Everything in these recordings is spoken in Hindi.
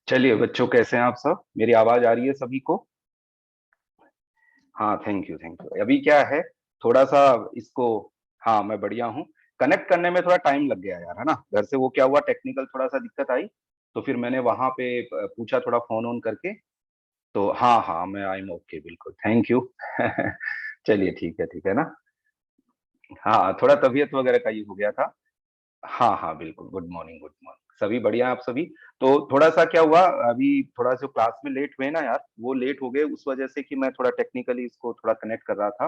चलिए बच्चों, कैसे हैं आप सब? मेरी आवाज आ रही है सभी को? हाँ, थैंक यू थैंक यू। अभी क्या है, थोड़ा सा इसको, हाँ मैं बढ़िया हूँ। कनेक्ट करने में थोड़ा टाइम लग गया यार, है ना। घर से वो क्या हुआ, टेक्निकल थोड़ा सा दिक्कत आई। तो फिर मैंने वहां पे पूछा थोड़ा फोन ऑन करके। तो हाँ हाँ, मैं आई एम ओके, बिल्कुल, थैंक यू। चलिए ठीक है ना। हाँ, थोड़ा तबीयत वगैरह का ये हो गया था। हाँ हाँ बिल्कुल, गुड मॉर्निंग गुड मॉर्निंग, सभी बढ़िया आप सभी। तो थोड़ा सा क्या हुआ, अभी थोड़ा जो क्लास में लेट हुए ना यार, वो लेट हो गए उस वजह से कि मैं थोड़ा टेक्निकली इसको थोड़ा कनेक्ट कर रहा था।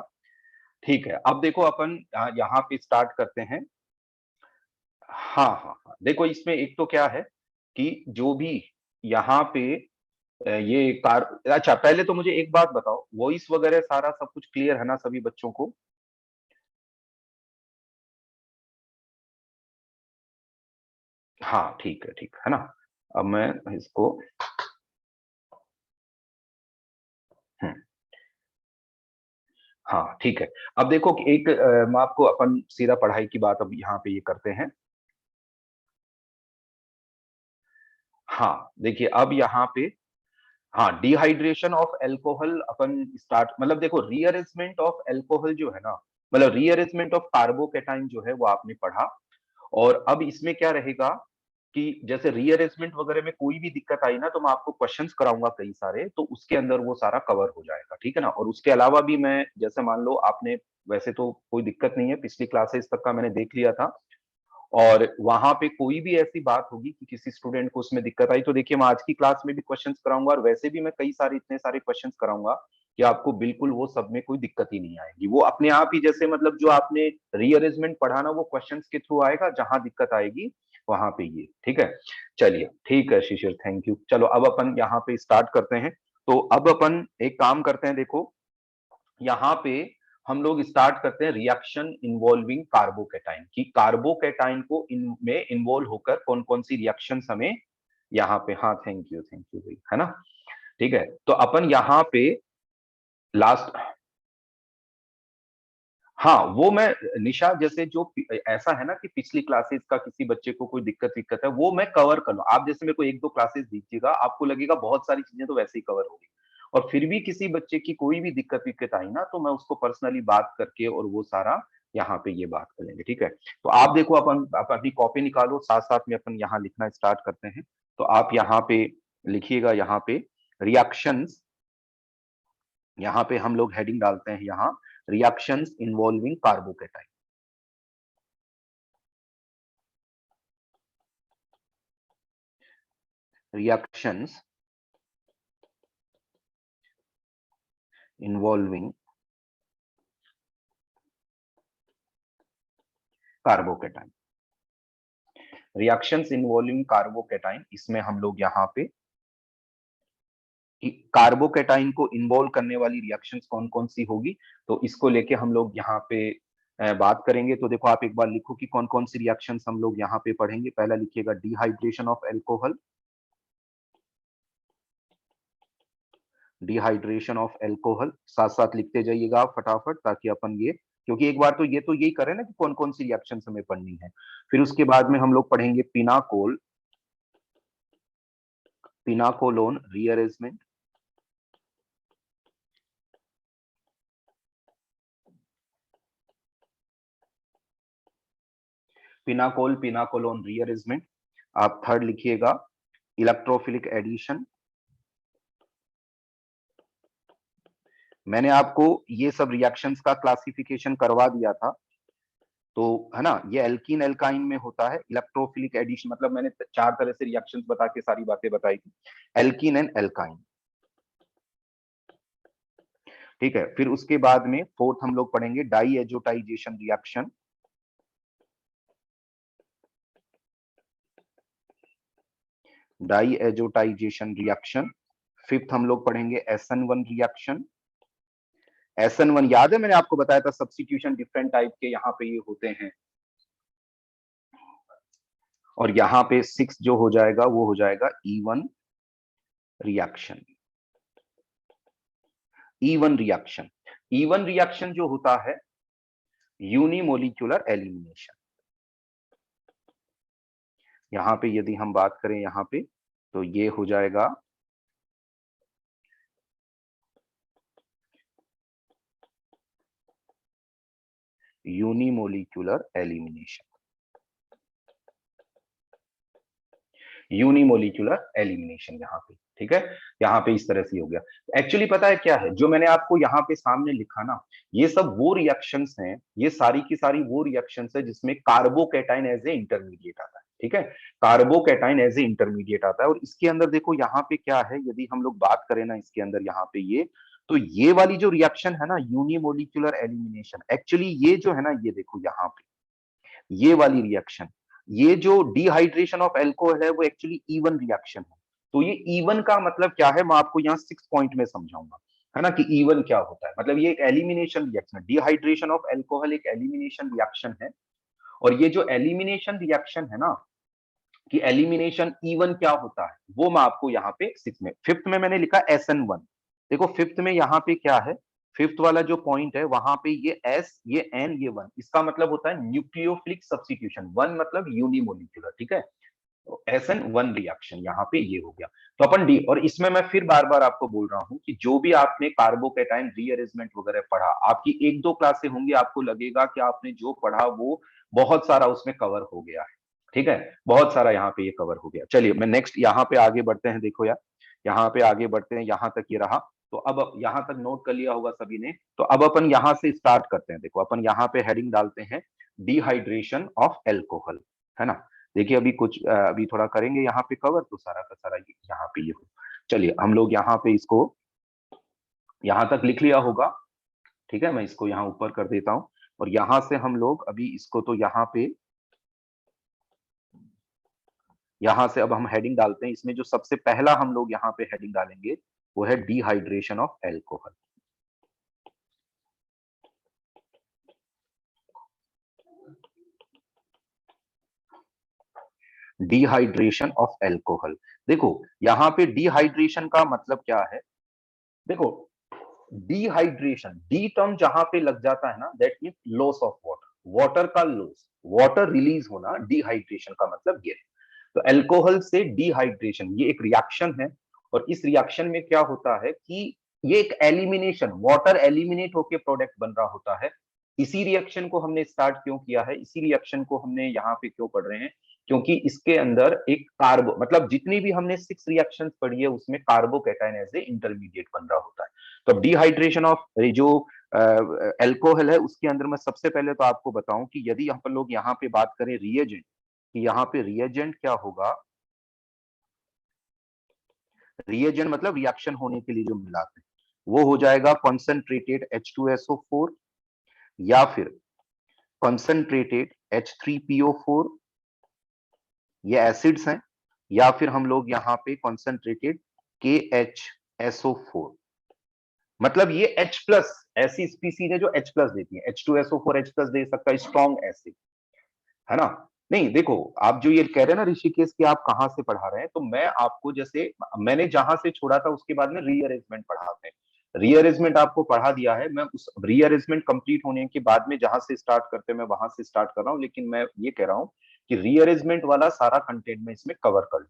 ठीक है, अब देखो अपन यहाँ पे स्टार्ट करते हैं। हाँ हाँ हाँ, देखो इसमें एक तो क्या है कि जो भी यहाँ पे ये कार, अच्छा पहले तो मुझे एक बात बताओ, वॉइस वगैरह सारा सब कुछ क्लियर है ना सभी बच्चों को? हाँ ठीक है ना। अब मैं इसको, हम्म, हाँ ठीक है। अब देखो कि एक मैं आपको अपन सीधा पढ़ाई की बात अब यहाँ पे ये करते हैं। हाँ देखिए, अब यहाँ पे, हाँ, dehydration of alcohol upon start, मतलब देखो रीअरेंजमेंट ऑफ एल्कोहल जो है ना, मतलब रीअरेंजमेंट ऑफ कार्बोकेटाइन जो है वो आपने पढ़ा। और अब इसमें क्या रहेगा कि जैसे रीअरेंजमेंट वगैरह में कोई भी दिक्कत आई ना, तो मैं आपको क्वेश्चंस कराऊंगा कई सारे, तो उसके अंदर वो सारा कवर हो जाएगा, ठीक है ना। और उसके अलावा भी मैं, जैसे मान लो आपने, वैसे तो कोई दिक्कत नहीं है, पिछली क्लासेस तक का मैंने देख लिया था। और वहां पे कोई भी ऐसी बात होगी कि किसी स्टूडेंट को उसमें दिक्कत आई, तो देखिए मैं आज की क्लास में भी क्वेश्चंस कराऊंगा, और वैसे भी मैं कई सारे, इतने सारे क्वेश्चंस कराऊंगा कि आपको बिल्कुल वो सब में कोई दिक्कत ही नहीं आएगी। वो अपने आप ही, जैसे मतलब जो आपने रीअरेंजमेंट पढ़ा ना, वो क्वेश्चंस के थ्रू आएगा, जहां दिक्कत आएगी वहां पे ये, ठीक है। चलिए ठीक है शिशिर, थैंक यू। चलो अब अपन यहाँ पे स्टार्ट करते हैं। तो अब अपन एक काम करते हैं, देखो यहाँ पे हम लोग स्टार्ट करते हैं रिएक्शन इन्वॉल्विंग कार्बोकेटाइन, की कार्बोकेटाइन को इनमें इन्वॉल्व होकर कौन कौन सी रिएक्शंस हमें यहाँ पे, हाँ थैंक यू भाई, है ना। ठीक है, तो अपन यहाँ पे लास्ट, हाँ वो मैं, निशा जैसे जो ऐसा है ना कि पिछली क्लासेस का किसी बच्चे को कोई दिक्कत विक्कत है, वो मैं कवर कर लूँ। आप जैसे मेरे को एक दो क्लासेस दीजिएगा, आपको लगेगा बहुत सारी चीजें तो वैसे ही कवर होगी। और फिर भी किसी बच्चे की कोई भी दिक्कत विक्कत आई ना, तो मैं उसको पर्सनली बात करके और वो सारा यहाँ पे ये बात कर लेंगे, ठीक है। तो आप देखो, अपन अपनी कॉपी निकालो, साथ साथ में अपन यहाँ लिखना स्टार्ट करते हैं। तो आप यहाँ पे लिखिएगा, यहाँ पे रिएक्शंस, यहाँ पे हम लोग हेडिंग डालते हैं यहाँ, reactions involving carbocation. reactions involving carbocation, reactions involving carbocation, इसमें हम लोग यहाँ पे कार्बोकेटाइन को इन्वॉल्व करने वाली रिएक्शंस कौन कौन सी होगी, तो इसको लेके हम लोग यहाँ पे बात करेंगे। तो देखो आप एक बार लिखो कि कौन कौन सी रिएक्शंस हम लोग यहाँ पे पढ़ेंगे। पहला लिखिएगा dehydration of alcohol, dehydration of alcohol, साथ साथ लिखते जाइएगा आप फटाफट, ताकि अपन ये, क्योंकि एक बार तो ये तो यही करें ना कि कौन कौन सी रिएक्शन हमें पढ़नी है। फिर उसके बाद में हम लोग पढ़ेंगे पिनाकोल, पिनाकोलोन रीअरेंजमेंट, पिनाकोल पिनाकोलोन रीअरेंजमेंट। आप थर्ड लिखिएगा इलेक्ट्रोफिलिक एडिशन। मैंने आपको ये सब रिएक्शंस का क्लासिफिकेशन करवा दिया था, तो है ना, ये एल्कीन एल्काइन में होता है। इलेक्ट्रोफिलिक एडिशन मतलब मैंने चार तरह से रिएक्शंस बता के सारी बातें बताई थी, एल्कीन एंड एल्काइन, ठीक है। फिर उसके बाद में फोर्थ हम लोग पढ़ेंगे diazotization reaction, diazotization reaction. Fifth हम लोग पढ़ेंगे SN1 रिएक्शन। SN1 याद है, मैंने आपको बताया था सब्स्टिट्यूशन डिफरेंट टाइप के यहाँ पे ये होते हैं। और यहाँ पे सिक्स जो हो जाएगा वो हो जाएगा E1 reaction, E1 reaction. E1 reaction जो होता है यूनिमोलिक्यूलर एलिमिनेशन। यहाँ पे यदि हम बात करें यहाँ पे तो ये हो जाएगा यूनिमोलिक्यूलर एलिमिनेशन। यूनिमोलिक्यूलर एलिमिनेशन यहाँ पे, ठीक है, यहाँ पे इस तरह से हो गया। एक्चुअली पता है क्या है, जो मैंने आपको यहाँ पे सामने लिखा ना, ये सब वो रिएक्शंस हैं, ये सारी की सारी वो रिएक्शंस है जिसमें कार्बोकैटायन एज ए इंटरमीडिएट आता है, ठीक है, कार्बोकैटायन एज ए इंटरमीडिएट आता है। और इसके अंदर देखो यहाँ पे क्या है, यदि हम लोग बात करें ना इसके अंदर यहाँ पे ये, तो ये वाली जो रिएक्शन है ना यूनिमोलिक्यूलर एलिमिनेशन, एक्चुअली ये जो है ना, ये देखो यहाँ पे ये वाली रिएक्शन, ये जो डिहाइड्रेशन ऑफ एल्कोहल है वो एक्चुअली इवन रिएक्शन है। तो ये इवन का मतलब क्या है, मैं आपको यहाँ 6 पॉइंट में समझाऊंगा, है ना, कि इवन क्या होता है। मतलब ये एक एलिमिनेशन रिएक्शन है, डिहाइड्रेशन ऑफ एल्कोहल एक एलिमिनेशन रिएक्शन है। और ये जो एलिमिनेशन रिएक्शन है ना, कि एलिमिनेशन इवन क्या होता है, वो मैं आपको यहाँ पे 5th में मैंने लिखा SN1। देखो 5th में यहाँ पे क्या है, 5th वाला जो पॉइंट है वहां पे ये S, ये N, ये 1, इसका मतलब होता है न्यूक्लियोफिलिक सब्स्टिट्यूशन, 1 मतलब यूनिमोलिक्यूलर, ठीक है। SN1 रिएक्शन यहाँ पे ये हो गया। तो अपन डी, और इसमें मैं फिर बार बार आपको बोल रहा हूँ कि जो भी आपने कार्बोकैटायन रीअरेंजमेंट वगैरह पढ़ा, आपकी 1-2 क्लासें होंगी, आपको लगेगा कि आपने जो पढ़ा वो बहुत सारा उसमें कवर हो गया है, ठीक है, बहुत सारा यहाँ पे ये कवर हो गया। चलिए मैं नेक्स्ट यहाँ पे आगे बढ़ते हैं। देखो यार, यहाँ पे आगे बढ़ते हैं, यहाँ तक ये रहा। तो अब यहाँ तक नोट कर लिया होगा सभी ने। तो अब अपन यहाँ से स्टार्ट करते हैं। देखो अपन यहाँ पे हेडिंग डालते हैं डिहाइड्रेशन ऑफ एल्कोहल, है ना। देखिए अभी कुछ अभी थोड़ा करेंगे यहाँ पे कवर, तो सारा का सारा यहाँ पे ये हो। चलिए हम लोग यहाँ पे इसको यहाँ तक लिख लिया होगा, ठीक है, मैं इसको यहाँ ऊपर कर देता हूँ। और यहाँ से हम लोग अभी इसको तो यहाँ पे, यहाँ से अब हम हेडिंग डालते हैं। इसमें जो सबसे पहला हम लोग यहाँ पे हेडिंग डालेंगे वो है dehydration of alcohol. Dehydration of alcohol. देखो यहाँ पे डिहाइड्रेशन का मतलब क्या है, देखो डिहाइड्रेशन, डी टर्म जहां पे लग जाता है ना, that mean loss of water, water का लॉस, वाटर रिलीज होना, डिहाइड्रेशन का मतलब ये है। तो अल्कोहल से डिहाइड्रेशन ये एक रिएक्शन है। और इस रिएक्शन में क्या होता है कि ये एक एलिमिनेशन, वाटर एलिमिनेट होकर प्रोडक्ट बन रहा होता है। इसी रिएक्शन को हमने स्टार्ट क्यों किया है, इसी रिएक्शन को हमने यहाँ पे क्यों पढ़ रहे हैं, क्योंकि इसके अंदर एक कार्बो, मतलब जितनी भी हमने 6 रिएक्शंस पढ़ी है उसमें कार्बोकैटायन एज ए इंटरमीडिएट बन रहा होता है। तो अब डिहाइड्रेशन ऑफ जो एल्कोहल है उसके अंदर मैं सबसे पहले तो आपको बताऊं कि यदि हम लोग यहाँ पे बात करें रिएजेंट, कि यहाँ पे रिएजेंट क्या होगा, रिएजेंट मतलब रिएक्शन होने के लिए जो मिलाते हैं, वो हो जाएगा कॉन्सेंट्रेटेड H2SO4, या फिर कॉन्सेंट्रेटेड H3PO4, ये एसिड्स हैं, या फिर हम लोग यहाँ पे कॉन्सेंट्रेटेड KHSO4। मतलब ये H प्लस, ऐसी स्पीसीज है जो H प्लस देती है, H2SO4 H प्लस दे सकता है, स्ट्रॉन्ग एसिड, है ना। नहीं देखो, आप जो ये कह रहे हैं ना ऋषिकेश की आप कहाँ से पढ़ा रहे हैं, तो मैं आपको जैसे मैंने जहां से छोड़ा था उसके बाद में रीअरेंजमेंट पढ़ाते हैं, रीअरेंजमेंट आपको पढ़ा दिया है, मैं उस रीअरेंजमेंट कंप्लीट होने के बाद में जहां से स्टार्ट करते हैं मैं वहां से स्टार्ट कर रहा हूँ। लेकिन मैं ये कह रहा हूँ कि रीअरेंजमेंट वाला सारा कंटेंट में इसमें कवर कर लूँ।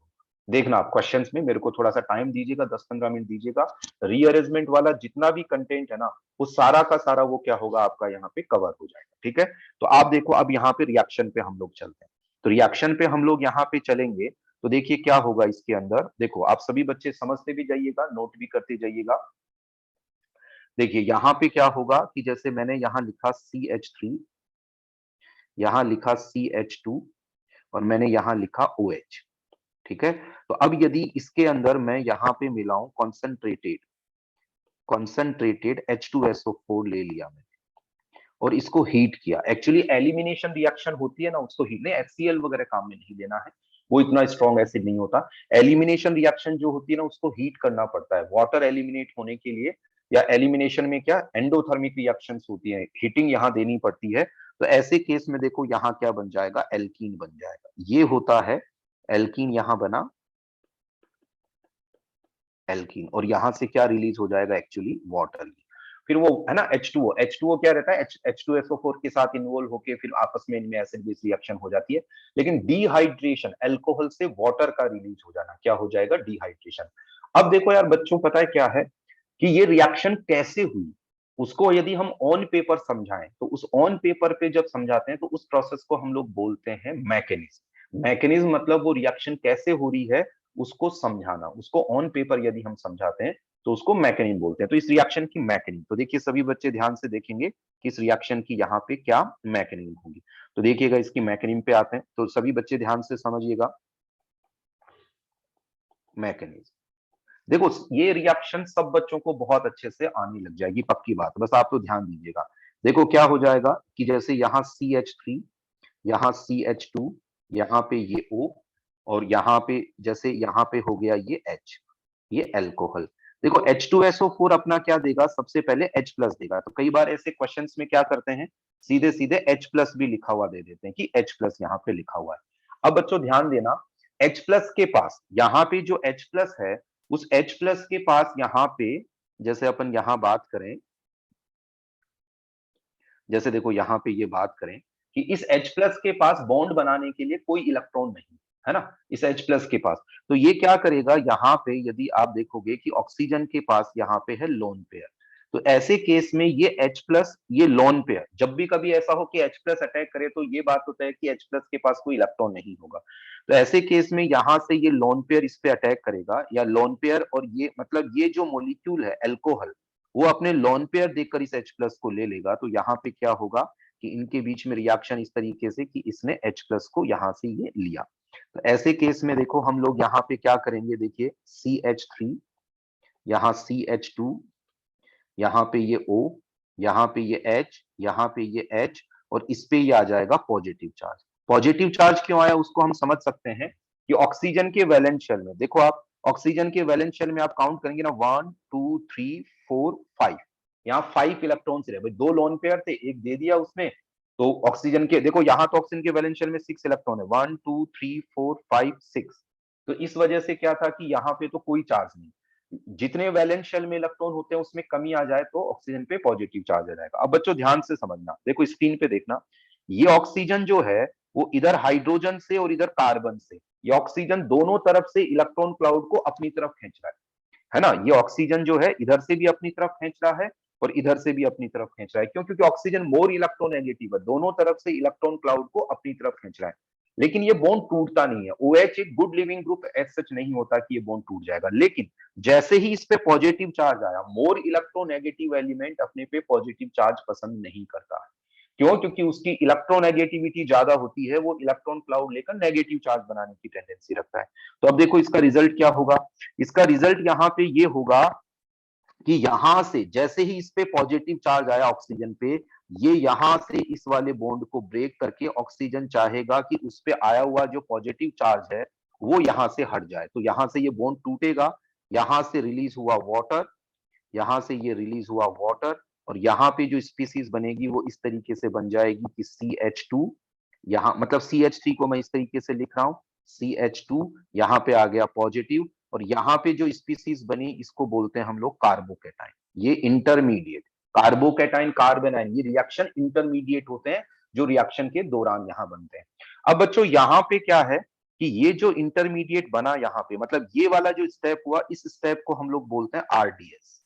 देखना आप क्वेश्चंस में मेरे को थोड़ा सा टाइम दीजिएगा, 10-15 मिनट दीजिएगा, रीअरेंजमेंट वाला जितना भी कंटेंट है ना वो सारा का सारा वो क्या होगा आपका यहाँ पे कवर हो जाएगा, ठीक है। तो आप देखो अब यहाँ पे रिएक्शन पे हम लोग चलते हैं। तो रिएक्शन पे हम लोग यहाँ पे चलेंगे तो देखिए क्या होगा इसके अंदर। देखो आप सभी बच्चे समझते भी जाइएगा, नोट भी करते जाइएगा। देखिए यहाँ पे क्या होगा कि जैसे मैंने यहाँ लिखा CH3, यहाँ लिखा CH2, और मैंने यहाँ लिखा OH, ठीक है। तो अब यदि इसके अंदर मैं यहाँ पे मिलाऊं कॉन्सेंट्रेटेड, कॉन्सेंट्रेटेड H2SO4 ले लिया मैंने और इसको हीट किया, एक्चुअली एलिमिनेशन रिएक्शन होती है ना, उसको हीट नहीं, HCl वगैरह काम में नहीं लेना है, वो इतना स्ट्रॉन्ग एसिड नहीं होता। एलिमिनेशन रिएक्शन जो होती है ना उसको हीट करना पड़ता है वाटर एलिमिनेट होने के लिए, या एलिमिनेशन में क्या एंडोथर्मिक रिएक्शंस होती है, हीटिंग यहाँ देनी पड़ती है। तो ऐसे केस में देखो यहाँ क्या बन जाएगा, एल्कीन बन जाएगा, ये होता है एल्कीन, यहाँ बना एल्कीन, और यहां से क्या रिलीज हो जाएगा, एक्चुअली वाटर। फिर वो है ना H2O क्या रहता है, H2SO4 के साथ इन्वॉल्व होके फिर आपस में इनमें एसिड बेस रिएक्शन हो जाती है। लेकिन डिहाइड्रेशन, अल्कोहल से वाटर का रिलीज हो जाना, क्या हो जाएगा, डिहाइड्रेशन। अब देखो यार बच्चों, पता है क्या है कि ये रिएक्शन कैसे हुई, उसको यदि हम ऑन पेपर समझाएं तो उस ऑन पेपर पे जब समझाते हैं तो उस प्रोसेस को हम लोग बोलते हैं मैकेनिज्म। मैकेनिज्म मतलब वो रिएक्शन कैसे हो रही है उसको समझाना, उसको ऑन पेपर यदि हम समझाते हैं तो उसको मैकेनिज्म बोलते हैं। तो इस रिएक्शन की मैकेनिज्म, तो देखिए सभी बच्चे ध्यान से देखेंगे कि इस रिएक्शन की यहाँ पे क्या मैकेनिज्म होगी। तो देखिएगा इसकी मैकेनिज्म पे आते हैं, तो सभी बच्चे ध्यान से समझिएगा मैकेनिज्म। देखो ये रिएक्शन सब बच्चों को बहुत अच्छे से आने लग जाएगी, पक्की बात, बस आप तो ध्यान दीजिएगा। देखो क्या हो जाएगा कि जैसे यहाँ CH3, यहाँ CH2, यहाँ पे ये O, और यहाँ पे जैसे यहाँ पे हो गया ये H, ये अल्कोहल। देखो H2SO4 अपना क्या देगा, सबसे पहले H प्लस देगा। तो कई बार ऐसे क्वेश्चंस में क्या करते हैं, सीधे सीधे H प्लस भी लिखा हुआ दे देते हैं कि H प्लस यहाँ पे लिखा हुआ है। अब बच्चों ध्यान देना, H प्लस के पास यहाँ पे जो H प्लस है, उस H प्लस के पास यहाँ पे जैसे अपन यहाँ बात करें, जैसे देखो यहाँ पे ये बात करें कि इस H प्लस के पास बॉन्ड बनाने के लिए कोई इलेक्ट्रॉन नहीं है ना, इस H प्लस के पास। तो ये क्या करेगा, यहाँ पे यदि आप देखोगे कि ऑक्सीजन के पास यहाँ पे है लोन पेयर, तो ऐसे केस में ये H प्लस, ये लोन पेयर, जब भी कभी ऐसा हो कि H प्लस अटैक करे तो ये बात होता है कि H प्लस के पास कोई इलेक्ट्रॉन नहीं होगा। तो ऐसे केस में यहाँ से ये लोन पेयर इस पे अटैक करेगा, या लोन पेयर, और ये मतलब ये जो मोलिक्यूल है अल्कोहल, वो अपने लोन पेयर देखकर इस H प्लस को ले लेगा। तो यहाँ पे क्या होगा कि इनके बीच में रिएक्शन इस तरीके से कि इसने H प्लस को यहाँ से ये लिया। तो ऐसे केस में देखो हम लोग यहाँ पे क्या करेंगे, देखिए CH3, यहाँ CH2, यहाँ पे ये O, यहाँ पे ये H, यहाँ पे ये H, और इस पे ये आ जाएगा पॉजिटिव चार्ज। पॉजिटिव चार्ज क्यों आया उसको हम समझ सकते हैं कि ऑक्सीजन के वैलेंस शेल में, देखो आप ऑक्सीजन के वैलेंस शेल में आप काउंट करेंगे ना, 1 2 3 4 5, यहाँ 5 इलेक्ट्रॉन्स रहे भाई, 2 लोन पेयर थे, एक दे दिया उसने। तो ऑक्सीजन के देखो यहाँ तो ऑक्सीजन के वैलेंस शेल में 6 इलेक्ट्रॉन है, 1 2 3 4 5 6। तो इस वजह से क्या था कि यहाँ पे तो कोई चार्ज नहीं, जितने वैलेंस शेल में इलेक्ट्रॉन होते हैं उसमें कमी आ जाए तो ऑक्सीजन पे पॉजिटिव चार्ज आ जाएगा। अब बच्चों ध्यान से समझना, देखो स्क्रीन पे देखना, ये ऑक्सीजन जो है वो इधर हाइड्रोजन से और इधर कार्बन से, ये ऑक्सीजन दोनों तरफ से इलेक्ट्रॉन क्लाउड को अपनी तरफ खींच रहा है ना। ये ऑक्सीजन जो है इधर से भी अपनी तरफ खींच रहा है और इधर से भी अपनी तरफ खींच रहा है, क्यों, क्योंकि ऑक्सीजन मोर इलेक्ट्रोनेगेटिव है, दोनों तरफ से इलेक्ट्रॉन क्लाउड को अपनी तरफ खींच रहा है। लेकिन ये बॉन्ड टूटता नहीं है, OH एक good leaving group as such नहीं होता कि ये बॉन्ड टूट जाएगा। लेकिन जैसे ही इस पे पॉजिटिव चार्ज आया, मोर इलेक्ट्रोनेगेटिव एलिमेंट अपने पे पॉजिटिव चार्ज पसंद नहीं करता है। क्यों, क्योंकि उसकी इलेक्ट्रोनेगेटिविटी ज्यादा होती है, वो इलेक्ट्रॉन क्लाउड लेकर नेगेटिव चार्ज बनाने की टेंडेंसी रखता है। तो अब देखो इसका रिजल्ट क्या होगा, इसका रिजल्ट यहाँ पे ये होगा कि यहां से जैसे ही इस पे पॉजिटिव चार्ज आया ऑक्सीजन पे, ये यहां से इस वाले बॉन्ड को ब्रेक करके ऑक्सीजन चाहेगा कि उस पे आया हुआ जो पॉजिटिव चार्ज है वो यहां से हट जाए। तो यहां से ये बॉन्ड टूटेगा, यहां से रिलीज हुआ वाटर, यहां से ये रिलीज हुआ वाटर, और यहाँ पे जो स्पीसीज बनेगी वो इस तरीके से बन जाएगी कि CH2, यहाँ मतलब CH3 को मैं इस तरीके से लिख रहा हूं, CH2, यहाँ पे आ गया पॉजिटिव, और यहाँ पे जो स्पीसीज बनी इसको बोलते हैं हम लोग कार्बोकेटाइन। ये इंटरमीडिएट कार्बोकेटाइन कार्बेनाइन, ये रिएक्शन इंटरमीडिएट होते हैं जो रिएक्शन के दौरान यहाँ बनते हैं। अब बच्चों यहाँ पे क्या है कि ये जो इंटरमीडिएट बना यहाँ पे, मतलब ये वाला जो स्टेप हुआ, इस स्टेप को हम लोग बोलते हैं RDS।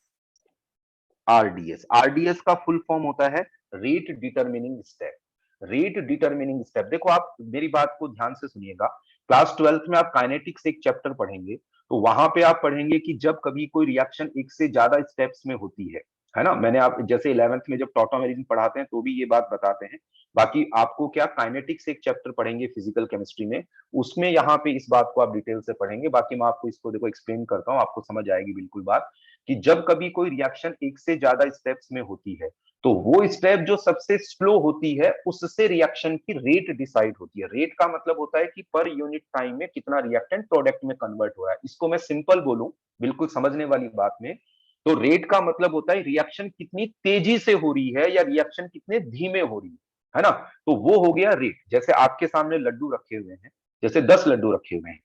आरडीएस का फुल फॉर्म होता है rate determining step. Rate determining step, देखो आप मेरी बात को ध्यान से सुनिएगा, क्लास 12th में आप काइनेटिक्स एक चैप्टर पढ़ेंगे, तो वहां पे आप पढ़ेंगे कि जब कभी कोई रिएक्शन एक से ज्यादा स्टेप्स में होती है ना। मैंने आप जैसे 11th में जब टॉटोमेरिज्म पढ़ाते हैं तो भी ये बात बताते हैं। बाकी आपको क्या काइनेटिक्स एक चैप्टर पढ़ेंगे फिजिकल केमिस्ट्री में, उसमें यहाँ पे इस बात को आप डिटेल से पढ़ेंगे। बाकी मैं आपको इसको देखो एक्सप्लेन करता हूँ, आपको समझ आएगी बिल्कुल बात, कि जब कभी कोई रिएक्शन एक से ज्यादा स्टेप्स में होती है तो वो स्टेप जो सबसे स्लो होती है उससे रिएक्शन की रेट डिसाइड होती है। रेट का मतलब होता है कि पर यूनिट टाइम में कितना रिएक्टेंट प्रोडक्ट में कन्वर्ट हो रहा है। इसको मैं सिंपल बोलूं, बिल्कुल समझने वाली बात में, तो रेट का मतलब होता है रिएक्शन कितनी तेजी से हो रही है या रिएक्शन कितने धीमे हो रही है ना। तो वो हो गया रेट। जैसे आपके सामने लड्डू रखे हुए हैं, जैसे 10 लड्डू रखे हुए हैं,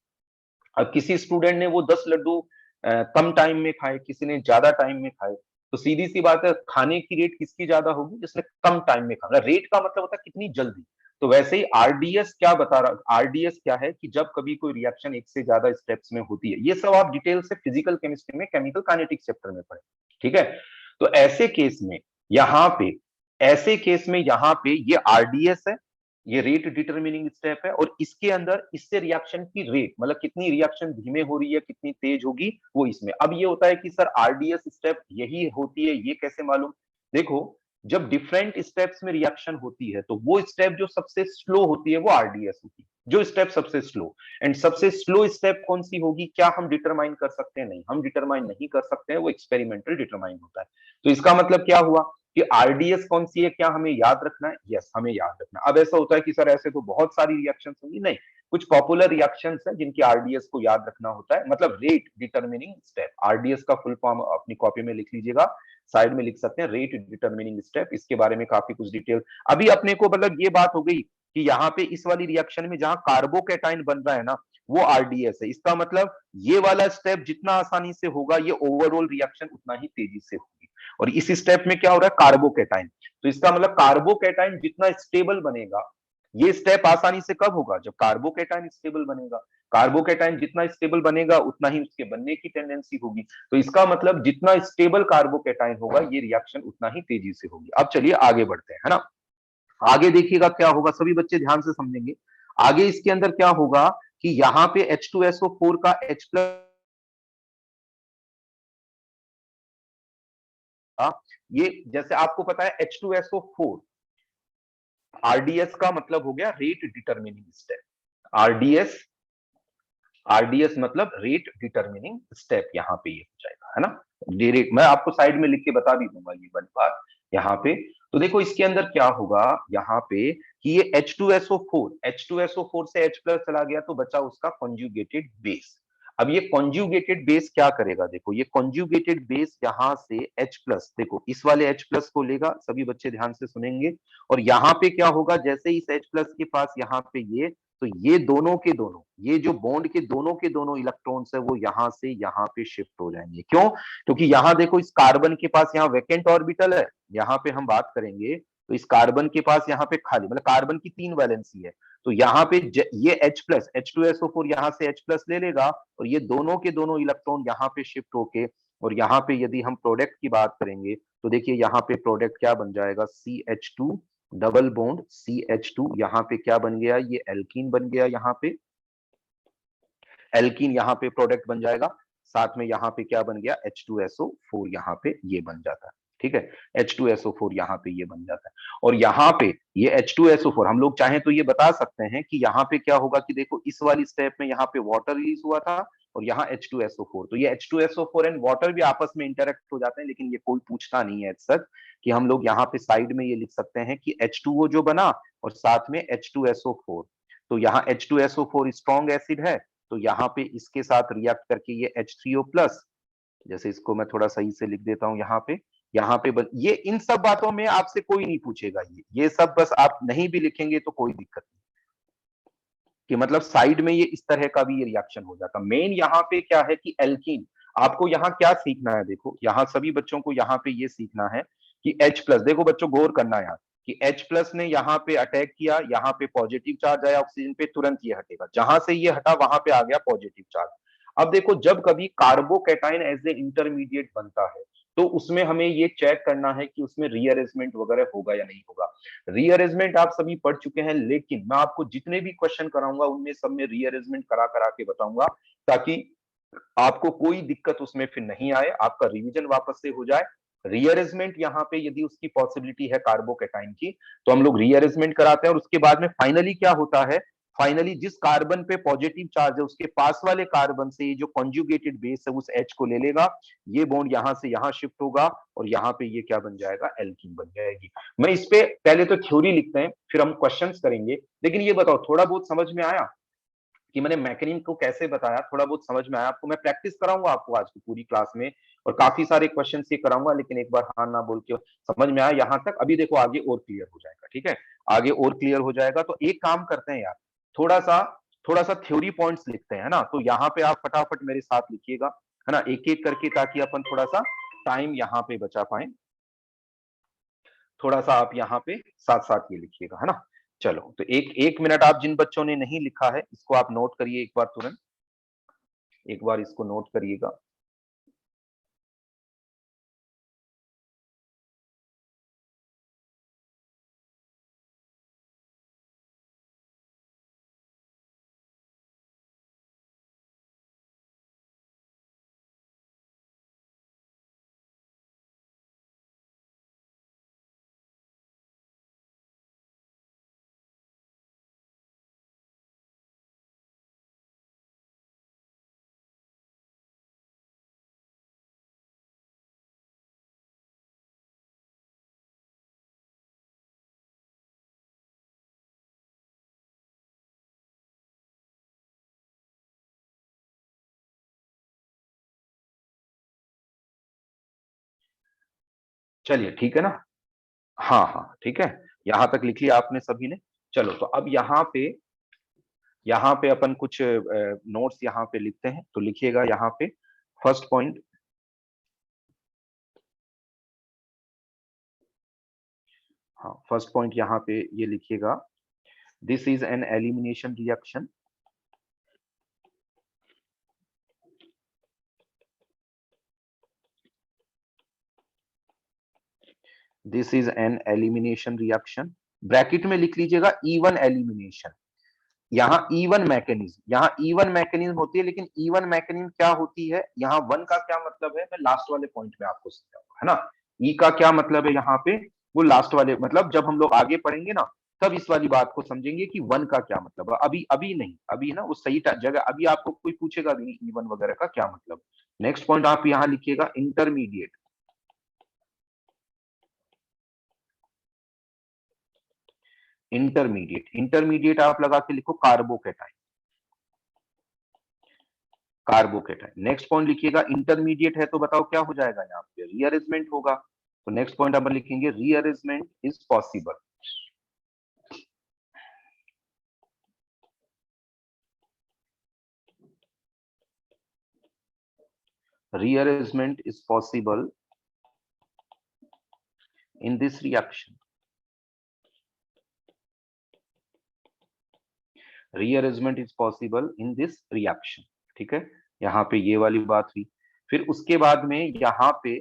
अब किसी स्टूडेंट ने वो 10 लड्डू कम टाइम में खाए, किसी ने ज्यादा टाइम में खाए, तो सीधी सी बात है, खाने की रेट किसकी ज्यादा होगी, जिसने कम टाइम में खाना। रेट का मतलब होता है कितनी जल्दी। तो वैसे ही आरडीएस क्या बता रहा, आरडीएस क्या है कि जब कभी कोई रिएक्शन एक से ज्यादा स्टेप्स में होती है, ये सब आप डिटेल से फिजिकल केमिस्ट्री में केमिकल काइनेटिक्स चैप्टर में पढ़े, ठीक है। तो ऐसे केस में यहाँ पे, ऐसे केस में यहाँ पे ये आरडीएस है, ये रेट डिटरमिनिंग स्टेप है, और इसके अंदर इससे रिएक्शन की रेट, मतलब कितनी रिएक्शन धीमे हो रही है कितनी तेज होगी वो इसमें। अब ये होता है कि सर आरडीएस स्टेप यही होती है, ये कैसे मालूम। देखो, जब डिफरेंट स्टेप्स में रिएक्शन होती है तो वो स्टेप जो सबसे स्लो होती है वो आरडीएस होती है, जो स्टेप सबसे स्लो। एंड सबसे स्लो स्टेप कौन सी होगी, क्या हम डिटरमाइन कर सकते हैं, नहीं हम डिटरमाइन नहीं कर सकते हैं, वो एक्सपेरिमेंटल डिटरमाइन होता है। तो इसका मतलब क्या हुआ कि आरडीएस कौन सी है, क्या हमें याद रखना है, यस हमें याद रखना है। अब ऐसा होता है कि सर ऐसे तो बहुत सारी रिएक्शंस होंगी, नहीं, कुछ पॉपुलर रिएक्शंस है जिनकी आरडीएस को याद रखना होता है, मतलब रेट डिटरमिनिंग स्टेप। आरडीएस का फुल फॉर्म अपनी कॉपी में लिख लीजिएगा, साइड में लिख सकते हैं रेट डिटरमिनिंग स्टेप। इसके बारे में काफी कुछ डिटेल अभी अपने को, मतलब ये बात हो गई कि यहाँ पे इस वाली रिएक्शन में जहां कार्बोकैटायन बन रहा है ना, वो आरडीएस है। इसका मतलब ये वाला स्टेप जितना आसानी से होगा, ये ओवरऑल रिएक्शन उतना ही तेजी से होगी। और इस स्टेप में क्या हो रहा है, कार्बोकैटायन। तो इसका मतलब कार्बोकैटायन जितना स्टेबल बनेगा, ये स्टेप आसानी से कब होगा, जब कार्बोकैटायन स्टेबल बनेगा। कार्बोकैटायन जितना स्टेबल बनेगा उतना ही उसके बनने की टेंडेंसी होगी। तो इसका मतलब जितना स्टेबल कार्बोकैटायन होगा, ये रिएक्शन उतना ही तेजी से होगी। अब चलिए आगे बढ़ते हैं, है ना। आगे देखिएगा क्या होगा, सभी बच्चे ध्यान से समझेंगे। आगे इसके अंदर क्या होगा कि यहाँ पे H2SO4 का H प्लस, ये जैसे आपको पता है H2SO4, आरडीएस का मतलब हो गया rate determining step. RDS, RDS मतलब रेट डिटरमिनिंग स्टेप, यहाँ पे ये हो जाएगा, है ना। रेट मैं आपको साइड में लिख के बता भी दूंगा ये वन बार यहाँ पे। तो देखो इसके अंदर क्या होगा यहाँ पे कि ये H2SO4, H2SO4 से H प्लस चला गया तो बचा उसका कॉन्जुगेटेड बेस। अब ये कॉन्जुगेटेड बेस क्या करेगा, देखो ये कॉन्जुगेटेड बेस यहाँ से H प्लस, देखो इस वाले H प्लस को लेगा, सभी बच्चे ध्यान से सुनेंगे। और यहाँ पे क्या होगा, जैसे ही इस H प्लस के पास यहाँ पे ये, तो ये दोनों के दोनों, ये जो बॉन्ड के दोनों इलेक्ट्रॉन्स है वो यहां से यहां पे शिफ्ट हो जाएंगे। क्यों, क्योंकि यहां देखो इस कार्बन के पास यहाँ वैकेंट ऑर्बिटल है, यहाँ पे हम बात करेंगे तो इस कार्बन के पास यहाँ पे खाली, मतलब कार्बन की 3 वैलेंसी है। तो यहाँ पे ये H प्लस H2SO4 यहाँ से H प्लस ले लेगा, और ये दोनों के दोनों इलेक्ट्रॉन यहाँ पे शिफ्ट होके, और यहाँ पे यदि हम प्रोडक्ट की बात करेंगे तो देखिए यहाँ पे प्रोडक्ट क्या बन जाएगा, CH2 डबल बॉन्ड CH2, यहाँ पे क्या बन गया, ये एल्कीन बन गया, यहाँ पे एल्कीन यहाँ पे प्रोडक्ट बन जाएगा। साथ में यहाँ पे क्या बन गया, H2SO4 यहाँ पे ये बन जाता है, ठीक है। H2SO4 यहाँ पे ये बन जाता है। और यहाँ पे ये H2SO4 हम लोग चाहें तो ये बता सकते हैं कि यहाँ पे क्या होगा कि देखो इस वाली स्टेप में यहाँ पे वाटर रिलीज हुआ था, और यहाँ H2SO4, तो ये H2SO4 एंड वाटर भी आपस में इंटरेक्ट हो जाते हैं, लेकिन ये कोई पूछता नहीं है सर, कि हम लोग यहाँ पे साइड में ये लिख सकते हैं कि H2O जो बना और साथ में H2SO4। तो यहाँ H2SO4 स्ट्रॉन्ग एसिड है, तो यहाँ पे इसके साथ रिएक्ट करके ये H3O प्लस, जैसे इसको मैं थोड़ा सही से लिख देता हूँ यहाँ पे ये इन सब बातों में आपसे कोई नहीं पूछेगा, ये सब बस आप नहीं भी लिखेंगे तो कोई दिक्कत नहीं, कि मतलब साइड में ये इस तरह का भी ये रिएक्शन हो जाता। मेन यहाँ पे क्या है कि एल्कीन, आपको यहाँ क्या सीखना है, देखो यहाँ सभी बच्चों को यहाँ पे ये सीखना है कि H प्लस, देखो बच्चों गौर करना है यार, कि H प्लस ने यहाँ पे अटैक किया, यहाँ पे पॉजिटिव चार्ज आया ऑक्सीजन पे, तुरंत ये हटेगा, जहां से ये हटा वहां पे आ गया पॉजिटिव चार्ज। अब देखो जब कभी कार्बोकैटायन एज ए इंटरमीडिएट बनता है, तो उसमें हमें ये चेक करना है कि उसमें रीअरेंजमेंट वगैरह होगा या नहीं होगा। रीअरेंजमेंट आप सभी पढ़ चुके हैं, लेकिन मैं आपको जितने भी क्वेश्चन कराऊंगा उनमें सब में रीअरेंजमेंट करा करा के बताऊंगा, ताकि आपको कोई दिक्कत उसमें फिर नहीं आए, आपका रिवीजन वापस से हो जाए। रीअरेंजमेंट यहाँ पे यदि उसकी पॉसिबिलिटी है कार्बोकैटायन की, तो हम लोग रीअरेंजमेंट कराते हैं, और उसके बाद में फाइनली क्या होता है, फाइनली जिस कार्बन पे पॉजिटिव चार्ज है उसके पास वाले कार्बन से ये जो कॉन्जुगेटेड बेस है उस H को ले लेगा, ये बॉन्ड यहां से यहां शिफ्ट होगा, और यहाँ पे ये क्या बन जाएगा, एल्कीन बन जाएगी। मैं इस पे पहले तो थ्योरी लिखते हैं, फिर हम क्वेश्चंस करेंगे। लेकिन ये बताओ थोड़ा बहुत समझ में आया कि मैंने मैकेनिज्म को कैसे बताया, थोड़ा बहुत समझ में आया आपको। मैं प्रैक्टिस कराऊंगा आपको आज की पूरी क्लास में, और काफी सारे क्वेश्चन ये कराऊंगा, लेकिन एक बार हाँ ना बोल के समझ में आया यहाँ तक, अभी देखो आगे और क्लियर हो जाएगा, ठीक है। आगे और क्लियर हो जाएगा, तो एक काम करते हैं यार, थोड़ा सा थ्योरी पॉइंट्स लिखते हैं, है ना। तो यहाँ पे आप फटाफट मेरे साथ लिखिएगा, है ना, एक एक करके, ताकि अपन थोड़ा सा टाइम यहाँ पे बचा पाए, थोड़ा सा आप यहाँ पे साथ साथ ये लिखिएगा, है ना। चलो तो एक मिनट, आप जिन बच्चों ने नहीं लिखा है इसको आप नोट करिए एक बार, तुरंत एक बार इसको नोट करिएगा। चलिए ठीक है ना। हाँ हाँ ठीक है, यहां तक लिख लिया आपने सभी ने। चलो तो अब यहाँ पे अपन कुछ नोट्स यहाँ पे लिखते हैं, तो लिखिएगा यहाँ पे फर्स्ट पॉइंट। हाँ फर्स्ट पॉइंट यहाँ पे ये लिखिएगा, this is an elimination reaction. This is an elimination reaction, bracket में लिख लीजिएगा इवन एलिमिनेशन। यहाँ इवन मैकेनिज्म, यहाँ इवन मैकेनिज्म होती है, लेकिन इवन मैकेनिज्म क्या होती है, यहाँ वन का क्या मतलब है, मैं लास्ट वाले पॉइंट में आपको समझाऊंगा, है ना। ई का क्या मतलब है यहाँ पे, वो लास्ट वाले, मतलब जब हम लोग आगे पढ़ेंगे ना तब इस वाली बात को समझेंगे कि वन का क्या मतलब है। अभी अभी नहीं, अभी ना वो सही जगह, अभी आपको कोई पूछेगा नहीं इवन वगैरह का क्या मतलब। नेक्स्ट पॉइंट आप यहाँ लिखिएगा इंटरमीडिएट। इंटरमीडिएट, इंटरमीडिएट आप लगा के लिखो कार्बोकेटाइन। कार्बोकेटाइन। नेक्स्ट पॉइंट लिखिएगा इंटरमीडिएट है तो बताओ क्या हो जाएगा, यहाँ पे रीअरेंजमेंट होगा। तो नेक्स्ट पॉइंट अपन लिखेंगे rearrangement is possible. Rearrangement is possible in this reaction. Rearrangement is possible in this reaction. ठीक है, यहाँ पे ये वाली बात हुई। फिर उसके बाद में यहाँ पे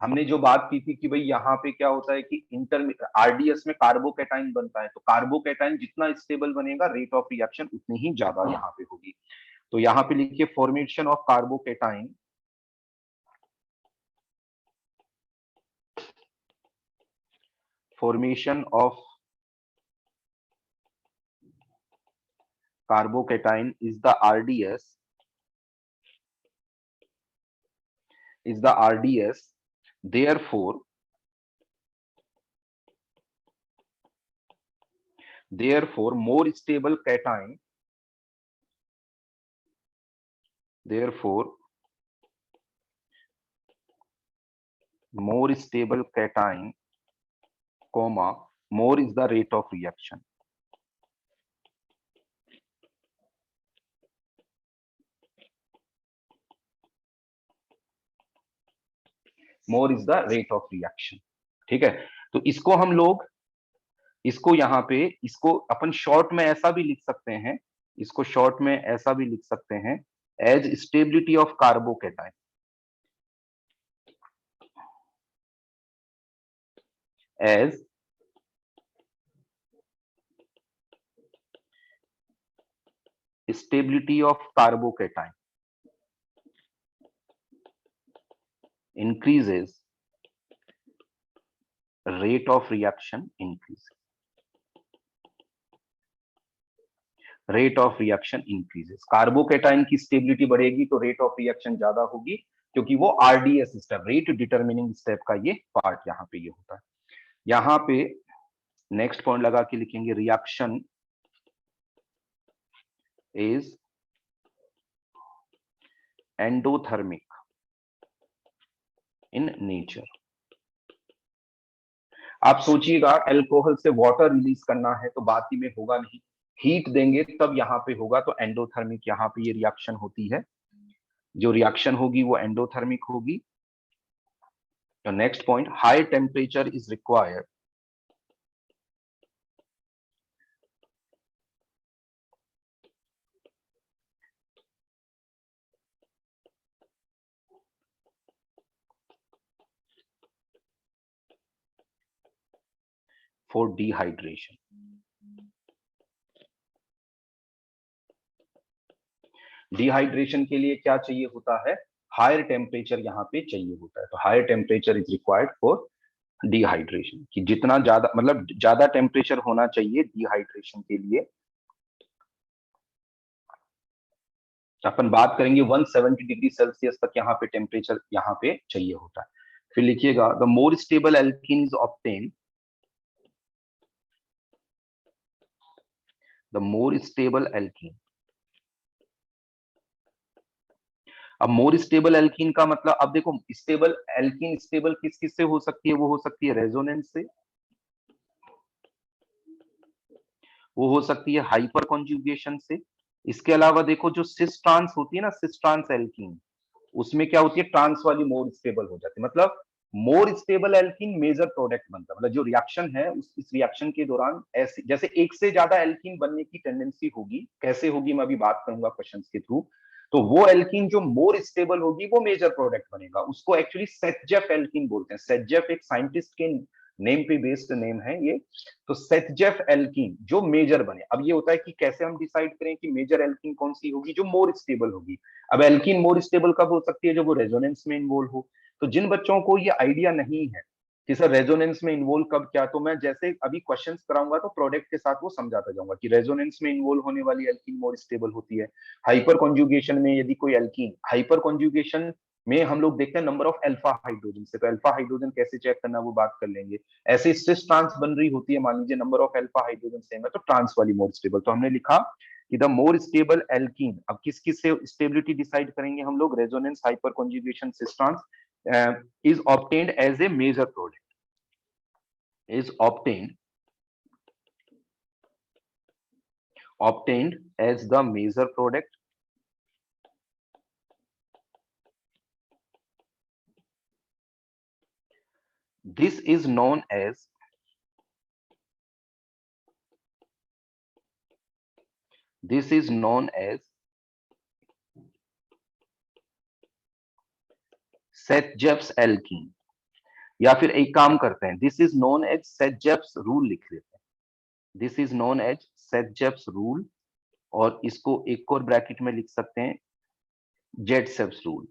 हमने जो बात की थी कि भाई यहाँ पे क्या होता है कि आरडीएस में कार्बोकेटाइन बनता है, तो कार्बोकेटाइन जितना स्टेबल बनेगा रेट ऑफ रिएक्शन उतनी ही ज्यादा यहाँ पे होगी। तो यहाँ पे लिखिए formation of carbocation, formation of carbocation is the RDS, therefore more stable cation, therefore more stable cation, comma, more is the rate of reaction. More is the rate of reaction. ठीक है, तो इसको हम लोग, इसको यहाँ पे, इसको अपन शॉर्ट में ऐसा भी लिख सकते हैं, इसको शॉर्ट में ऐसा भी लिख सकते हैं as stability of carbocation, as stability of carbocation increases, rate of reaction increases, rate of reaction increases. Carbocation की स्टेबिलिटी बढ़ेगी तो रेट ऑफ रिएक्शन ज्यादा होगी, क्योंकि वो RDS step, rate determining step का ये पार्ट यहाँ पे ये होता है। यहाँ पे नेक्स्ट पॉइंट लगा के लिखेंगे reaction is endothermic in nature. आप सोचिएगा अल्कोहल से वाटर रिलीज करना है तो बात ही में होगा नहीं, हीट देंगे तब यहाँ पे होगा, तो एंडोथर्मिक यहाँ पे ये रिएक्शन होती है, जो रिएक्शन होगी वो एंडोथर्मिक होगी। Your next point, high temperature is required for dehydration. Dehydration के लिए क्या चाहिए होता है? हायर टेम्परेचर यहाँ पे चाहिए होता है। तो higher temperature is required for dehydration, कि जितना ज्यादा मतलब ज्यादा टेम्परेचर होना चाहिए डिहाइड्रेशन के लिए। अपन बात करेंगे 170 डिग्री सेल्सियस तक यहाँ पे टेम्परेचर यहाँ पे चाहिए होता है। फिर लिखिएगा, the more stable alkenes obtain, the more stable alkene. अब मोर स्टेबल एल्कीन का मतलब, अब देखो स्टेबल एल्कीन स्टेबल किस किस से हो सकती है? वो हो सकती है रेजोनेंस से, वो हो सकती है हाइपर कॉन्जुगेशन से। इसके अलावा देखो जो सिस ट्रांस होती है ना, सिस ट्रांस एल्कीन, उसमें क्या होती है? ट्रांस वाली मोर स्टेबल हो जाती है। मतलब more stable alkene major product बनता है। मतलब जो रिएक्शन है इस रिएक्शन के दौरान ऐसे जैसे एक से ज्यादा एल्कीन बनने की टेंडेंसी होगी, कैसे होगी मैं अभी बात करूंगा क्वेश्चंस के थ्रू। तो वो एल्कीन जो मोर स्टेबल होगी वो मेजर प्रोडक्ट बनेगा, उसको एक्चुअली सेटजेफ एल्कीन बोलते हैं। सेटजेफ एक साइंटिस्ट के नेम पे बेस्ड नेम है ये। तो सेटजेफ एल्कीन जो मेजर बने। अब ये होता है कि कैसे हम डिसाइड करें कि मेजर एल्कीन कौन सी होगी? जो मोर स्टेबल होगी। अब एल्कीन मोर स्टेबल कब हो सकती है? जब वो रेजोनेंस में इन्वॉल्व हो। तो जिन बच्चों को ये आइडिया नहीं है कि सर रेजोनेंस में इन्वॉल्व कब क्या, तो मैं जैसे अभी क्वेश्चंस कराऊंगा तो प्रोडक्ट के साथ वो समझाता जाऊंगा कि रेजोनेंस में इन्वॉल्व होने वाली एल्कीन मोर स्टेबल होती है। हाइपर कॉन्जुगेशन में यदि कोई एल्कीन, हाइपर कॉन्जुगेशन में हम लोग देखते हैं नंबर ऑफ अल्फा हाइड्रोजन से, तो अल्फा हाइड्रोजन कैसे चेक करना वो बात कर लेंगे। ऐसे सिस ट्रांस बन रही होती है, मान लीजिए number of alpha hydrogen same है तो ट्रांस वाली मोर स्टेबल। तो हमने लिखा कि द मोर स्टेबल एल्कीन। अब किस किस से स्टेबिलिटी डिसाइड करेंगे हम लोग? Resonance, hyperconjugation, cis trans is obtained as a major product, is obtained as the major product. This is known as Seth-Jeffs alkene, या फिर एक काम करते हैं, this is known as Seth-Jeffs rule लिख लेते हैं। This is known as Seth-Jeffs rule, और इसको एक और ब्रैकेट में लिख सकते हैं Jet-Jeffs रूल।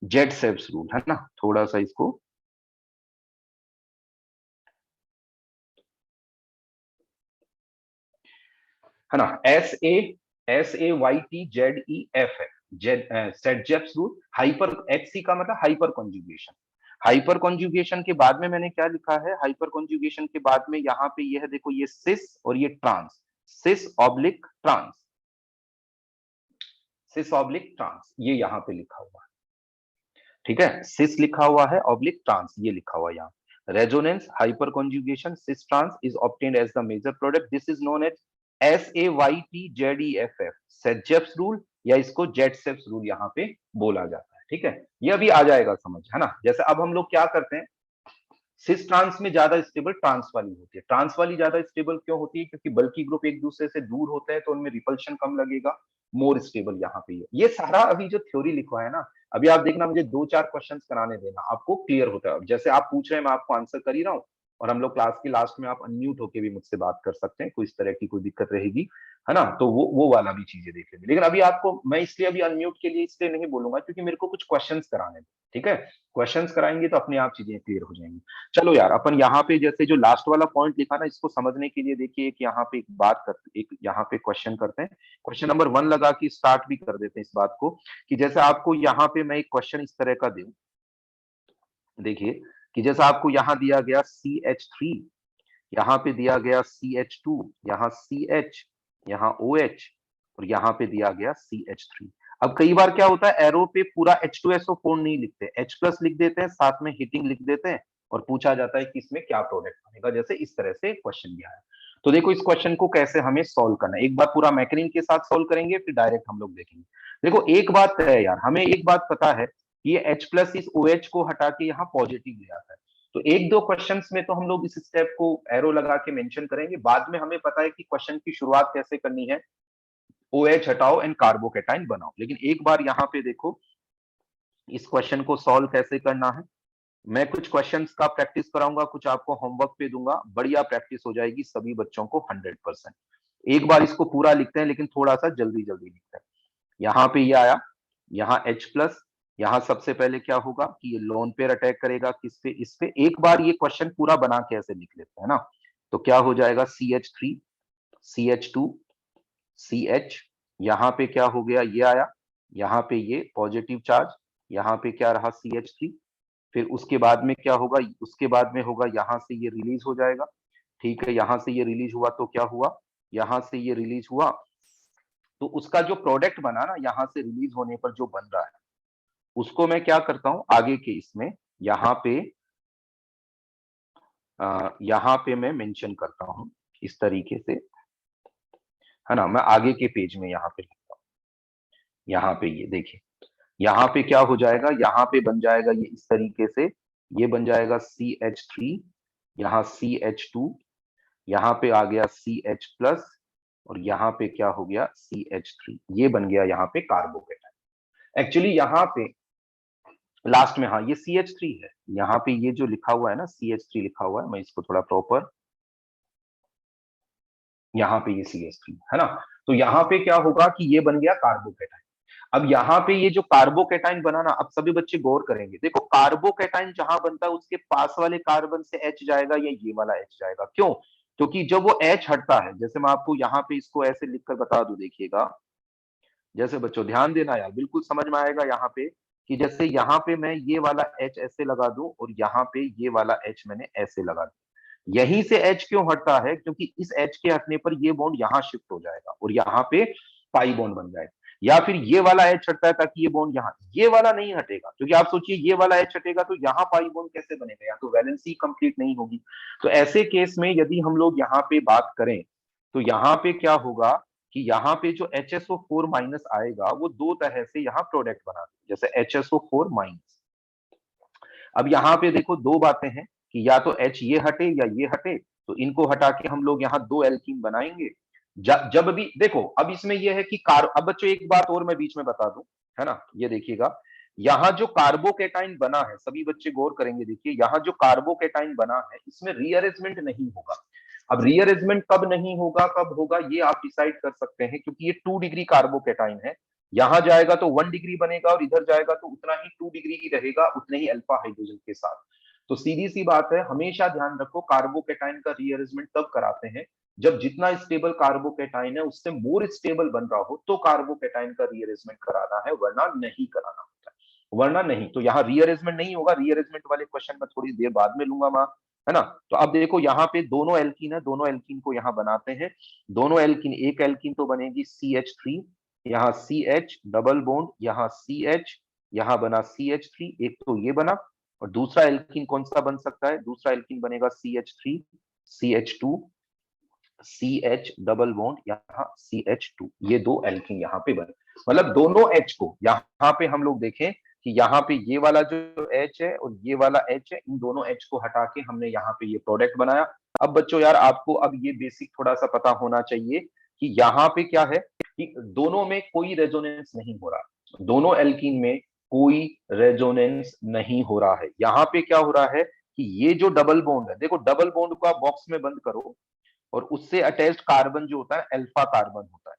Jet-Jeffs रूल है ना, थोड़ा सा इसको है ना, SAYTZEF है Seth-Jeffs रूल। हाइपर HC का मतलब हाइपर कॉन्जुगेशन। हाइपर कॉन्जुगेशन के बाद में मैंने क्या लिखा है? हाइपर कॉन्जुगेशन के बाद में यहाँ पे ये है, देखो ये सिस और ये ट्रांस, सिस ऑब्लिक ट्रांस, सिस ऑब्लिक ट्रांस, ये यहाँ पे लिखा हुआ है। ठीक है, सिस लिखा हुआ है, ऑब्लिक ट्रांस ये लिखा हुआ है यहाँ। Resonance, hyperconjugation, cis trans is obtained as the major product. This is known as SAYTZEFF, Seth-Jeffs rule, या इसको Jet-Jeffs रूल यहाँ पे बोला जाता है। ठीक है, ये अभी आ जाएगा समझ, है ना। जैसे अब हम लोग क्या करते हैं, सिस ट्रांस में ज्यादा स्टेबल ट्रांस वाली होती है। ट्रांस वाली ज्यादा स्टेबल क्यों होती है? क्योंकि बल्कि ग्रुप एक दूसरे से दूर होते हैं तो उनमें रिपल्शन कम लगेगा। मोर स्टेबल यहाँ पे है। ये सारा अभी जो थ्योरी लिखा है ना, अभी आप देखना, मुझे 2-4 क्वेश्चंस कराने देना, आपको क्लियर होता है। जैसे आप पूछ रहे हैं मैं आपको आंसर कर ही रहा हूँ, और हम लोग क्लास के लास्ट में आप अनम्यूट होकर भी मुझसे बात कर सकते हैं, कोई इस तरह की कोई दिक्कत रहेगी, है ना। तो वो वाला भी चीजें देख लेंगे। लेकिन अभी आपको मैं इसलिए अभी अनम्यूट के लिए इसलिए नहीं बोलूंगा क्योंकि मेरे को कुछ क्वेश्चंस कराने हैं। ठीक है, क्वेश्चंस कराएंगे तो अपने आप चीजें क्लियर हो जाएंगी। चलो यार, अपन यहाँ पे जैसे जो लास्ट वाला पॉइंट लिखा ना, इसको समझने के लिए देखिए एक यहाँ पे एक बात करते, एक यहाँ पे क्वेश्चन करते हैं। क्वेश्चन नंबर 1 लगा के स्टार्ट भी कर देते हैं इस बात को, कि जैसे आपको यहाँ पे मैं एक क्वेश्चन इस तरह का दूं, देखिए कि जैसा आपको यहाँ दिया गया CH3, यहाँ पे दिया गया CH2, यहाँ CH, यहाँ OH, और यहाँ पे दिया गया CH3। अब कई बार क्या होता है, एरो पे पूरा H2SO4 नहीं लिखते, H प्लस लिख देते हैं, साथ में हीटिंग लिख देते हैं, और पूछा जाता है कि इसमें क्या प्रोडक्ट बनेगा। जैसे इस तरह से क्वेश्चन दिया है। तो देखो इस क्वेश्चन को कैसे हमें सॉल्व करना है, एक बार पूरा मैकेनिक के साथ सॉल्व करेंगे, फिर डायरेक्ट हम लोग देखेंगे। देखो एक बात है यार, हमें एक बात पता है, ये H प्लस इस OH को हटा के यहाँ पॉजिटिव ले आता है। तो एक दो क्वेश्चंस में तो हम लोग इस स्टेप को एरो लगा के मेंशन करेंगे, बाद में हमें पता है कि क्वेश्चन की शुरुआत कैसे करनी है, OH हटाओ एंड कार्बोकेटाइन बनाओ। लेकिन एक बार यहाँ पे देखो इस क्वेश्चन को सॉल्व कैसे करना है। मैं कुछ क्वेश्चंस का प्रैक्टिस कराऊंगा, कुछ आपको होमवर्क पे दूंगा, बढ़िया प्रैक्टिस हो जाएगी सभी बच्चों को 100%। एक बार इसको पूरा लिखते हैं, लेकिन थोड़ा सा जल्दी जल्दी लिखते हैं। यहाँ पे ये आया, यहाँ H प्लस, यहाँ सबसे पहले क्या होगा कि ये लोन पेयर अटैक करेगा किस पे, इस पे। एक बार ये क्वेश्चन पूरा बना के ऐसे लिख लेते हैं ना, तो क्या हो जाएगा CH3 CH2 CH, यहाँ पे क्या हो गया, ये आया, यहाँ पे ये पॉजिटिव चार्ज, यहाँ पे क्या रहा CH3, फिर उसके बाद में क्या होगा, उसके बाद में होगा यहाँ से ये रिलीज हो जाएगा। ठीक है, यहाँ से ये रिलीज हुआ तो क्या हुआ, यहाँ से ये रिलीज हुआ तो उसका जो प्रोडक्ट बना ना, यहाँ से रिलीज होने पर जो बन रहा है, उसको मैं क्या करता हूं आगे के इसमें, यहाँ पे मैं मेंशन करता हूं इस तरीके से, है ना। मैं आगे के पेज में यहाँ पे लिखता हूँ, यहाँ पे ये देखिए, यहाँ पे क्या हो जाएगा, यहाँ पे बन जाएगा ये इस तरीके से, ये बन जाएगा CH3, यहाँ CH2, यहाँ पे आ गया CH प्लस, और यहाँ पे क्या हो गया CH3, ये बन गया यहाँ पे कार्बोकेटाइन। एक्चुअली यहाँ पे लास्ट में, हाँ ये CH3 है, यहाँ पे ये जो लिखा हुआ है ना CH3 लिखा हुआ है, मैं इसको थोड़ा प्रॉपर, यहाँ पे ये CH3 है ना। तो यहाँ पे क्या होगा कि ये बन गया कार्बोकेटाइन। अब यहाँ पे ये जो कार्बोकेटाइन बना ना, अब सभी बच्चे गौर करेंगे, देखो कार्बोकेटाइन जहां बनता है उसके पास वाले कार्बन से H जाएगा या ये वाला H जाएगा, क्यों? क्योंकि जब वो H हटता है, जैसे मैं आपको यहाँ पे इसको ऐसे लिखकर बता दूं, देखिएगा, जैसे बच्चों ध्यान देना यार, बिल्कुल समझ में आएगा यहाँ पे, कि जैसे यहाँ पे मैं ये वाला H ऐसे लगा दूं और यहाँ पे ये वाला H मैंने ऐसे लगा दिया, यहीं से H क्यों हटता है, क्योंकि इस H के हटने पर ये बॉन्ड यहाँ शिफ्ट हो जाएगा और यहाँ पे पाई बॉन्ड बन जाएगा। या फिर ये वाला H हटता है ताकि ये बॉन्ड यहाँ, ये वाला नहीं हटेगा, क्योंकि आप सोचिए ये वाला H हटेगा तो यहाँ पाई बॉन्ड कैसे बनेगा, या तो वैलेंसी कंप्लीट नहीं होगी। तो ऐसे केस में यदि हम लोग यहाँ पे बात करें, तो यहाँ पे क्या होगा कि यहाँ पे जो HSO4 माइनस आएगा वो दो तरह से यहाँ प्रोडक्ट बना, जैसे HSO4 माइनस। अब यहाँ पे देखो दो बातें हैं कि या तो H ये हटे या ये हटे, तो इनको हटा के हम लोग यहाँ दो एल्कीन बनाएंगे। जब भी देखो, अब इसमें यह है कि अब बच्चों एक बात और मैं बीच में बता दूं, है ना, ये देखिएगा, यहाँ जो कार्बोकेटाइन बना है, सभी बच्चे गौर करेंगे, देखिए यहाँ जो कार्बोकेटाइन बना है इसमें रीअरेंजमेंट नहीं होगा। अब रीअरेंजमेंट कब नहीं होगा, कब होगा, ये आप डिसाइड कर सकते हैं, क्योंकि ये 2 डिग्री कार्बोकेटाइन है, यहां जाएगा तो 1 डिग्री बनेगा और इधर जाएगा तो उतना ही 2 डिग्री ही रहेगा, उतने ही अल्फा हाइड्रोजन के साथ। तो सीधी सी बात है, हमेशा ध्यान रखो कार्बोकेटाइन का रीअरेंजमेंट तब कराते हैं जब जितना स्टेबल कार्बोकेटाइन है उससे मोर स्टेबल बन रहा हो, तो कार्बोकेटाइन का रीअरेंजमेंट कराना है, वरना नहीं कराना होता है, वरना नहीं। तो यहाँ रीअरेंजमेंट नहीं होगा, रीअरेंजमेंट वाले क्वेश्चन में थोड़ी देर बाद में लूंगा मैं, है ना। तो अब देखो यहाँ पे दोनों एल्कीन है, दोनों एल्कीन को यहाँ बनाते हैं, दोनों एल्कीन, एक एल्कीन तो बनेगी CH3, यहाँ CH डबल बॉन्ड, यहाँ CH, यहाँ बना CH3, एक तो ये बना, और दूसरा एल्कीन कौन सा बन सकता है, दूसरा एल्कीन बनेगा CH3 CH2 CH double bond, यहाँ CH2, ये दो एल्कीन यहाँ पे बने। मतलब दोनों H को यहाँ पे हम लोग देखें कि यहाँ पे ये वाला जो H है और ये वाला H है, इन दोनों H को हटा के हमने यहाँ पे ये प्रोडक्ट बनाया। अब बच्चों यार आपको अब ये बेसिक थोड़ा सा पता होना चाहिए कि यहाँ पे क्या है कि दोनों में कोई रेजोनेंस नहीं हो रहा, दोनों एल्कीन में कोई रेजोनेंस नहीं हो रहा है। यहाँ पे क्या हो रहा है कि ये जो डबल बॉन्ड है, देखो डबल बॉन्ड को आप बॉक्स में बंद करो और उससे अटैच्ड कार्बन जो होता है अल्फा कार्बन होता है।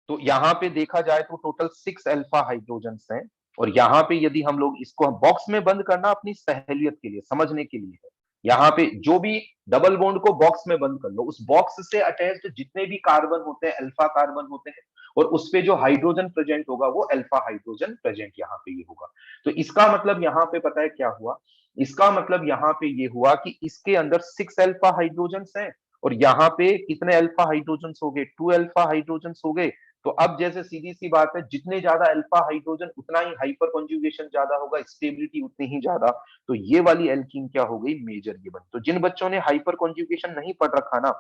तो यहाँ पे देखा जाए तो टोटल 6 अल्फा हाइड्रोजन हैं, और यहाँ पे यदि हम लोग इसको बॉक्स में बंद करना अपनी सहेलियत के लिए, समझने के लिए है, यहाँ पे जो भी डबल बॉन्ड को बॉक्स में बंद कर लो, उस बॉक्स से अटैच्ड जितने भी कार्बन होते हैं अल्फा कार्बन होते हैं, और उस पे जो हाइड्रोजन प्रेजेंट होगा वो अल्फा हाइड्रोजन प्रेजेंट यहाँ पे ये होगा। तो इसका मतलब यहाँ पे पता है क्या हुआ, इसका मतलब यहाँ पे ये हुआ कि इसके अंदर 6 अल्फा हाइड्रोजन हैं, और यहाँ पे कितने अल्फा हाइड्रोजन हो गए, 2 अल्फा हाइड्रोजन हो गए। तो अब जैसे सीधी सी बात है, जितने ज्यादा अल्फा हाइड्रोजन उतना ही हाइपर कॉन्जुगेशन ज्यादा होगा, स्टेबिलिटी उतनी ही ज्यादा। तो ये वाली एल्कीन क्या हो गई, मेजर ये बन। तो जिन बच्चों ने हाइपर कॉन्जुगेशन नहीं पढ़ रखा ना,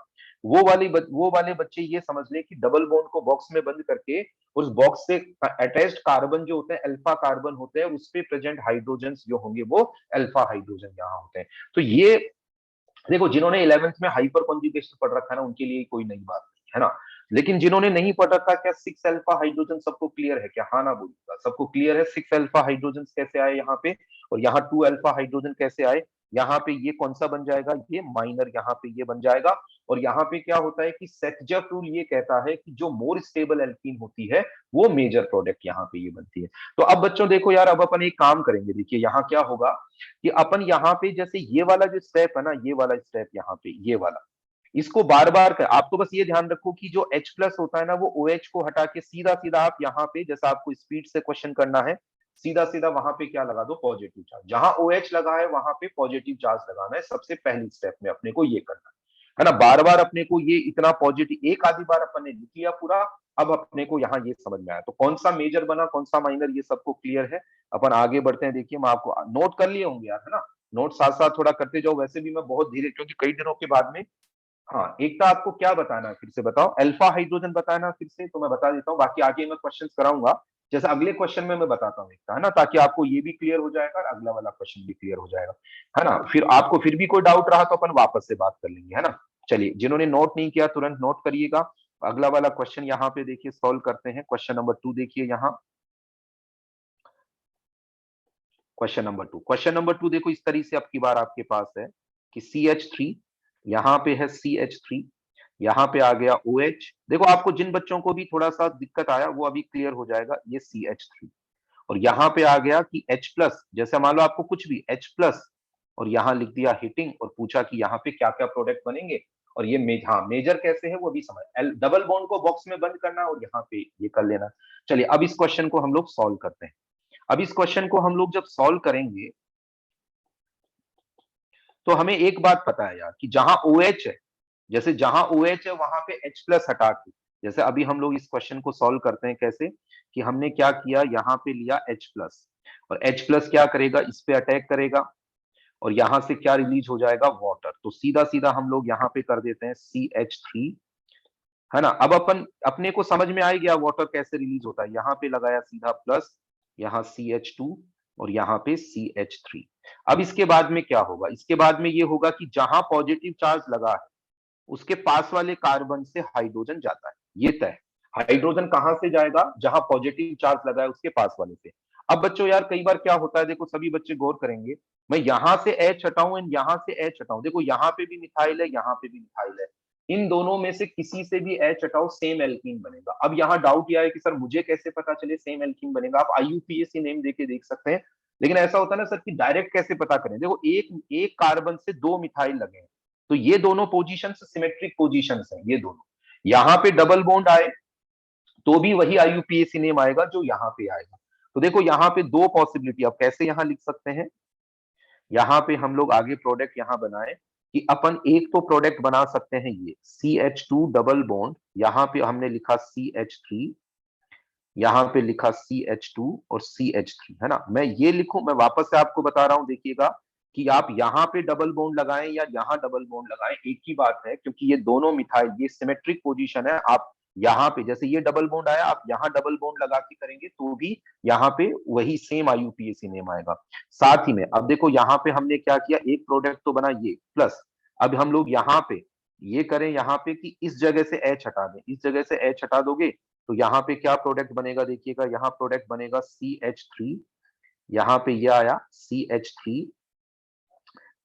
वो वाले बच्चे ये समझ ले कि डबल बॉन्ड को बॉक्स में बंद करके उस बॉक्स से अटैच्ड कार्बन जो होते हैं अल्फा कार्बन होते हैं, उस पे प्रेजेंट हाइड्रोजन जो होंगे वो अल्फा हाइड्रोजन यहाँ होते हैं। तो ये देखो, जिन्होंने 11th में हाइपर कॉन्जुगेशन पढ़ रखा है ना, उनके लिए कोई नई बात नहीं है ना। लेकिन जिन्होंने नहीं पढ़ रखा, क्या 6 अल्फा हाइड्रोजन सबको क्लियर है क्या? हाँ ना बोलिएगा, सबको क्लियर है 6 अल्फा हाइड्रोजन कैसे आए यहाँ पे, और यहाँ 2 अल्फा हाइड्रोजन कैसे आए? यहाँ पे ये कौन सा बन जाएगा, ये माइनर यहाँ पे ये बन जाएगा। और यहाँ पे क्या होता है कि सेटजर्फ रूल ये कहता है कि जो मोर स्टेबल एल्कीन होती है वो मेजर प्रोडक्ट यहाँ पे ये बनती है। तो अब बच्चों देखो यार, अब अपन एक काम करेंगे, देखिए यहाँ क्या होगा कि अपन यहाँ पे जैसे ये वाला जो स्टेप है ना, ये वाला स्टेप यहाँ पे ये वाला, इसको बार बार कर, आप तो बस ये ध्यान रखो कि जो H प्लस होता है ना, वो OH को हटा के सीधा सीधा आप यहाँ पे, जैसा आपको स्पीड से क्वेश्चन करना है, सीधा सीधा वहां पे क्या लगा दो, पॉजिटिव चार्ज। जहां OH लगा है वहां पे पॉजिटिव चार्ज लगाना है, सबसे पहली स्टेप में अपने को ये करना है ना। बार बार अपने को ये इतना पॉजिटिव, एक आधी बार अपन ने लिख लिया पूरा। अब अपने को यहाँ ये समझ में आया, तो कौन सा मेजर बना कौन सा माइनर, ये सबको क्लियर है। अपन आगे बढ़ते हैं, देखिए मैं आपको नोट कर लिए होंगे यार, है ना। नोट साथ साथ थोड़ा करते जाओ, वैसे भी मैं बहुत धीरे, क्योंकि कई दिनों के बाद में। हाँ, एक तो आपको क्या बताना है फिर से बताओ, अल्फा हाइड्रोजन बताना फिर से, तो मैं बता देता हूँ, बाकी आगे मैं क्वेश्चन कराऊंगा। जैसे अगले क्वेश्चन में मैं बताता हूँ एकता, है ना, ताकि आपको ये भी क्लियर हो जाएगा और अगला वाला क्वेश्चन भी क्लियर हो जाएगा, है ना। फिर आपको फिर भी कोई डाउट रहा तो अपन वापस से बात कर लेंगे, है ना। चलिए, जिन्होंने नोट नहीं किया तुरंत नोट करिएगा। अगला वाला क्वेश्चन यहाँ पे देखिए, सॉल्व करते हैं। क्वेश्चन नंबर 2 देखिए यहाँ। क्वेश्चन नंबर 2 देखो, इस तरीके से अब की बार आपके पास है कि CH3, यहाँ पे है CH3, यहाँ पे आ गया OH। देखो, आपको जिन बच्चों को भी थोड़ा सा दिक्कत आया वो अभी क्लियर हो जाएगा, ये CH3। और यहाँ पे आ गया कि H प्लस, जैसे मान लो आपको कुछ भी H प्लस, और यहाँ लिख दिया हीटिंग, और पूछा कि यहाँ पे क्या क्या प्रोडक्ट बनेंगे। और ये हाँ, मेजर कैसे है वो भी समझ, डबल बॉन्ड को बॉक्स में बंद करना और यहाँ पे ये कर लेना। चलिए, अब इस क्वेश्चन को हम लोग सॉल्व करते हैं। अब इस क्वेश्चन को हम लोग जब सॉल्व करेंगे, तो हमें एक बात पता है यार कि जहां OH है, जैसे जहां OH है वहां पे H प्लस हटा के, जैसे अभी हम लोग इस क्वेश्चन को सॉल्व करते हैं कैसे, कि हमने क्या किया, यहाँ पे लिया H प्लस, और H प्लस क्या करेगा, इस पे अटैक करेगा, और यहां से क्या रिलीज हो जाएगा, वाटर। तो सीधा सीधा हम लोग यहाँ पे कर देते हैं CH3, है ना। अब अपन अपने को समझ में आ गया वाटर कैसे रिलीज होता है, यहाँ पे लगाया सीधा प्लस, यहाँ CH2, और यहाँ पे CH3। अब इसके बाद में क्या होगा, इसके बाद में ये होगा कि जहां पॉजिटिव चार्ज लगा है उसके पास वाले कार्बन से हाइड्रोजन जाता है, ये तय। हाइड्रोजन कहां से जाएगा, जहां पॉजिटिव चार्ज लगा है उसके पास वाले से। अब बच्चों यार, कई बार क्या होता है, देखो सभी बच्चे गौर करेंगे, मैं यहां से H हटाऊं एंड यहां से H हटाऊं, देखो यहाँ पे भी मिथाइल है, यहाँ पे भी मिथाइल है, इन दोनों में से किसी से भी H हटाओ सेम एल्कीन बनेगा। अब यहाँ डाउट यह है कि सर मुझे कैसे पता चले सेम एल्कीन बनेगा, आप IUPAC नेम देके देख सकते हैं। लेकिन ऐसा होता है ना सर कि डायरेक्ट कैसे पता करें, देखो एक एक कार्बन से 2 मिथाइल लगे हैं, तो ये दोनों पोजीशन सिमेट्रिक पोजीशन है, ये दोनों। यहाँ पे डबल बॉन्ड आए तो भी वही IUPAC नेम आएगा जो यहाँ पे आएगा। तो देखो यहाँ पे दो पॉसिबिलिटी, आप कैसे यहाँ लिख सकते हैं, यहाँ पे हम लोग आगे प्रोडक्ट यहाँ बनाए कि अपन एक तो प्रोडक्ट बना सकते हैं ये CH2 डबल बॉन्ड, यहाँ पे हमने लिखा CH3, यहाँ पे लिखा CH2 और CH3, है ना। मैं ये लिखूं, मैं वापस से आपको बता रहा हूं, देखिएगा कि आप यहाँ पे डबल बॉन्ड लगाएं या यहाँ डबल बॉन्ड लगाएं, एक ही बात है, क्योंकि ये दोनों मिथाइल, ये सिमेट्रिक पोजीशन है। आप यहाँ पे जैसे ये डबल बॉन्ड आया, आप यहाँ डबल बॉन्ड लगा के करेंगे तो भी यहाँ पे वही सेम IUPAC नेम आएगा। साथ ही में अब देखो यहाँ पे हमने क्या किया, एक प्रोडक्ट तो बना ये प्लस, अब हम लोग यहाँ पे ये करें, यहाँ पे कि इस जगह से H हटा दें, इस जगह से H हटा दोगे तो यहाँ पे क्या प्रोडक्ट बनेगा, देखिएगा यहाँ प्रोडक्ट बनेगा CH3, यहाँ पे ये आया CH3,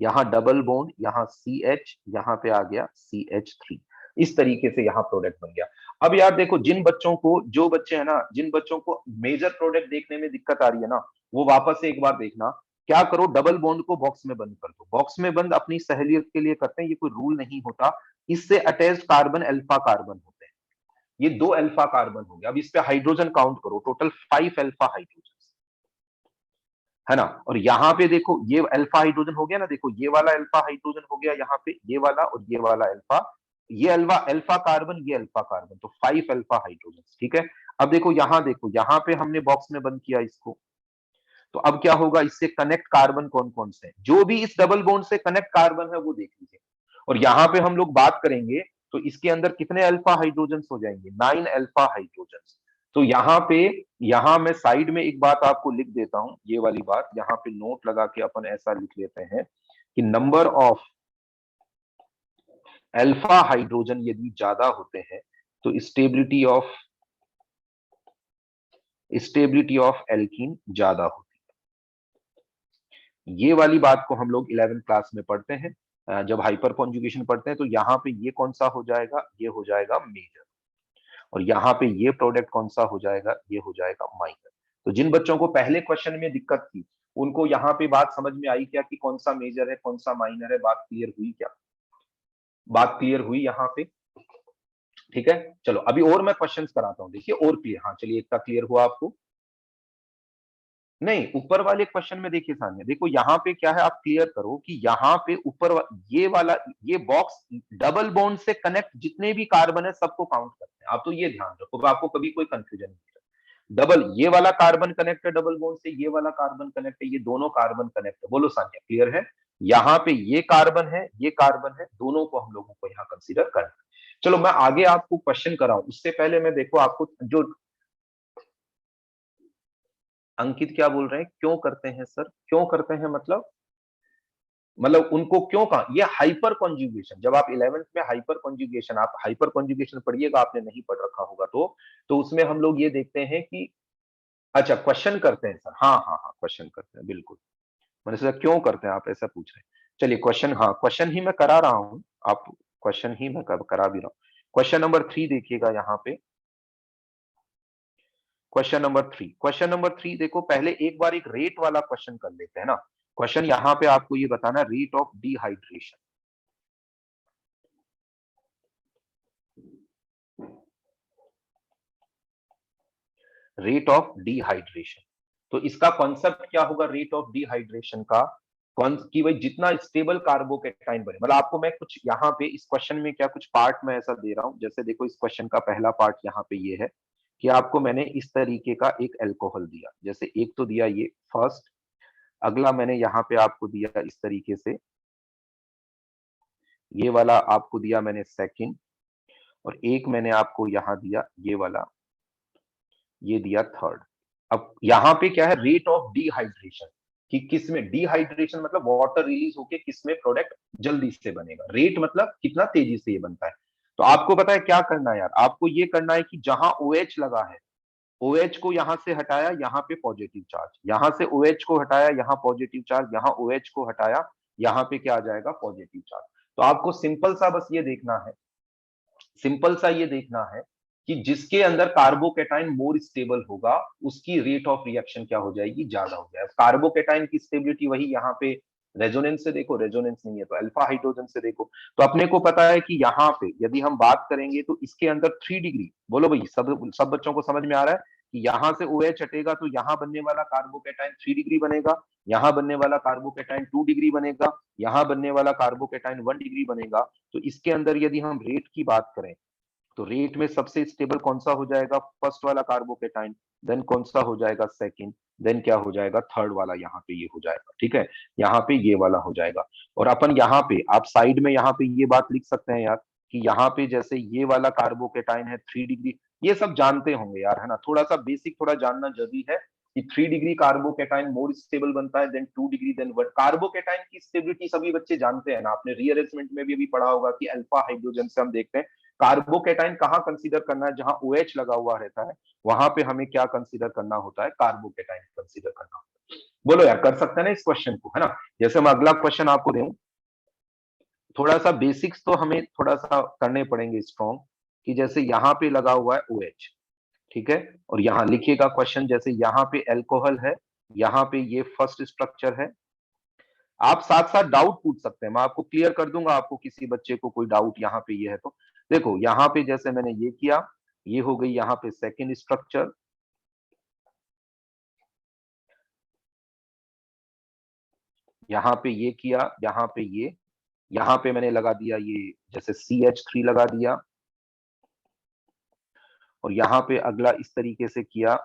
यहाँ डबल बॉन्ड, यहाँ CH, यहाँ पे आ गया CH3। इस तरीके से यहाँ प्रोडक्ट बन गया। अब यार देखो, जिन बच्चों को, जो बच्चे हैं ना, जिन बच्चों को मेजर प्रोडक्ट देखने में दिक्कत आ रही है ना, वो वापस से एक बार देखना, क्या करो, डबल बॉन्ड को बॉक्स में बंद कर दो। बॉक्स में बंद अपनी सहूलियत के लिए करते हैं, ये कोई रूल नहीं होता। इससे अटैच्ड कार्बन अल्फा कार्बन होते हैं, ये 2 अल्फा कार्बन हो गया। अब इस पे हाइड्रोजन काउंट करो, टोटल 5 अल्फा हाइड्रोजन, है ना। और यहाँ पे देखो ये अल्फा हाइड्रोजन हो गया ना, देखो ये वाला अल्फा हाइड्रोजन हो गया यहाँ पे, ये वाला और ये वाला अल्फा ये अल्फा कार्बन, ये अल्फा कार्बन, तो 5 अल्फा हाइड्रोजन। ठीक है, अब देखो यहाँ पे हमने बॉक्स में बंद किया इसको, तो अब क्या होगा, इससे कनेक्ट कार्बन कौन कौन से हैं, जो भी इस डबल बॉन्ड से कनेक्ट कार्बन है वो देख लीजिए। और यहाँ पे हम लोग बात करेंगे तो इसके अंदर कितने अल्फा हाइड्रोजन हो जाएंगे, 9 अल्फा हाइड्रोजन। तो यहाँ मैं साइड में एक बात आपको लिख देता हूं, ये वाली बात यहाँ पे नोट लगा के अपन ऐसा लिख लेते हैं कि नंबर ऑफ अल्फा हाइड्रोजन यदि ज्यादा होते हैं तो स्टेबिलिटी ऑफ एल्कीन ज्यादा होती है। ये वाली बात को हम लोग 11th क्लास में पढ़ते हैं, जब हाइपर कॉन्जुगेशन पढ़ते हैं, तो यहाँ पे ये कौन सा हो जाएगा, ये हो जाएगा मेजर, और यहाँ पे ये प्रोडक्ट कौन सा हो जाएगा, ये हो जाएगा माइनर। तो जिन बच्चों को पहले क्वेश्चन में दिक्कत थी, उनको यहाँ पे बात समझ में आई क्या कि कौन सा मेजर है कौन सा माइनर है, बात क्लियर हुई क्या, बात क्लियर हुई यहाँ पे। ठीक है, चलो अभी और मैं क्वेश्चंस कराता हूं, देखिए और क्लियर, हाँ चलिए इतना क्लियर हुआ आपको। नहीं, ऊपर वाले क्वेश्चन में देखिए सामने, देखो यहाँ पे क्या है, आप क्लियर करो कि यहाँ पे ये वाला, ये बॉक्स डबल बॉन्ड से कनेक्ट जितने भी कार्बन है सबको काउंट करते हैं, आप तो ये ध्यान रखो, आपको कभी कोई कंफ्यूजन नहीं है। डबल, ये वाला कार्बन कनेक्ट है डबल बॉन्ड से, ये वाला कार्बन कनेक्ट है, ये दोनों कार्बन कनेक्ट है, बोलो सानिया क्लियर है। यहाँ पे ये कार्बन है, ये कार्बन है, दोनों को हम लोगों को यहाँ कंसीडर करना है। चलो मैं आगे आपको क्वेश्चन कराऊं उससे पहले मैं देखो आपको जो अंकित क्या बोल रहे हैं, क्यों करते हैं सर, क्यों करते हैं मतलब उनको क्यों कहा, ये हाइपर कॉन्जुगेशन, जब आप 11th में हाइपर कॉन्जुगेशन, आप हाइपर कॉन्जुगेशन पढ़िएगा, आपने नहीं पढ़ रखा होगा तो उसमें हम लोग ये देखते हैं कि, अच्छा क्वेश्चन करते हैं सर, हाँ हाँ हाँ क्वेश्चन करते हैं बिल्कुल, मैंने सोचा क्यों करते हैं आप ऐसा पूछ रहे हैं। चलिए क्वेश्चन, हाँ क्वेश्चन ही मैं करा रहा हूं, आप क्वेश्चन ही मैं करा भी रहा हूं। क्वेश्चन नंबर 3 देखिएगा यहाँ पे, क्वेश्चन नंबर 3 देखो, पहले एक बार एक रेट वाला क्वेश्चन कर लेते हैं ना। क्वेश्चन यहाँ पे आपको ये बताना, rate of dehydration, rate of dehydration. तो इसका कॉन्सेप्ट क्या होगा रेट ऑफ डिहाइड्रेशन का, कौन कि भाई जितना स्टेबल कार्बोकेटाइन बने, मतलब आपको मैं कुछ यहाँ पे इस क्वेश्चन में क्या कुछ पार्ट में ऐसा दे रहा हूं, जैसे देखो इस क्वेश्चन का पहला पार्ट यहाँ पे ये है कि आपको मैंने इस तरीके का एक अल्कोहल दिया, जैसे एक तो दिया ये फर्स्ट, अगला मैंने यहाँ पे आपको दिया इस तरीके से, ये वाला आपको दिया मैंने सेकंड, और एक मैंने आपको यहाँ दिया ये वाला, ये दिया थर्ड। अब यहाँ पे क्या है, रेट ऑफ डिहाइड्रेशन, कि किस में डिहाइड्रेशन मतलब वाटर रिलीज होके किस में प्रोडक्ट जल्दी से बनेगा, रेट मतलब कितना तेजी से ये बनता है। तो आपको पता है क्या करना है यार, आपको ये करना है कि जहां OH लगा है, OH को यहां से हटाया, यहाँ पे पॉजिटिव चार्ज, यहां से OH को हटाया, यहाँ पॉजिटिव चार्ज, यहाँ OH को हटाया, यहाँ पे क्या आ जाएगा, पॉजिटिव चार्ज। तो आपको सिंपल सा बस ये देखना है, सिंपल सा ये देखना है कि जिसके अंदर कार्बोकेटाइन मोर स्टेबल होगा उसकी रेट ऑफ रिएक्शन क्या हो जाएगी, ज्यादा हो जाएगा। कार्बोकेटाइन की स्टेबिलिटी वही यहाँ पे रेजोनेंस से देखो, रेजोनेंस नहीं है तो अल्फा हाइड्रोजन से देखो। तो अपने को पता है कि यहाँ पे यदि हम बात करेंगे तो इसके अंदर 3 डिग्री, बोलो भाई सब बच्चों को समझ में आ रहा है कि यहाँ से OH हटेगा तो यहाँ बनने वाला कार्बोकेटाइन 3 डिग्री बनेगा, यहाँ बनने वाला कार्बोकेटाइन 2 डिग्री बनेगा, यहाँ बनने वाला कार्बोकेटाइन 1 डिग्री बनेगा। तो इसके अंदर यदि हम रेट की बात करें तो रेट में सबसे स्टेबल कौन सा हो जाएगा, फर्स्ट वाला कार्बोकेटाइन, देन कौन सा हो जाएगा सेकंड, देन क्या हो जाएगा थर्ड वाला, यहाँ पे ये हो जाएगा। ठीक है, यहाँ पे ये वाला हो जाएगा। और अपन यहाँ पे आप साइड में यहाँ पे ये बात लिख सकते हैं यार कि यहाँ पे जैसे ये वाला कार्बोकेटाइन है 3 डिग्री, ये सब जानते होंगे यार, है ना, थोड़ा सा बेसिक थोड़ा जानना जरूरी है कि 3 डिग्री कार्बोकेटाइन मोर स्टेबल बनता है देन 2 डिग्री देन 1। कार्बोकेटाइन की स्टेबिलिटी सभी बच्चे जानते हैं ना, आपने रीअरेंजमेंट में भी अभी पढ़ा होगा कि अल्फा हाइड्रोजन से हम देखते हैं कार्बोकेटाइन कहाँ कंसीडर करना है, जहां OH लगा हुआ रहता है वहां पे हमें क्या कंसीडर करना होता है, कार्बोकेटाइन कंसीडर करना होता है। बोलो यार कर सकते हैं ना इस क्वेश्चन को, है ना। जैसे मैं अगला क्वेश्चन आपको दूं, थोड़ा सा बेसिक्स तो हमें थोड़ा सा करने पड़ेंगे स्ट्रॉन्ग, कि जैसे यहाँ पे लगा हुआ है OH, ठीक है, और यहाँ लिखिएगा क्वेश्चन, जैसे यहाँ पे एल्कोहल है, यहाँ पे ये फर्स्ट स्ट्रक्चर है। आप साथ साथ डाउट पूछ सकते हैं, मैं आपको क्लियर कर दूंगा, आपको किसी बच्चे को कोई डाउट यहाँ पे ये है तो देखो यहाँ पे जैसे मैंने ये किया, ये हो गई यहाँ पे सेकंड स्ट्रक्चर, यहाँ पे ये किया, यहाँ पे ये, यहां पे मैंने लगा दिया ये जैसे CH3 लगा दिया, और यहां पे अगला इस तरीके से किया,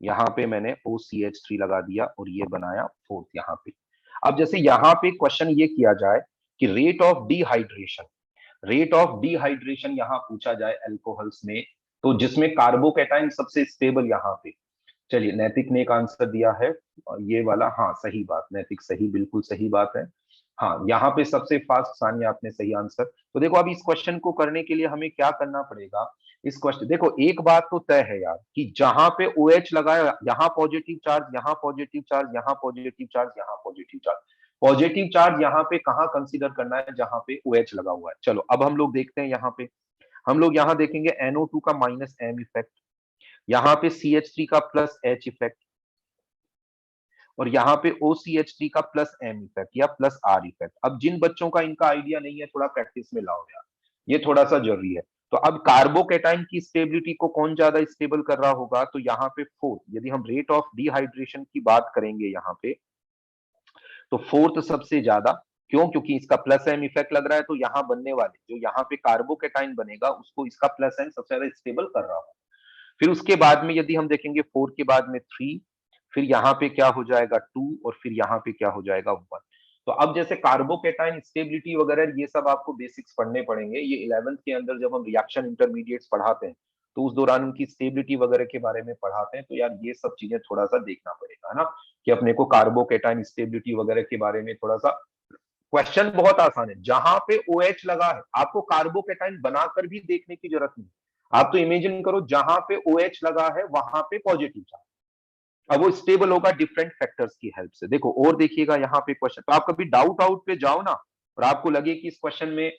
यहाँ पे मैंने OCH3 लगा दिया और ये बनाया फोर्थ यहाँ पे। अब जैसे यहाँ पे क्वेश्चन ये किया जाए कि रेट ऑफ डिहाइड्रेशन यहाँ पूछा जाए अल्कोहल्स में, तो जिसमें कार्बोकैटाइन सबसे स्टेबल यहाँ पे। चलिए, नैतिक ने एक आंसर दिया है, और ये वाला, हाँ सही बात, नैतिक सही, बिल्कुल सही बात है। हाँ, यहाँ पे सबसे फास्ट सानिया, आपने सही आंसर। तो देखो, अब इस क्वेश्चन को करने के लिए हमें क्या करना पड़ेगा। इस क्वेश्चन, देखो एक बात तो तय है यार कि जहां पे OH लगाया, यहाँ पॉजिटिव चार्ज, यहाँ पॉजिटिव चार्ज, यहाँ पॉजिटिव चार्ज, यहाँ पॉजिटिव चार्ज। पॉजिटिव चार्ज यहाँ पे कहाँ कंसीडर करना है, जहां पे OH लगा हुआ है। चलो अब हम लोग देखते हैं, यहाँ पे हम लोग यहाँ देखेंगे NO2 का -M इफेक्ट, यहाँ पे CH3 का +H इफेक्ट, और यहाँ पे OCH3 का +M इफेक्ट या +R इफेक्ट। अब जिन बच्चों का इनका आइडिया नहीं है, थोड़ा प्रैक्टिस में लाओ यार, ये थोड़ा सा जरूरी है। तो अब कार्बोकैटाइन की स्टेबिलिटी को कौन ज्यादा स्टेबल कर रहा होगा, तो यहाँ पे फोर्थ, यदि हम रेट ऑफ डिहाइड्रेशन की बात करेंगे यहाँ पे, तो फोर्थ सबसे ज्यादा। क्यों? क्योंकि इसका +M इफेक्ट लग रहा है, तो यहाँ बनने वाले जो यहाँ पे कार्बोकैटाइन बनेगा, उसको इसका +M सबसे ज्यादा स्टेबल कर रहा होगा। फिर उसके बाद में यदि हम देखेंगे 4 के बाद में 3, फिर यहाँ पे क्या हो जाएगा 2, और फिर यहाँ पे क्या हो जाएगा 1। तो अब जैसे कार्बोकैटाइन स्टेबिलिटी वगैरह ये सब आपको बेसिक्स पढ़ने पड़ेंगे, ये 11th के अंदर जब हम रिएक्शन इंटरमीडिएट्स पढ़ाते हैं, तो उस दौरान उनकी स्टेबिलिटी वगैरह के बारे में पढ़ाते हैं। तो यार ये सब चीजें थोड़ा सा देखना पड़ेगा, है ना, कि अपने को कार्बोकैटाइन स्टेबिलिटी वगैरह के बारे में थोड़ा सा। क्वेश्चन बहुत आसान है, जहां पे OH लगा है आपको कार्बोकैटाइन बनाकर भी देखने की जरूरत नहीं। आप तो इमेजिन करो, जहां पे OH लगा है वहां पे पॉजिटिव चार्ज, अब वो स्टेबल होगा डिफरेंट फैक्टर्स की हेल्प से। देखो और देखिएगा यहाँ पे क्वेश्चन, तो आप कभी डाउट आउट पे जाओ ना, और आपको लगे कि इस क्वेश्चन में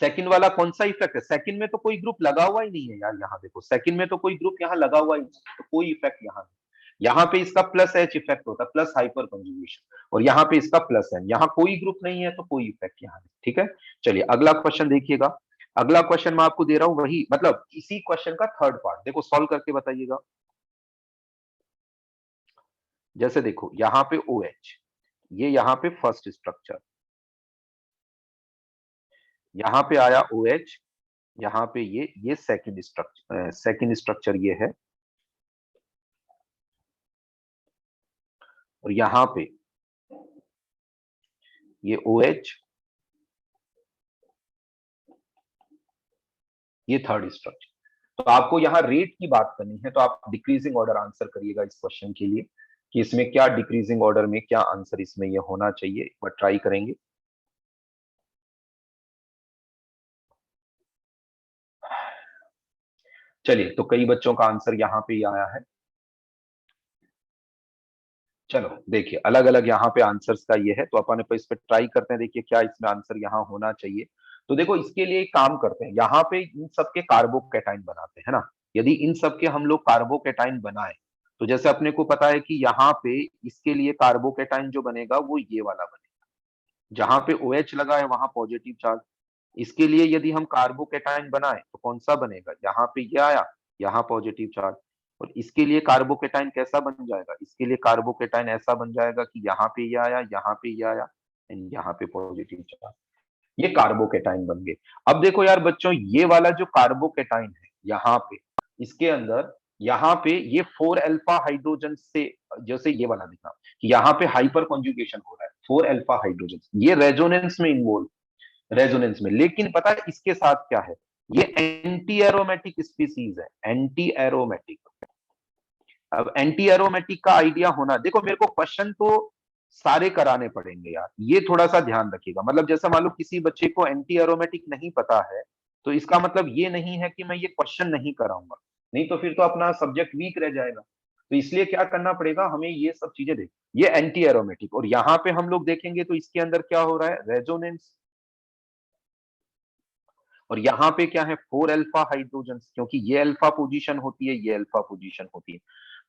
सेकंड वाला कौन सा इफेक्ट है, सेकंड में तो कोई ग्रुप लगा हुआ ही नहीं है यार, यहाँ देखो सेकंड में तो कोई ग्रुप यहाँ लगा हुआ ही नहीं, तो कोई इफेक्ट यहाँ नहीं। यहाँ पे इसका +H इफेक्ट होता है, प्लस हाइपर कंजुगेशन, और यहाँ पे इसका +M, यहाँ कोई ग्रुप नहीं है तो कोई इफेक्ट यहाँ नहीं। ठीक है, चलिए अगला क्वेश्चन देखिएगा। अगला क्वेश्चन मैं आपको दे रहा हूं, वही मतलब इसी क्वेश्चन का थर्ड पार्ट, देखो सॉल्व करके बताइएगा। जैसे देखो यहाँ पे OH, ये यहाँ पे फर्स्ट स्ट्रक्चर, यहाँ पे आया OH, यहाँ पे ये सेकंड स्ट्रक्चर ये है, और यहाँ पे ये OH, ये थर्ड स्ट्रक्चर। तो आपको यहाँ रेट की बात करनी है, तो आप डिक्रीजिंग ऑर्डर आंसर करिएगा इस क्वेश्चन के लिए, कि इसमें क्या डिक्रीजिंग ऑर्डर में क्या आंसर इसमें ये होना चाहिए, एक बार ट्राई करेंगे। चलिए, तो कई बच्चों का आंसर यहाँ पे ही आया है। चलो देखिए, अलग अलग यहाँ पे आंसर्स का ये है, तो अपन इस पे ट्राई करते हैं, देखिए क्या इसमें आंसर यहाँ होना चाहिए। तो देखो इसके लिए एक काम करते हैं, यहाँ पे इन सबके कार्बोकैटाइन बनाते हैं ना। यदि इन सबके हम लोग कार्बोकैटाइन बनाए, तो जैसे अपने को पता है कि यहाँ पे इसके लिए कार्बोकैटाइन जो बनेगा वो ये वाला बनेगा, जहां पे OH लगा है वहां पॉजिटिव चार्ज। इसके लिए यदि हम कार्बोकैटाइन बनाए तो कौन सा बनेगा, यहाँ पे ये आया, यहाँ पॉजिटिव चार्ज। और इसके लिए कार्बोकैटाइन कैसा बन जाएगा, इसके लिए कार्बोकैटाइन ऐसा बन जाएगा कि यहाँ पे ये आया, यहाँ पे ये आया, एंड यहाँ पे पॉजिटिव चार्ज। ये कार्बोकैटाइन बन गए। अब देखो यार बच्चों, ये वाला जो कार्बोकैटाइन है यहाँ पे, इसके अंदर यहाँ पे ये 4 अल्फा हाइड्रोजन से, जैसे ये वाला दिखा कि यहाँ पे हाइपर कॉन्जुगेशन हो रहा है 4 अल्फा हाइड्रोजन, ये रेजोनेंस में इन्वॉल्व, रेजोनेंस में। लेकिन पता है इसके साथ क्या है, ये एंटी एरोमेटिक स्पीसीज है, एंटी एरोमेटिक। अब एंटी एरोमेटिक का आइडिया होना, देखो मेरे को क्वेश्चन तो सारे कराने पड़ेंगे यार, ये थोड़ा सा ध्यान रखिएगा। मतलब जैसे मान लो किसी बच्चे को एंटी एरोमेटिक नहीं पता है, तो इसका मतलब ये नहीं है कि मैं ये क्वेश्चन नहीं कराऊंगा, नहीं तो फिर तो अपना सब्जेक्ट वीक रह जाएगा। तो इसलिए क्या करना पड़ेगा हमें, ये सब चीजें देख, ये एंटी एरोमेटिक, और यहाँ पे हम लोग देखेंगे तो इसके अंदर क्या हो रहा है, रेजोनेंस। और यहाँ पे क्या है, 4 अल्फा हाइड्रोजन, क्योंकि ये अल्फा पोजीशन होती है, ये अल्फा पोजीशन होती है।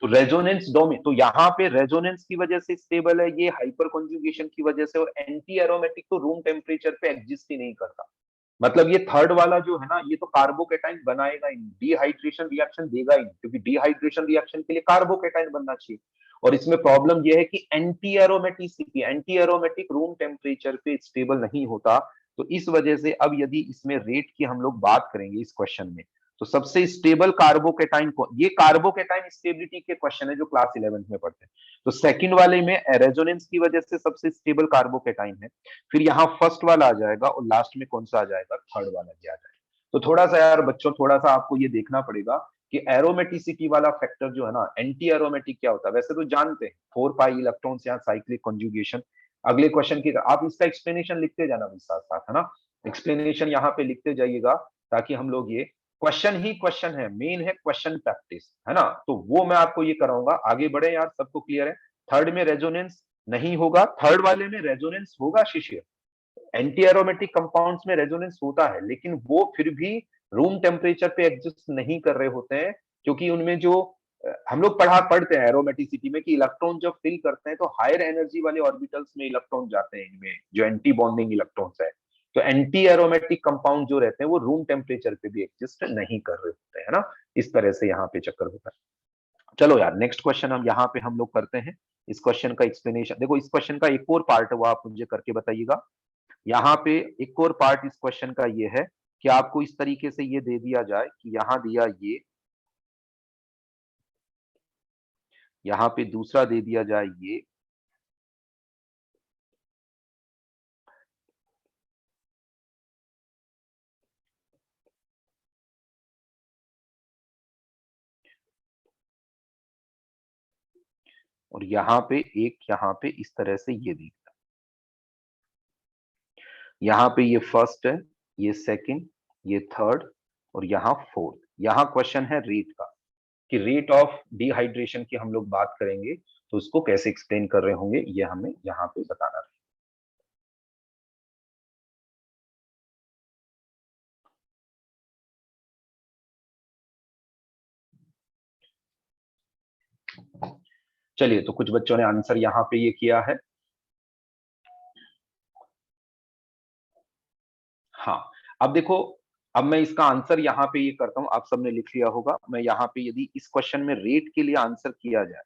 तो रेजोनेंस डोमेन, तो यहाँ पे रेजोनेंस की वजह से स्टेबल है, ये हाइपर कॉन्जुगेशन की वजह से। और एंटी एरोमेटिक तो रूम टेम्परेचर पे एग्जिस्ट ही नहीं करता। मतलब ये थर्ड वाला जो है ना, ये तो कार्बोकैटाइन बनाएगा ही नहीं, डिहाइड्रेशन रिएक्शन देगा ही नहीं, क्योंकि डिहाइड्रेशन रिएक्शन के लिए कार्बोकैटाइन बनना चाहिए। और इसमें प्रॉब्लम यह है कि एंटी एरोमेटिक रूम टेम्परेचर पे स्टेबल नहीं होता। तो इस वजह से अब यदि इसमें रेट की हम लोग बात करेंगे इस क्वेश्चन में, तो सबसे स्टेबल कार्बोकेटाइन को, ये कार्बोकेटाइन स्टेबिलिटी के क्वेश्चन है जो क्लास 11th में पढ़ते हैं। तो सेकंड वाले में रेजोनेंस की वजह से सबसे स्टेबल कार्बोकेटाइन है, फिर यहाँ फर्स्ट वाला आ जाएगा और लास्ट में कौन सा आ जाएगा, थर्ड वाला भी आ जाएगा। तो थोड़ा सा यार बच्चों, थोड़ा सा आपको ये देखना पड़ेगा कि एरोमेटिसिटी वाला फैक्टर जो है ना, एंटी एरोमेटिक क्या होता है, वैसे तो जानते हैं 4 पाई इलेक्ट्रॉन्स यहाँ साइक्लिक कॉन्जुगेशन। अगले क्वेश्चन की आप इसका एक्सप्लेनेशन लिखते जाना भी साथ साथ, है ना, एक्सप्लेनेशन यहाँ पे लिखते जाइएगा, ताकि हम लोग ये क्वेश्चन ही क्वेश्चन है, मेन है क्वेश्चन प्रैक्टिस, है ना, तो वो मैं आपको ये कराऊंगा। आगे बढ़े यार, सबको क्लियर है। थर्ड में रेजोनेंस नहीं होगा, थर्ड वाले में रेजोनेंस होगा शिष्य, एंटी एरोमेटिक कंपाउंड्स में रेजोनेंस होता है, लेकिन वो फिर भी रूम टेम्परेचर पे एग्जिस्ट नहीं कर रहे होते हैं, क्योंकि उनमें जो हम लोग पढ़ते हैं एरोमेटिसिटी में कि इलेक्ट्रॉन जब फिल करते हैं तो हायर एनर्जी वाले ऑर्बिटल्स में इलेक्ट्रॉन जाते हैं, इनमें जो एंटी बॉन्डिंग इलेक्ट्रॉन्स है। तो एंटी एरोमेटिक कंपाउंड जो रहते हैं वो रूम टेम्परेचर पे भी एग्जिस्ट नहीं कर रहे होते हैं, है ना, इस तरह से यहाँ पे चक्कर होता है। चलो यार, नेक्स्ट क्वेश्चन हम यहाँ पे हम लोग करते हैं। इस क्वेश्चन का एक्सप्लेनेशन देखो, इस क्वेश्चन का एक और पार्ट है वो आप मुझे करके बताइएगा। यहाँ पे एक और पार्ट इस क्वेश्चन का ये है कि आपको इस तरीके से ये दे दिया जाए कि यहाँ दिया ये, यहाँ पे दूसरा दे दिया जाए ये, और यहाँ पे एक, यहाँ पे इस तरह से ये दी, यहाँ पे ये फर्स्ट है, ये सेकंड, ये थर्ड, और यहाँ फोर्थ। यहाँ क्वेश्चन है रेट का, कि रेट ऑफ डिहाइड्रेशन की हम लोग बात करेंगे, तो उसको कैसे एक्सप्लेन कर रहे होंगे ये हमें यहाँ पे बताना है। चलिए, तो कुछ बच्चों ने आंसर यहाँ पे ये किया है। हाँ, अब देखो, अब मैं इसका आंसर यहाँ पे ये करता हूं, आप सबने लिख लिया होगा। मैं यहाँ पे यदि इस क्वेश्चन में रेट के लिए आंसर किया जाए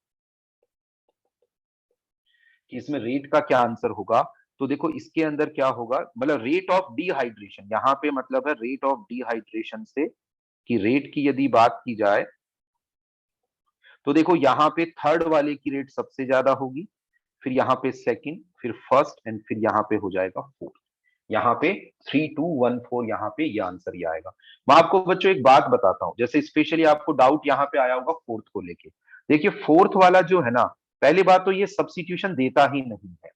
कि इसमें रेट का क्या आंसर होगा, तो देखो इसके अंदर क्या होगा, मतलब रेट ऑफ डिहाइड्रेशन, यहाँ पे मतलब है रेट ऑफ डिहाइड्रेशन से, कि रेट की यदि बात की जाए तो देखो यहाँ पे थर्ड वाले की रेट सबसे ज्यादा होगी, फिर यहाँ पे सेकंड, फिर फर्स्ट, एंड फिर यहाँ पे हो जाएगा फोर्थ। यहाँ पे 3214, यहाँ पे ये आंसर ये आएगा। मैं आपको बच्चों एक बात बताता हूँ, जैसे स्पेशली आपको डाउट यहाँ पे आया होगा फोर्थ को लेके। देखिए फोर्थ वाला जो है ना, पहली बात तो ये सब्स्टिट्यूशन देता ही नहीं है,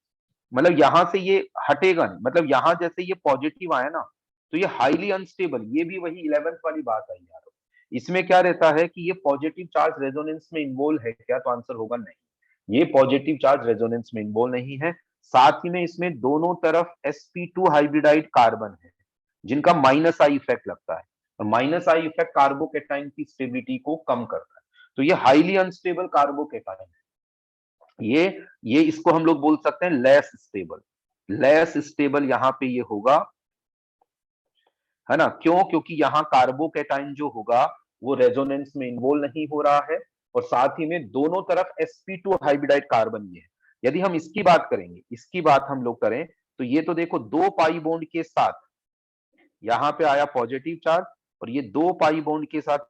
मतलब यहां से ये हटेगा नहीं, मतलब यहां जैसे ये पॉजिटिव आया ना, तो ये हाईली अनस्टेबल, ये भी वही 11th वाली बात आई यार। इसमें क्या रहता है कि ये पॉजिटिव चार्ज रेजोनेंस में इन्वॉल्व है क्या, तो आंसर होगा नहीं, ये पॉजिटिव चार्ज रेजोनेंस में इन्वॉल्व नहीं है। साथ ही में इसमें दोनों तरफ sp2 हाइब्रिडाइड कार्बन है, जिनका माइनस आई इफेक्ट लगता है, और माइनस आई इफेक्ट कार्बोकेटाइन की स्टेबिलिटी को कम करता है। तो ये हाईली अनस्टेबल कार्बोकेटाइन है। ये इसको हम लोग बोल सकते हैं लेस स्टेबल, लेस स्टेबल यहाँ पे ये होगा, है ना, क्यों, क्योंकि यहाँ कार्बोकेटाइन जो होगा वो रेजोनेंस में इन्वॉल्व नहीं हो रहा है, और साथ ही में दोनों तरफ sp2 हाइब्रिडाइड कार्बन ये है। यदि हम इसकी बात करेंगे, इसकी बात हम लोग करें, तो ये तो देखो दो पाई बॉन्ड के साथ यहाँ पे आया पॉजिटिव चार्ज, और ये दो पाई बॉन्ड के साथ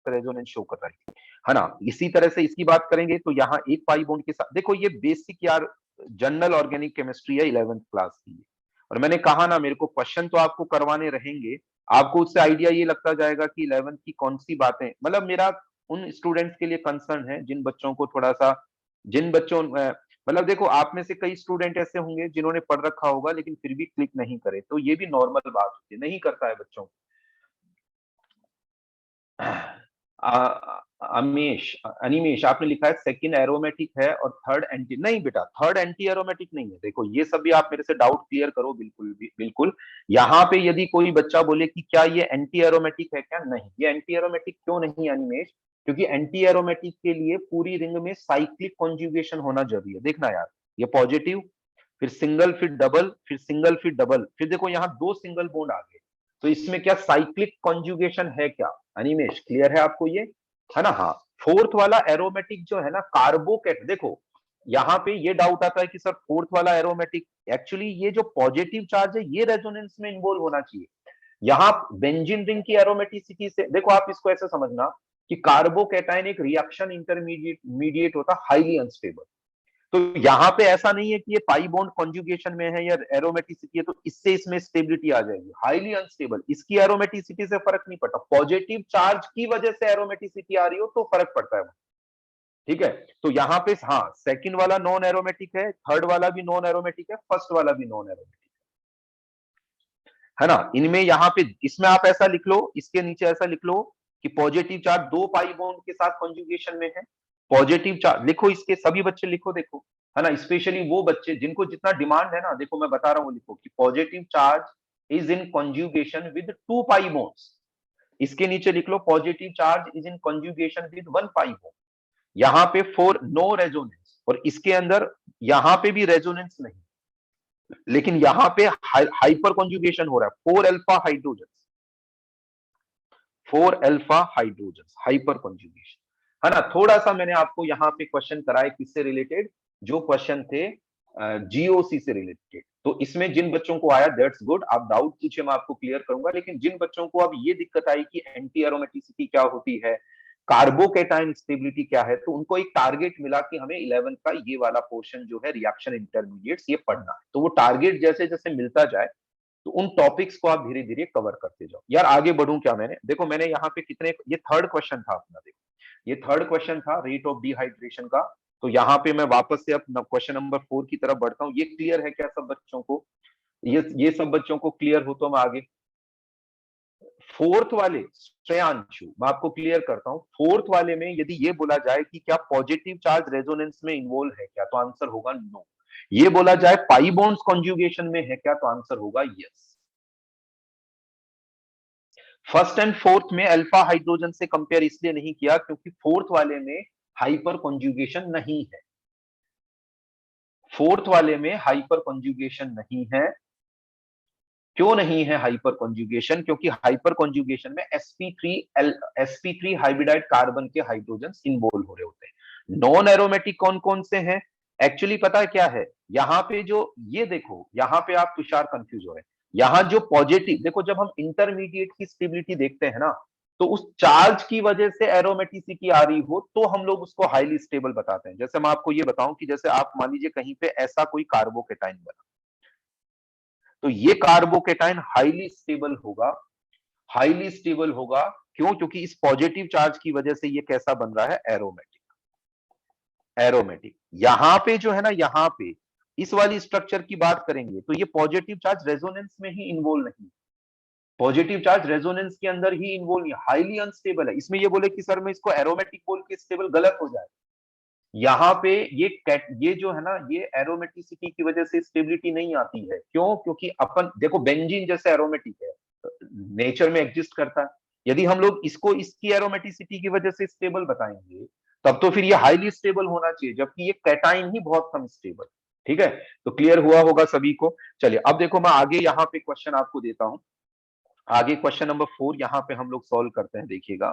रेजोनेंस शो कर रहा है ना। इसी तरह से इसकी बात करेंगे तो यहाँ एक पाई बॉन्ड के साथ, देखो ये बेसिक यार जनरल ऑर्गेनिक केमिस्ट्री है 11th क्लास की, और मैंने कहा ना मेरे को क्वेश्चन तो आपको करवाने रहेंगे, आपको उससे आइडिया ये लगता जाएगा कि 11th की कौन सी बातें, मतलब मेरा उन स्टूडेंट्स के लिए कंसर्न है जिन बच्चों को थोड़ा सा, जिन बच्चों मतलब देखो आप में से कई स्टूडेंट ऐसे होंगे जिन्होंने पढ़ रखा होगा लेकिन फिर भी क्लिक नहीं करे, तो ये भी नॉर्मल बात होती है, नहीं करता है बच्चों। अमीश, अनिमेश आपने लिखा है सेकंड एरोमेटिक है और थर्ड एंटी, नहीं बेटा थर्ड एंटी एरोमेटिक नहीं है। देखो ये सब भी आप मेरे से डाउट क्लियर करो, बिल्कुल भी बिल्कुल। यहाँ पे यदि कोई बच्चा बोले कि क्या ये एंटी एरोमेटिक है क्या, नहीं, ये एंटी एरोमेटिक क्यों नहीं है अनिमेश, क्योंकि एंटी एरोमेटिक के लिए पूरी रिंग में साइक्लिक कॉन्जुगेशन होना जरूरी है। देखना यार, ये पॉजिटिव, फिर सिंगल, फिर डबल, फिर सिंगल, फिर डबल, फिर देखो यहाँ दो सिंगल बॉन्ड आ गए, तो इसमें क्या साइक्लिक कॉन्जुगेशन है क्या, अनिमेश क्लियर है आपको ये, है ना। हाँ, फोर्थ वाला एरोमेटिक जो है ना कार्बोकेट, देखो यहाँ पे ये डाउट आता है कि सर फोर्थ वाला एरोमेटिक, एक्चुअली ये जो पॉजिटिव चार्ज है ये रेजोनेंस में इन्वॉल्व होना चाहिए। यहाँ बेंजीन रिंग की एरोमेटिसिटी से देखो, आप इसको ऐसे समझना कि कार्बोकेटाइन एक रिएक्शन इंटरमीडिएट मीडिएट होता हाईली अनस्टेबल। तो यहाँ पे ऐसा नहीं है कि ये पाई बॉन्ड कॉन्जुगेशन में है या एरोमेटिसिटी है तो इससे इसमें स्टेबिलिटी आ जाएगी, हाईली अनस्टेबल, इसकी एरोमेटिसिटी से फर्क नहीं पड़ता, पॉजिटिव चार्ज की वजह से एरोमेटिसिटी आ रही हो तो फर्क पड़ता है। ठीक है, तो यहाँ पे हाँ सेकंड वाला नॉन एरोमेटिक है, थर्ड वाला भी नॉन एरोमेटिक है, फर्स्ट वाला भी नॉन एरोमेटिक है ना। इनमें यहाँ पे इसमें आप ऐसा लिख लो, इसके नीचे ऐसा लिख लो कि पॉजिटिव चार्ज दो पाई बॉन्ड के साथ कॉन्जुगेशन में है। पॉजिटिव चार्ज लिखो, इसके सभी बच्चे लिखो, देखो है ना, स्पेशली वो बच्चे जिनको जितना डिमांड है ना, देखो मैं बता रहा हूँ, लिखो कि positive charge is in conjugation with two pi bonds. इसके नीचे लिख लो positive charge is in conjugation with one pi bond. यहाँ पे फोर नो रेजोनेंस, और इसके अंदर यहाँ पे भी रेजोनेंस नहीं, लेकिन यहाँ पे हाइपर कॉन्जुगेशन हो रहा है, 4 अल्फा हाइड्रोजन हाइपर कॉन्जुगेशन है ना। थोड़ा सा मैंने आपको यहाँ पे क्वेश्चन कराए किससे रिलेटेड, जो क्वेश्चन थे जीओसी से रिलेटेड। तो इसमें जिन बच्चों को आया दैट्स गुड, आप डाउट पूछे मैं आपको क्लियर करूंगा। लेकिन जिन बच्चों को अब ये दिक्कत आई कि एंटी एरोमेटिसिटी क्या होती है, कार्बोकेटाइन स्टेबिलिटी क्या है, तो उनको एक टारगेट मिला कि हमें 11 का ये वाला पोर्शन जो है रिएक्शन इंटरमीडिएट्स ये पढ़ना है। तो वो टारगेट जैसे जैसे मिलता जाए तो उन टॉपिक्स को आप धीरे धीरे कवर करते जाओ। यार आगे बढ़ूं क्या, मैंने देखो मैंने यहाँ पे कितने, ये थर्ड क्वेश्चन था अपना, देखो ये थर्ड क्वेश्चन था रेट ऑफ डिहाइड्रेशन का। तो यहाँ पे मैं वापस से अब क्वेश्चन नंबर 4 की तरफ बढ़ता हूँ। ये क्लियर है क्या सब बच्चों को? ये सब बच्चों को क्लियर हो तो मैं आगे फोर्थ वाले, श्रेयांशु मैं आपको क्लियर करता हूं, फोर्थ वाले में यदि ये बोला जाए कि क्या पॉजिटिव चार्ज रेजोनेंस में इन्वॉल्व है क्या, तो आंसर होगा नो। ये बोला जाए पाई बॉन्ड्स कॉन्जुगेशन में है क्या, तो आंसर होगा यस। फर्स्ट एंड फोर्थ में अल्फा हाइड्रोजन से कंपेयर इसलिए नहीं किया क्योंकि फोर्थ वाले में हाइपर कॉन्जुगेशन नहीं है, फोर्थ वाले में हाइपर कॉन्जुगेशन नहीं है। क्यों नहीं है हाइपर कॉन्जुगेशन? क्योंकि हाइपर कॉन्जुगेशन में sp3 हाइब्रिडाइड कार्बन के हाइड्रोजन इन्वॉल्व हो रहे होते हैं। नॉन एरोमेटिक कौन कौन से हैं? एक्चुअली पता है क्या है, यहाँ पे जो ये देखो, यहाँ पे आप तुषार कंफ्यूज हो रहे हैं। यहाँ जो पॉजिटिव देखो, जब हम इंटरमीडिएट की स्टेबिलिटी देखते हैं ना, तो उस चार्ज की वजह से एरोमेटिसिटी आ रही हो तो हम लोग उसको हाईली स्टेबल बताते हैं। जैसे मैं आपको ये बताऊं कि जैसे आप मान लीजिए कहीं पे ऐसा कोई कार्बोकेटाइन बना, तो ये कार्बोकेटाइन हाईली स्टेबल होगा, हाईली स्टेबल होगा। क्यों? क्योंकि इस पॉजिटिव चार्ज की वजह से ये कैसा बन रहा है, एरोमेटिक। एरोमेटिक यहां पे जो है ना, यहां पे इस वाली स्ट्रक्चर की बात करेंगे तो ये पॉजिटिव चार्ज रेजोनेंस में ही इन्वॉल्व नहीं, पॉजिटिव चार्ज रेजोनेंस के अंदर ही इन्वॉल्व नहीं, हाईली अनस्टेबल है। इसमें ये बोले कि सर मैं इसको एरोमेटिक बोल के स्टेबल, गलत हो जाए। यहाँ पे ये जो है ना, ये एरोमेटिसिटी की वजह से स्टेबिलिटी नहीं आती है। क्यों? क्योंकि अपन देखो बेंजीन जैसे एरोमेटिक है, नेचर में एग्जिस्ट करता है। यदि हम लोग इसको इसकी एरोमेटिसिटी की वजह से स्टेबल बताएंगे तब तो फिर ये हाईली स्टेबल होना चाहिए, जबकि ये कैटाइन ही बहुत कम स्टेबल। ठीक है, तो क्लियर हुआ होगा सभी को। चलिए अब देखो मैं आगे यहाँ पे क्वेश्चन आपको देता हूं। आगे क्वेश्चन नंबर 4 यहाँ पे हम लोग सॉल्व करते हैं, देखिएगा।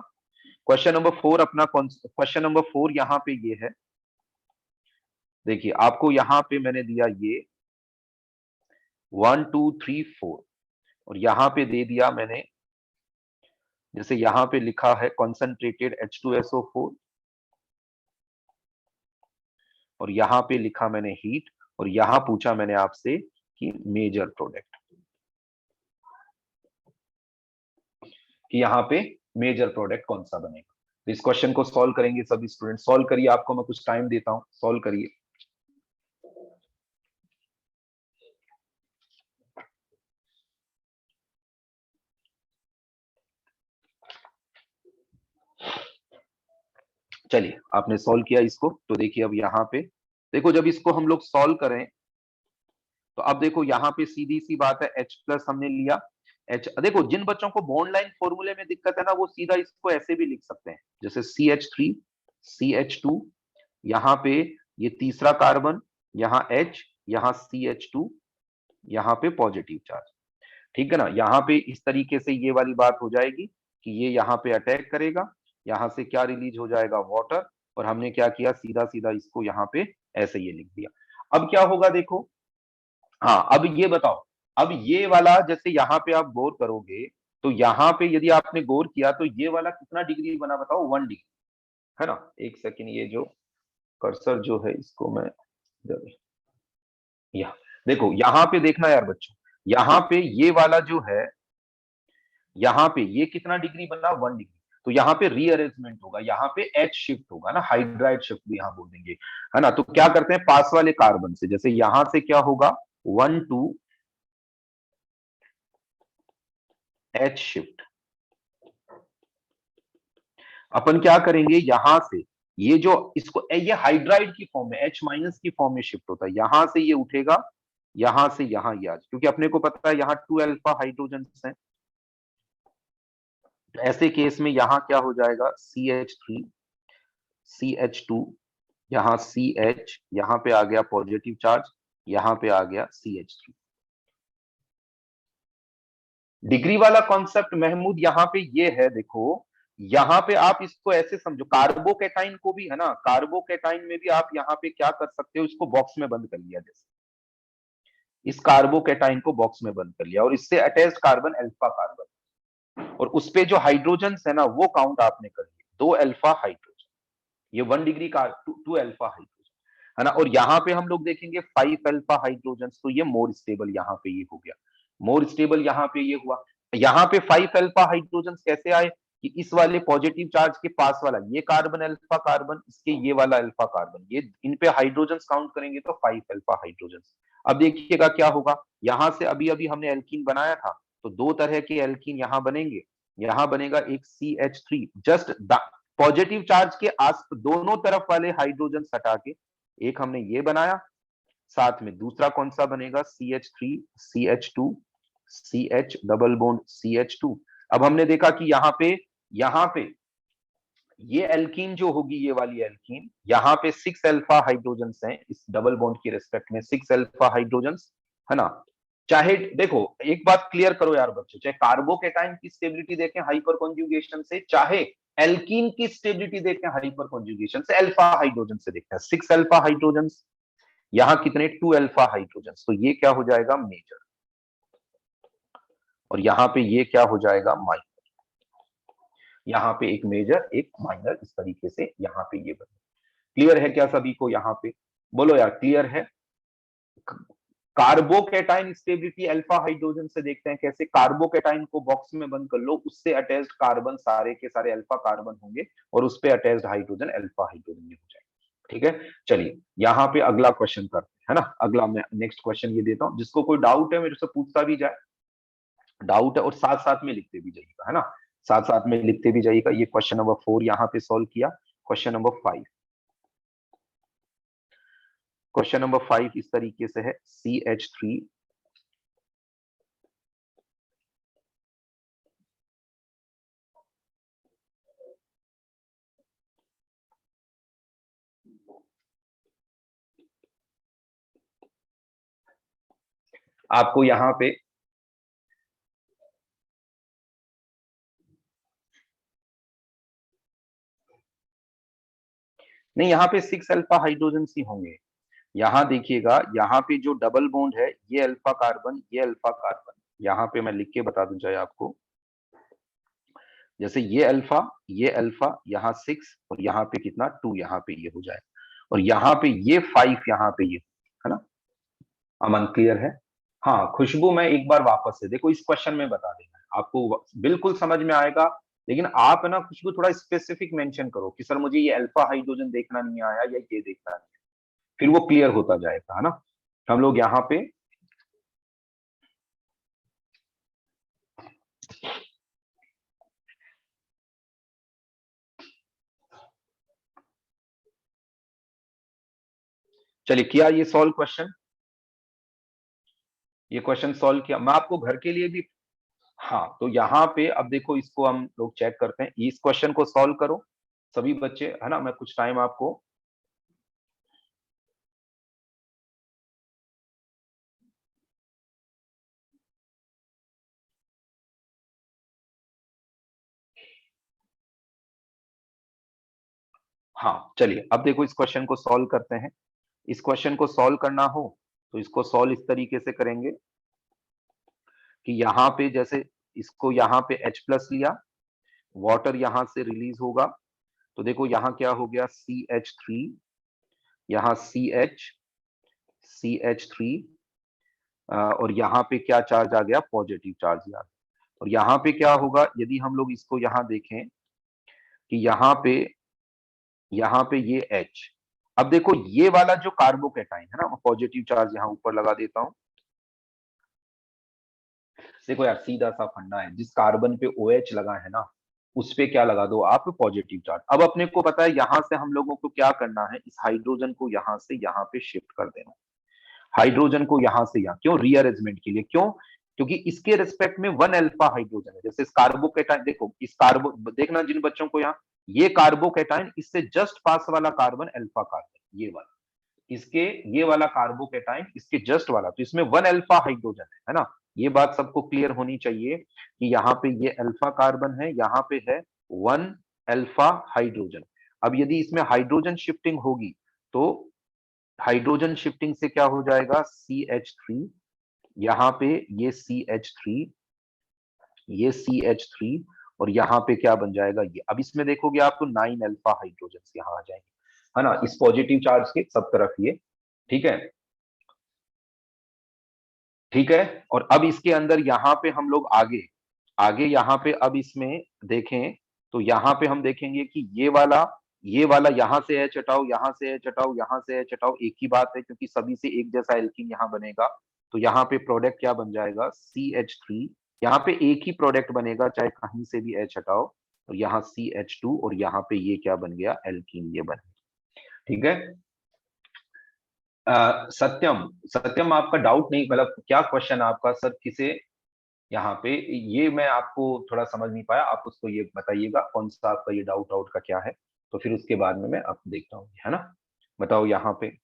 क्वेश्चन नंबर 4 अपना क्वेश्चन नंबर 4 यहाँ पे ये है, देखिए आपको यहाँ पे मैंने दिया ये 1 2 3 4, और यहाँ पे दे दिया मैंने, जैसे यहाँ पे लिखा है कॉन्सेंट्रेटेड H2SO4, और यहाँ पे लिखा मैंने हीट, और यहाँ पूछा मैंने आपसे कि मेजर प्रोडक्ट, कि यहाँ पे मेजर प्रोडक्ट कौन सा बनेगा। तो इस क्वेश्चन को सॉल्व करेंगे सभी स्टूडेंट, सॉल्व करिए, आपको मैं कुछ टाइम देता हूं, सॉल्व करिए। चलिए आपने सॉल्व किया इसको, तो देखिए अब यहाँ पे देखो, जब इसको हम लोग सॉल्व करें तो अब देखो यहाँ पे सीधी सी बात है, H प्लस हमने लिया। H देखो, जिन बच्चों को बॉन्ड लाइन फॉर्मूले में दिक्कत है ना, वो सीधा इसको ऐसे भी लिख सकते हैं, जैसे CH3 CH2, यहाँ पे ये तीसरा कार्बन, यहाँ H, यहाँ CH2, यहाँ पे पॉजिटिव चार्ज। ठीक है ना, यहाँ पे इस तरीके से ये वाली बात हो जाएगी कि ये यहाँ पे अटैक करेगा, यहाँ से क्या रिलीज हो जाएगा, वाटर, और हमने क्या किया, सीधा सीधा इसको यहाँ पे ऐसे ये लिख दिया। अब क्या होगा देखो, हाँ अब ये बताओ, अब ये वाला जैसे यहाँ पे आप गौर करोगे, तो यहाँ पे यदि आपने गौर किया तो ये वाला कितना डिग्री बना बताओ, 1 डिग्री, है ना। एक सेकेंड, ये जो कर्सर जो है इसको मैं यहाँ देखो, यहाँ पे देखना यार बच्चों, यहाँ पे ये वाला जो है, यहाँ पे ये कितना डिग्री बना, 1 डिग्री। तो यहाँ पे रीअरेंजमेंट होगा, यहाँ पे एच शिफ्ट होगा ना, हाइड्राइड शिफ्ट भी यहाँ बोल देंगे, है ना। तो क्या करते हैं, पास वाले कार्बन से, जैसे यहां से क्या होगा, 1 2 एच शिफ्ट, अपन क्या करेंगे, यहां से ये जो इसको ये हाइड्राइड की फॉर्म में, H- की फॉर्म में शिफ्ट होता है, यहां से ये उठेगा, यहां से यहां ये आज, क्योंकि अपने को पता है यहाँ 2 अल्फा हाइड्रोजन है। ऐसे केस में यहां क्या हो जाएगा, CH3 CH2, यहां CH, यहां पे आ गया पॉजिटिव चार्ज, यहां पे आ गया CH3। डिग्री वाला कॉन्सेप्ट महमूद यहाँ पे ये है, देखो यहाँ पे आप इसको ऐसे समझो, कार्बोकेटाइन को भी, है ना, कार्बोकेटाइन में भी आप यहाँ पे क्या कर सकते हो, इसको बॉक्स में बंद कर लिया, जैसे इस कार्बोकेटाइन को बॉक्स में बंद कर लिया, और इससे अटैच्ड कार्बन अल्फा कार्बन, और उस पे जो हाइड्रोजन है ना वो काउंट आपने कर लिया, 2 अल्फा हाइड्रोजन, ये 1 डिग्री का 2 अल्फा हाइड्रोजन, है ना। और यहाँ पे हम लोग देखेंगे 5 अल्फा हाइड्रोजन, तो ये मोर स्टेबल यहाँ पे ये हो गया, मोर स्टेबल यहाँ पे ये हुआ। यहाँ पे 5 अल्फा हाइड्रोजन कैसे आए, कि इस वाले पॉजिटिव चार्ज के पास वाला ये कार्बन अल्फा कार्बन, इसके ये वाला अल्फा कार्बन, ये इन पे हाइड्रोजन काउंट करेंगे तो 5 अल्फा हाइड्रोजन। अब देखिएगा क्या होगा, यहां से अभी अभी हमने एल्कीन बनाया था, तो 2 तरह के एल्कीन यहां बनेंगे, यहां बनेगा एक CH3, जस्ट पॉजिटिव चार्ज के आस दोनों तरफ वाले हाइड्रोजन हटा के एक हमने ये बनाया, साथ में दूसरा कौन सा बनेगा, CH3 CH2 CH double bond CH2। अब हमने देखा कि यहाँ पे ये एल्कीन जो होगी, ये वाली एल्कीन, यहाँ पे 6 अल्फा हाइड्रोजन हैं, इस डबल बॉन्ड की रेस्पेक्ट में 6 अल्फा हाइड्रोजन, है ना। चाहे देखो, एक बात क्लियर करो यार बच्चों, चाहे कार्बोकेटाइन की स्टेबिलिटी देखें हाइपर कॉन्जुगेशन से, चाहे एल्कीन की स्टेबिलिटी देखें हाइपर कॉन्जुगेशन से, अल्फा हाइड्रोजन से देखते हैं, 6 अल्फा हाइड्रोजन, यहाँ कितने, 2 अल्फा हाइड्रोजन, तो ये क्या हो जाएगा, मेजर, और यहाँ पे ये क्या हो जाएगा, माइनर, यहाँ पे एक मेजर एक माइनर, इस तरीके से यहाँ पे ये बने। क्लियर है क्या सभी को यहाँ पे, बोलो यार क्लियर है। कार्बोकेटाइन स्टेबिलिटी अल्फा हाइड्रोजन से देखते हैं कैसे, कार्बोकेटाइन को बॉक्स में बंद कर लो, उससे अटैच्ड कार्बन सारे के सारे अल्फा कार्बन होंगे, और उस पे अटैच्ड हाइड्रोजन अल्फा हाइड्रोजन हो जाएगा। ठीक है, चलिए यहाँ पे अगला क्वेश्चन करते हैं, है ना। अगला मैं नेक्स्ट क्वेश्चन ये देता हूं, जिसको कोई डाउट है मेरे से पूछता भी जाए, डाउट है, और साथ साथ में लिखते भी जाइएगा, है ना, साथ साथ में लिखते भी जाइएगा। ये क्वेश्चन नंबर 4 यहाँ पे सॉल्व किया। क्वेश्चन नंबर 5, क्वेश्चन नंबर 5 इस तरीके से है, CH3 आपको यहाँ पे नहीं, यहाँ पे 6 अल्फा हाइड्रोजन ही होंगे। यहाँ देखिएगा, यहाँ पे जो डबल बॉन्ड है, ये अल्फा कार्बन ये अल्फा कार्बन, यहाँ पे मैं लिख के बता दूं चाहे आपको, जैसे ये अल्फा यहाँ 6, और यहाँ पे कितना 2, यहाँ पे ये हो जाए, और यहाँ पे ये 5, यहाँ पे ये, है ना। अमन क्लियर है। हाँ खुशबू, मैं एक बार वापस से देखो, इस क्वेश्चन में बता देना है आपको, बिल्कुल समझ में आएगा, लेकिन आप है ना खुशबू थोड़ा स्पेसिफिक मेंशन करो कि सर मुझे ये अल्फा हाइड्रोजन देखना नहीं आया या ये देखना नहीं, फिर वो क्लियर होता जाएगा, है ना। हम लोग यहाँ पे चलिए, किया ये सॉल्व क्वेश्चन, ये क्वेश्चन सॉल्व किया मैं आपको घर के लिए भी। हाँ तो यहाँ पे अब देखो, इसको हम लोग चेक करते हैं, इस क्वेश्चन को सॉल्व करो सभी बच्चे, है ना। मैं कुछ टाइम आपको हाँ चलिए, अब देखो इस क्वेश्चन को सॉल्व करते हैं। इस क्वेश्चन को सॉल्व करना हो तो इसको सॉल्व इस तरीके से करेंगे कि यहाँ पे जैसे इसको यहाँ पे H प्लस लिया, वाटर यहां से रिलीज होगा, तो देखो यहाँ क्या हो गया, CH3, यहाँ CH3, और यहाँ पे क्या चार्ज आ गया, पॉजिटिव चार्ज यार। और यहाँ पे क्या होगा, यदि हम लोग इसको यहाँ देखें कि यहाँ पे ये H, अब देखो ये वाला जो कार्बोकेटाइन है ना, पॉजिटिव चार्ज यहाँ ऊपर लगा देता हूं। देखो यार सीधा सा फंडा है, जिस कार्बन पे OH लगा है ना, उस पे क्या लगा दो आप, पॉजिटिव चार्ज। अब अपने को पता है यहां से हम लोगों को क्या करना है, इस हाइड्रोजन को यहां से यहाँ पे शिफ्ट कर देना, हाइड्रोजन को यहां से यहाँ, क्यों, रीअरेंजमेंट के लिए। क्यों, क्योंकि इसके रिस्पेक्ट में 1 अल्फा हाइड्रोजन है। जैसे इस कार्बोकेटाइन, देखो इस कार्बो, देखना जिन बच्चों को यहाँ, ये कार्बोकेटाइन, इससे जस्ट पास वाला कार्बन अल्फा कार्बन, ये वाला, इसके ये वाला कार्बोकेटाइन इसके जस्ट वाला, तो इसमें 1 अल्फा हाइड्रोजन है ना। ये बात सबको क्लियर होनी चाहिए कि यहाँ पे ये अल्फा कार्बन है, यहाँ पे है 1 अल्फा हाइड्रोजन। अब यदि इसमें हाइड्रोजन शिफ्टिंग होगी तो हाइड्रोजन शिफ्टिंग से क्या हो जाएगा, CH3, यहाँ पे ये CH3, ये CH3, और यहाँ पे क्या बन जाएगा ये। अब इसमें देखोगे आप तो 9 अल्फा हाइड्रोजन यहाँ आ जाएंगे, है ना, इस पॉजिटिव चार्ज के सब तरफ ये, ठीक है, ठीक है। और अब इसके अंदर यहाँ पे हम लोग आगे आगे यहाँ पे अब इसमें देखें तो यहाँ पे हम देखेंगे कि ये वाला यहाँ से H हटाओ, यहाँ से H हटाओ, यहाँ से H हटाओ, एक ही बात है, क्योंकि सभी से एक जैसा एल्कीन यहाँ बनेगा। तो यहाँ पे प्रोडक्ट क्या बन जाएगा, CH3, यहाँ पे एक ही प्रोडक्ट बनेगा चाहे कहीं से भी H हटाओ, और यहाँ CH2, और यहाँ पे ये क्या बन गया, एल्कीन ये बन गया, ठीक है। सत्यम, सत्यम आपका डाउट नहीं, मतलब क्या क्वेश्चन आपका सर, किसे यहाँ पे, ये मैं आपको थोड़ा समझ नहीं पाया, आप उसको ये बताइएगा कौन सा आपका ये डाउट आउट का क्या है, तो फिर उसके बाद में मैं आपको देखता हूँ, है ना। बताओ यहाँ पे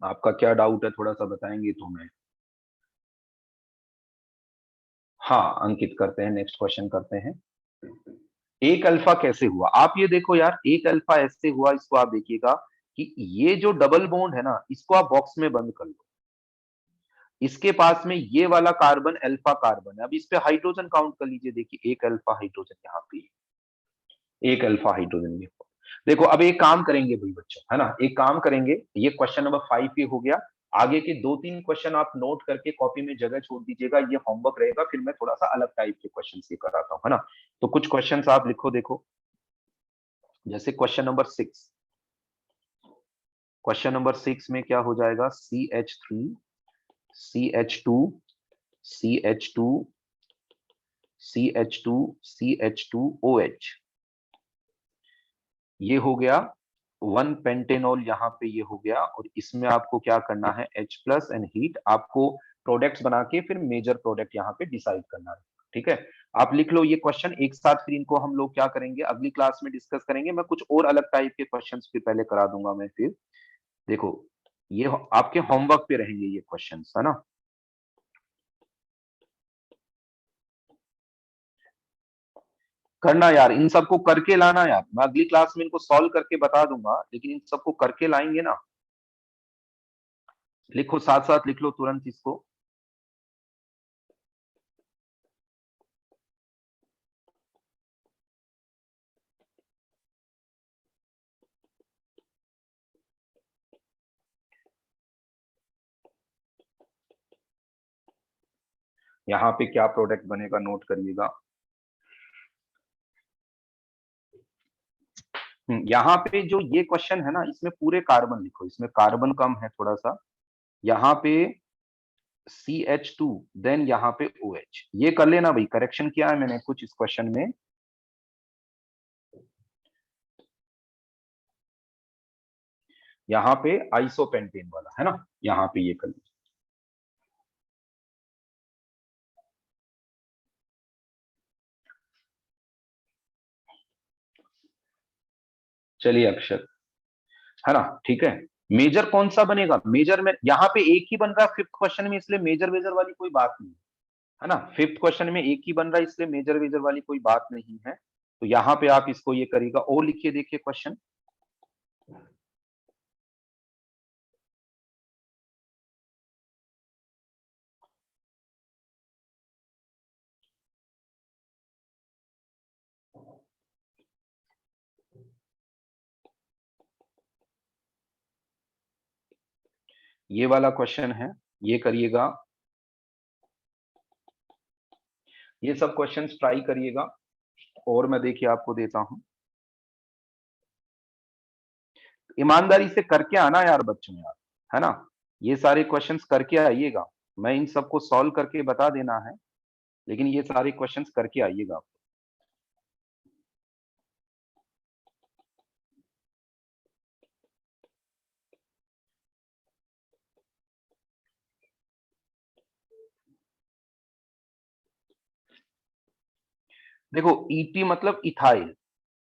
आपका क्या डाउट है, थोड़ा सा बताएंगे तो मैं, हाँ अंकित करते हैं, नेक्स्ट क्वेश्चन करते हैं। एक अल्फा कैसे हुआ, आप ये देखो यार, एक अल्फा ऐसे हुआ, इसको आप देखिएगा कि ये जो डबल बॉन्ड है ना, इसको आप बॉक्स में बंद कर लो, इसके पास में ये वाला कार्बन अल्फा कार्बन है। अब इस पे हाइड्रोजन काउंट कर लीजिए, देखिए एक अल्फा हाइड्रोजन यहाँ पे, एक अल्फा हाइड्रोजन ये, देखो अब एक काम करेंगे भाई बच्चों, है ना, एक काम करेंगे, ये क्वेश्चन नंबर 5 ये हो गया। आगे के 2-3 क्वेश्चन आप नोट करके कॉपी में जगह छोड़ दीजिएगा, ये होमवर्क रहेगा, फिर मैं थोड़ा सा अलग टाइप के क्वेश्चन ये कराता हूँ, है ना। तो कुछ क्वेश्चन आप लिखो, देखो जैसे क्वेश्चन नंबर 6, क्वेश्चन नंबर 6 में क्या हो जाएगा, CH3, CH2, CH2, CH2, CH2OH, ये हो गया 1 पेंटेनॉल, यहाँ पे ये हो गया, और इसमें आपको क्या करना है, H प्लस एंड हीट, आपको प्रोडक्ट्स बना के फिर मेजर प्रोडक्ट यहाँ पे डिसाइड करना है, ठीक है। आप लिख लो ये क्वेश्चन एक साथ, फिर इनको हम लोग क्या करेंगे, अगली क्लास में डिस्कस करेंगे। मैं कुछ और अलग टाइप के क्वेश्चन फिर पहले करा दूंगा मैं, फिर देखो ये आपके होमवर्क पे रहेंगे ये क्वेश्चन, है ना। करना यार, इन सबको करके लाना यार, मैं अगली क्लास में इनको सॉल्व करके बता दूंगा, लेकिन इन सबको करके लाएंगे ना। लिखो, साथ साथ लिख लो तुरंत इसको। यहाँ पे क्या प्रोडक्ट बनेगा नोट करिएगा। यहाँ पे जो ये क्वेश्चन है ना, इसमें पूरे कार्बन लिखो, इसमें कार्बन कम है थोड़ा सा, यहाँ पे CH2, देन यहाँ पे OH, ये कर लेना भाई, करेक्शन किया है मैंने कुछ इस क्वेश्चन में। यहाँ पे आइसोपेंटेन वाला है ना, यहाँ पे ये कर लीजिए। चलिए अक्षर, है ना, ठीक है। मेजर कौन सा बनेगा, मेजर में यहाँ पे एक ही बन रहा है फिफ्थ क्वेश्चन में, इसलिए मेजर वेजर वाली कोई बात नहीं है ना। फिफ्थ क्वेश्चन में एक ही बन रहा है, इसलिए मेजर वेजर वाली कोई बात नहीं है। तो यहाँ पे आप इसको ये करिएगा, ओ लिखिए, देखिए क्वेश्चन। ये वाला क्वेश्चन है, ये करिएगा। ये सब क्वेश्चंस ट्राई करिएगा, और मैं देखिए आपको देता हूं। ईमानदारी से करके आना यार बच्चों यार, है ना। ये सारे क्वेश्चंस करके आइएगा, मैं इन सबको सॉल्व करके बता देना है, लेकिन ये सारे क्वेश्चंस करके आइएगा। देखो ईटी मतलब इथाइल,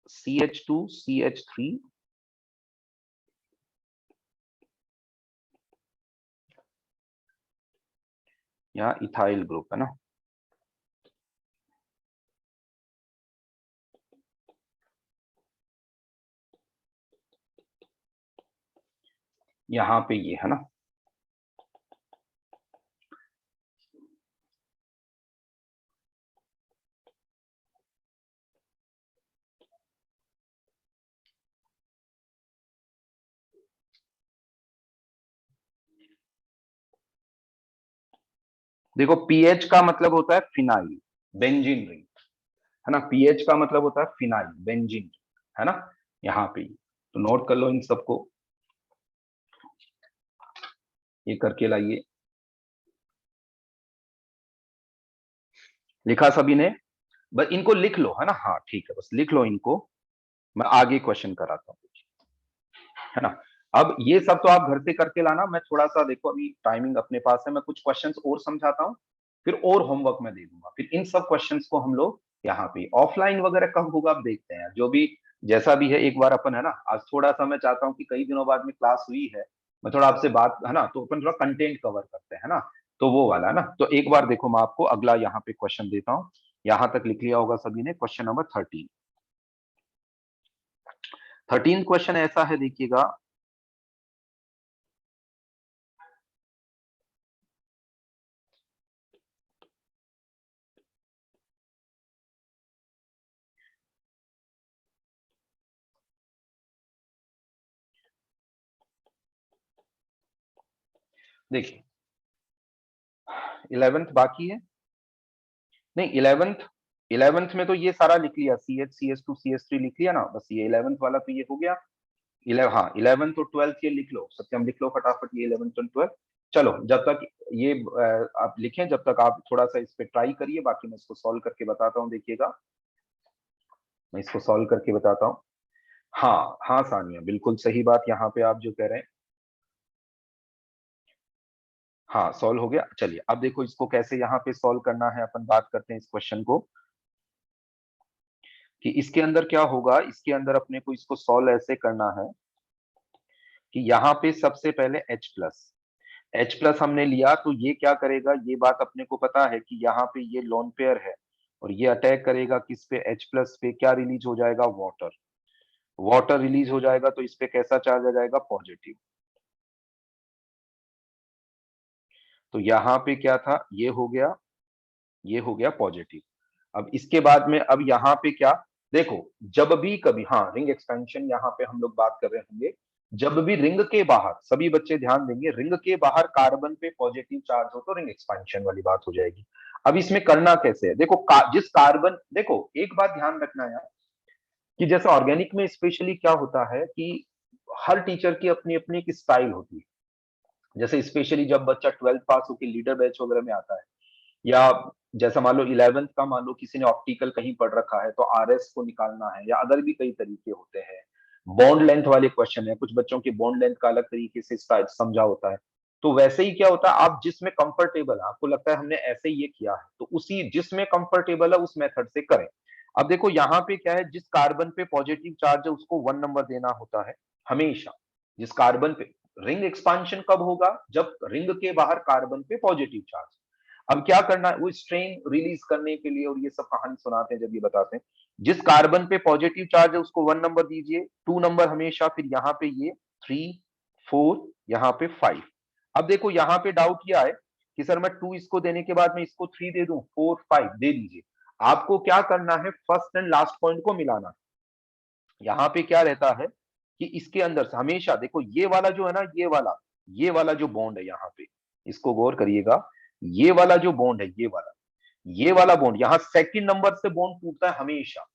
CH2CH3, यहाँ इथाइल ग्रुप है ना। यहाँ पे ये है ना। देखो पीएच का मतलब होता है फिनाइल बेंजीन रिंग, है ना। पीएच का मतलब होता है फिनाइल बेंजीन, है ना। यहाँ पे तो नोट कर लो इन सबको, ये करके लाइए। लिखा सभी ने? बस इनको लिख लो, है ना। हाँ ठीक है, बस लिख लो इनको, मैं आगे क्वेश्चन कराता हूँ, है ना। अब ये सब तो आप घर से करके लाना, मैं थोड़ा सा देखो अभी टाइमिंग अपने पास है, मैं कुछ क्वेश्चंस और समझाता हूँ, फिर और होमवर्क में दे दूंगा, फिर इन सब क्वेश्चंस को हम लोग यहाँ पे ऑफलाइन वगैरह कब होगा आप देखते हैं, जो भी जैसा भी है एक बार अपन, है ना। आज थोड़ा सा मैं चाहता हूँ कि कई दिनों बाद में क्लास हुई है, मैं थोड़ा आपसे बात, है ना, तो अपन थोड़ा कंटेंट कवर करते हैं, है ना। तो वो वाला है ना। तो एक बार देखो मैं आपको अगला यहाँ पे क्वेश्चन देता हूँ, यहां तक लिख लिया होगा सभी ने। क्वेश्चन नंबर 13 क्वेश्चन ऐसा है, देखिएगा। देखिए 11th बाकी है, नहीं 11th में तो ये सारा लिख लिया, CH CS2 CS3 लिख लिया ना, बस ये 11th वाला तो ये हो गया। 11, हाँ 11th और 12th ये लिख लो, सत्यम लिख लो फटाफट, ये 11th और 12th। चलो जब तक ये आप लिखें, जब तक आप थोड़ा सा इस पे ट्राई करिए, बाकी मैं इसको सॉल्व करके बताता हूँ, देखिएगा मैं इसको सॉल्व करके बताता हूँ। हाँ हाँ सानिया, बिल्कुल सही बात यहाँ पे आप जो कह रहे हैं। हाँ सॉल्व हो गया। चलिए अब देखो इसको कैसे यहाँ पे सॉल्व करना है, अपन बात करते हैं इस क्वेश्चन को, कि इसके अंदर क्या होगा। इसके अंदर अपने को इसको सॉल्व ऐसे करना है कि यहाँ पे सबसे पहले H प्लस हमने लिया, तो ये क्या करेगा, ये बात अपने को पता है कि यहाँ पे ये लोन पेयर है, और ये अटैक करेगा किस पे, H प्लस पे। क्या रिलीज हो जाएगा, वाटर। वाटर रिलीज हो जाएगा, तो इस पे कैसा चार्ज आ जाएगा, पॉजिटिव। तो यहाँ पे क्या था, ये हो गया पॉजिटिव। अब इसके बाद में अब यहाँ पे क्या, देखो जब भी कभी, हाँ रिंग एक्सपेंशन यहाँ पे हम लोग बात कर रहे होंगे, जब भी रिंग के बाहर, सभी बच्चे ध्यान देंगे, रिंग के बाहर कार्बन पे पॉजिटिव चार्ज हो तो रिंग एक्सपेंशन वाली बात हो जाएगी। अब इसमें करना कैसे है, देखो जिस कार्बन, देखो एक बात ध्यान रखना यार, कि जैसे ऑर्गेनिक में स्पेशली क्या होता है कि हर टीचर की अपनी अपनी एक स्टाइल होती है। जैसे स्पेशली जब बच्चा 12th पास होकर लीडर बैच वगैरह में आता है, या जैसा मान लो 11th का, मान लो किसी ने ऑप्टिकल कहीं पढ़ रखा है तो आरएस को निकालना है, या अदर भी कई तरीके होते हैं। बॉन्ड लेंथ वाले क्वेश्चन है, कुछ बच्चों की बॉन्ड लेंथ का अलग तरीके से समझा होता है। तो वैसे ही क्या होता है, आप जिसमें कंफर्टेबल है, आपको लगता है हमने ऐसे ही ये किया है, तो उसी जिसमें कंफर्टेबल है उस मेथड से करें। अब देखो यहाँ पे क्या है, जिस कार्बन पे पॉजिटिव चार्ज है उसको 1 नंबर देना होता है हमेशा। जिस कार्बन पे, रिंग एक्सपांशन कब होगा, जब रिंग के बाहर कार्बन पे पॉजिटिव चार्ज। अब क्या करना है, वो स्ट्रेन रिलीज करने के लिए, और ये सब कहानी सुनाते हैं जब ये बताते हैं, जिस कार्बन पे पॉजिटिव चार्ज है उसको 1 नंबर दीजिए, 2 नंबर हमेशा, फिर यहाँ पे ये 3 4, यहाँ पे 5। अब देखो यहाँ पे डाउट ये आए कि सर मैं 2 इसको देने के बाद मैं इसको 3 दे दूं, 4 5 दे दीजिए। आपको क्या करना है, फर्स्ट एंड लास्ट पॉइंट को मिलाना। यहाँ पे क्या रहता है कि इसके अंदर से हमेशा देखो ये वाला जो है ना, ये वाला जो बॉन्ड है यहाँ पे, इसको गौर करिएगा, ये वाला जो बॉन्ड है, ये वाला बॉन्ड यहाँ सेकंड नंबर से बॉन्ड टूटता है हमेशा।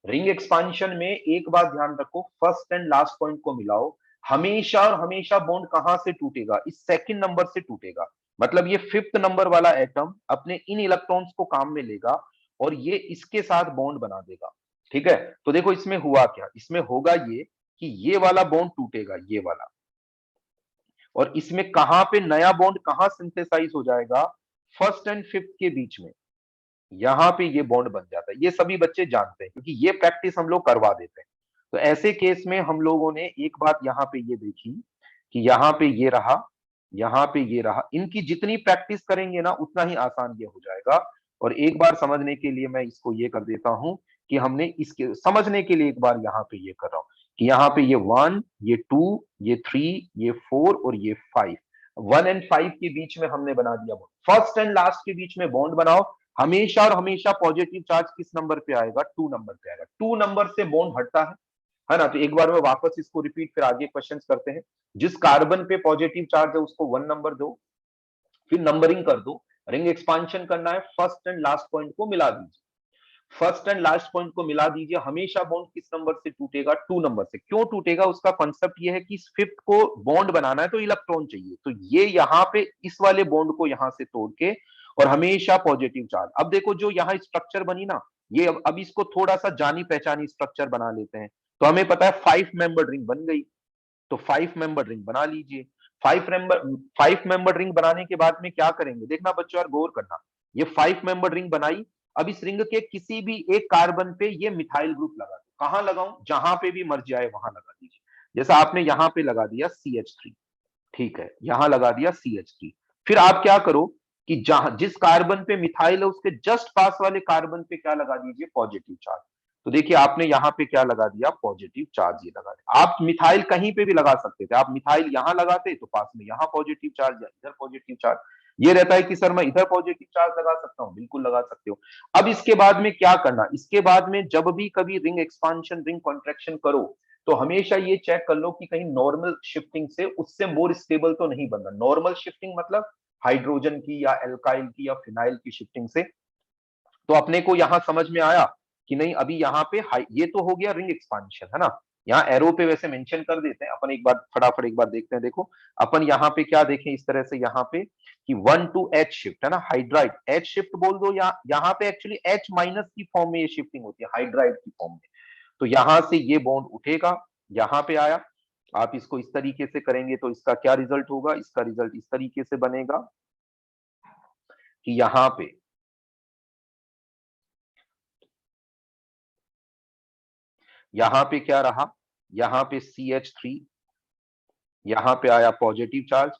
रिंग एक्सपांशन में एक बात ध्यान रखो, फर्स्ट एंड लास्ट पॉइंट को मिलाओ, हमेशा और हमेशा बॉन्ड कहां से टूटेगा, इस सेकंड नंबर से टूटेगा। मतलब ये फिफ्थ नंबर वाला एटम अपने इन इलेक्ट्रॉन्स को काम में लेगा और ये इसके साथ बॉन्ड बना देगा। ठीक है, तो देखो इसमें हुआ क्या, इसमें होगा ये कि ये वाला बॉन्ड टूटेगा, ये वाला, और इसमें कहां पे नया बॉन्ड कहां सिंथेसाइज हो जाएगा, फर्स्ट एंड फिफ्थ के बीच में, यहां पे ये बॉन्ड बन जाता है। ये सभी बच्चे जानते हैं क्योंकि ये प्रैक्टिस हम लोग करवा देते हैं। तो ऐसे केस में हम लोगों ने एक बात यहाँ पे ये देखी कि यहाँ पे ये रहा, यहाँ पे ये रहा, इनकी जितनी प्रैक्टिस करेंगे ना उतना ही आसान ये हो जाएगा। और एक बार समझने के लिए मैं इसको ये कर देता हूं कि हमने इसके समझने के लिए एक बार यहाँ पे ये कर रहा हूं कि यहाँ पे ये 1, ये 2, ये 3, ये 4 और ये 5, 1 एंड 5 के बीच में हमने बना दिया बॉन्ड। फर्स्ट एंड लास्ट के बीच में बॉन्ड बनाओ, हमेशा और हमेशा पॉजिटिव चार्ज किस नंबर पे आएगा, 2 नंबर पे आएगा। 2 नंबर से बॉन्ड हटता है ना। तो एक बार मैं वापस इसको रिपीट, फिर आगे क्वेश्चंस करते हैं। जिस कार्बन पे पॉजिटिव चार्ज है उसको 1 नंबर दो, फिर नंबरिंग कर दो, रिंग एक्सपांशन करना है, फर्स्ट एंड लास्ट पॉइंट को मिला दीजिए। फर्स्ट एंड लास्ट पॉइंट को मिला दीजिए, हमेशा बॉन्ड किस नंबर से टूटेगा, 2 नंबर से। क्यों टूटेगा, उसका कॉन्सेप्ट ये है कि इस फिफ्थ को बॉन्ड बनाना है तो इलेक्ट्रॉन चाहिए, तो ये यहाँ पे इस वाले बॉन्ड को यहाँ से तोड़ के, और हमेशा पॉजिटिव चार्ज। अब देखो जो यहाँ स्ट्रक्चर बनी ना, ये अब इसको थोड़ा सा जानी पहचानी स्ट्रक्चर बना लेते हैं। तो हमें पता है 5 मेंबर रिंग बन गई, तो 5 मेंबर रिंग बना लीजिए। 5 मेंबर रिंग बनाने के बाद में क्या करेंगे, देखना बच्चों यार गौर करना, ये 5 मेंबर रिंग बनाई। अब इस रिंग के किसी भी एक कार्बन पे ये मिथाइल ग्रुप लगा दो। कहां लगाऊं, जहां पे भी मर्जी आए वहां लगा दीजिए। जैसा आपने यहां पे लगा दिया CH3, ठीक है, यहां लगा दिया CH3। फिर आप क्या करो कि जहां जिस कार्बन पे मिथाइल है उसके जस्ट पास वाले कार्बन पे क्या लगा दीजिए, पॉजिटिव चार्ज। तो देखिए आपने यहाँ पे क्या लगा दिया, पॉजिटिव चार्ज ये लगा दिया। आप मिथाइल कहीं पे भी लगा सकते थे, आप मिथाइल यहां लगाते तो पास में यहाँ पॉजिटिव चार्ज या इधर पॉजिटिव चार्ज। ये रहता है कि सर मैं इधर पॉजिटिव चार्ज लगा सकता हूँ, बिल्कुल लगा सकते हो। अब इसके बाद में क्या करना, इसके बाद में जब भी कभी रिंग एक्सपांशन रिंग कॉन्ट्रैक्शन करो तो हमेशा ये चेक कर लो कि कहीं नॉर्मल शिफ्टिंग से उससे मोर स्टेबल तो नहीं बन रहा। नॉर्मल शिफ्टिंग मतलब हाइड्रोजन की या एल्काइल की या फिनाइल की शिफ्टिंग से। तो अपने को यहां समझ में आया कि नहीं, अभी यहाँ पे ये तो हो गया रिंग एक्सपांशन, है ना। यहाँ एरो पे वैसे मेंशन कर देते हैं अपन, एक बार फटाफट एक बार देखते हैं। देखो अपन यहाँ पे क्या देखें इस तरह से, यहाँ पे कि 1 to H शिफ्ट है ना, हाइड्राइड H शिफ्ट बोल दो, या यहाँ पे एक्चुअली H माइनस की फॉर्म में ये शिफ्टिंग होती है, हाइड्राइड की फॉर्म में। तो यहां से ये बॉन्ड उठेगा, यहां पे आया। आप इसको इस तरीके से करेंगे तो इसका क्या रिजल्ट होगा, इसका रिजल्ट इस तरीके से बनेगा कि यहां पे क्या रहा, यहां पे CH3, यहां पे आया पॉजिटिव चार्ज।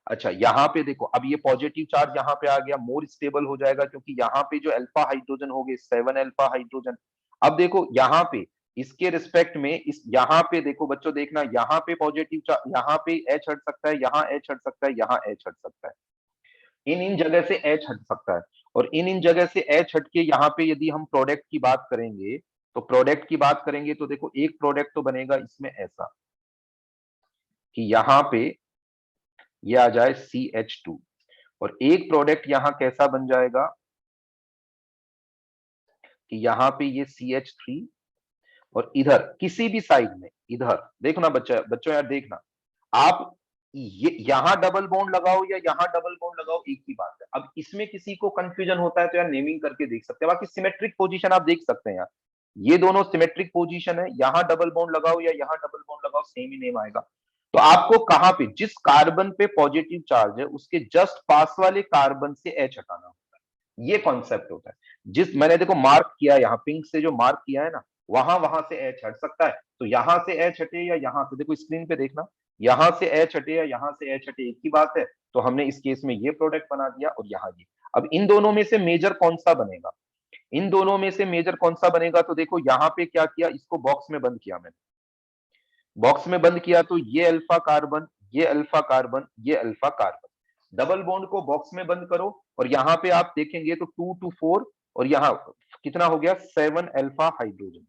अच्छा यहाँ पे देखो, अब ये पॉजिटिव चार्ज यहाँ पे आ गया, मोर स्टेबल हो जाएगा क्योंकि यहाँ पे जो अल्फा हाइड्रोजन हो गए 7 अल्फा हाइड्रोजन। अब देखो यहाँ पे इसके रिस्पेक्ट में, इस यहाँ पे देखो बच्चों, देखना यहाँ पे पॉजिटिव चार्ज, यहाँ पे H हट सकता है, यहाँ H हट सकता है, यहाँ H हट सकता है, इन इन जगह से H हट सकता है। और इन इन जगह से H हट के यहाँ पे यदि हम प्रोडक्ट की बात करेंगे, तो प्रोडक्ट की बात करेंगे तो देखो एक प्रोडक्ट तो बनेगा इसमें ऐसा कि यहाँ पे ये आ जाए CH2, और एक प्रोडक्ट यहां कैसा बन जाएगा कि यहाँ पे ये CH3, और इधर किसी भी साइड में, इधर देखना बच्चों यार देखना, आप ये यहां डबल बॉन्ड लगाओ या यहां डबल बॉन्ड लगाओ एक ही बात है। अब इसमें किसी को कंफ्यूजन होता है तो यार नेमिंग करके देख सकते हैं, बाकी सिमेट्रिक पोजीशन आप देख सकते हैं यार, ये दोनों सिमेट्रिक पोजीशन है, यहां डबल बॉन्ड लगाओ या यहां डबल बॉन्ड लगाओ सेम ही नेम आएगा। तो आपको कहां पे, जिस कार्बन पे पॉजिटिव चार्ज है उसके जस्ट पास वाले कार्बन से H हटाना होता है, ये कॉन्सेप्ट होता है। जिस मैंने देखो मार्क किया, यहाँ पिंक से जो मार्क किया है ना, वहां वहां से H हट सकता है, तो यहां से H हटे या यहां से, देखो स्क्रीन पे देखना, यहां से H हटे या यहां से H हटे एक ही बात है। तो हमने इस केस में ये प्रोडक्ट बना दिया और यहाँ ये। अब इन दोनों में से मेजर कौन सा बनेगा, इन दोनों में से मेजर कौन सा बनेगा? तो देखो यहाँ पे क्या किया, इसको बॉक्स में बंद किया मैंने, बॉक्स में बंद किया तो ये अल्फा कार्बन, ये अल्फा कार्बन, ये अल्फा कार्बन, डबल बॉन्ड को बॉक्स में बंद करो और यहाँ पे आप देखेंगे तो 2 to 4 और यहाँ कितना हो गया 7 अल्फा हाइड्रोजन,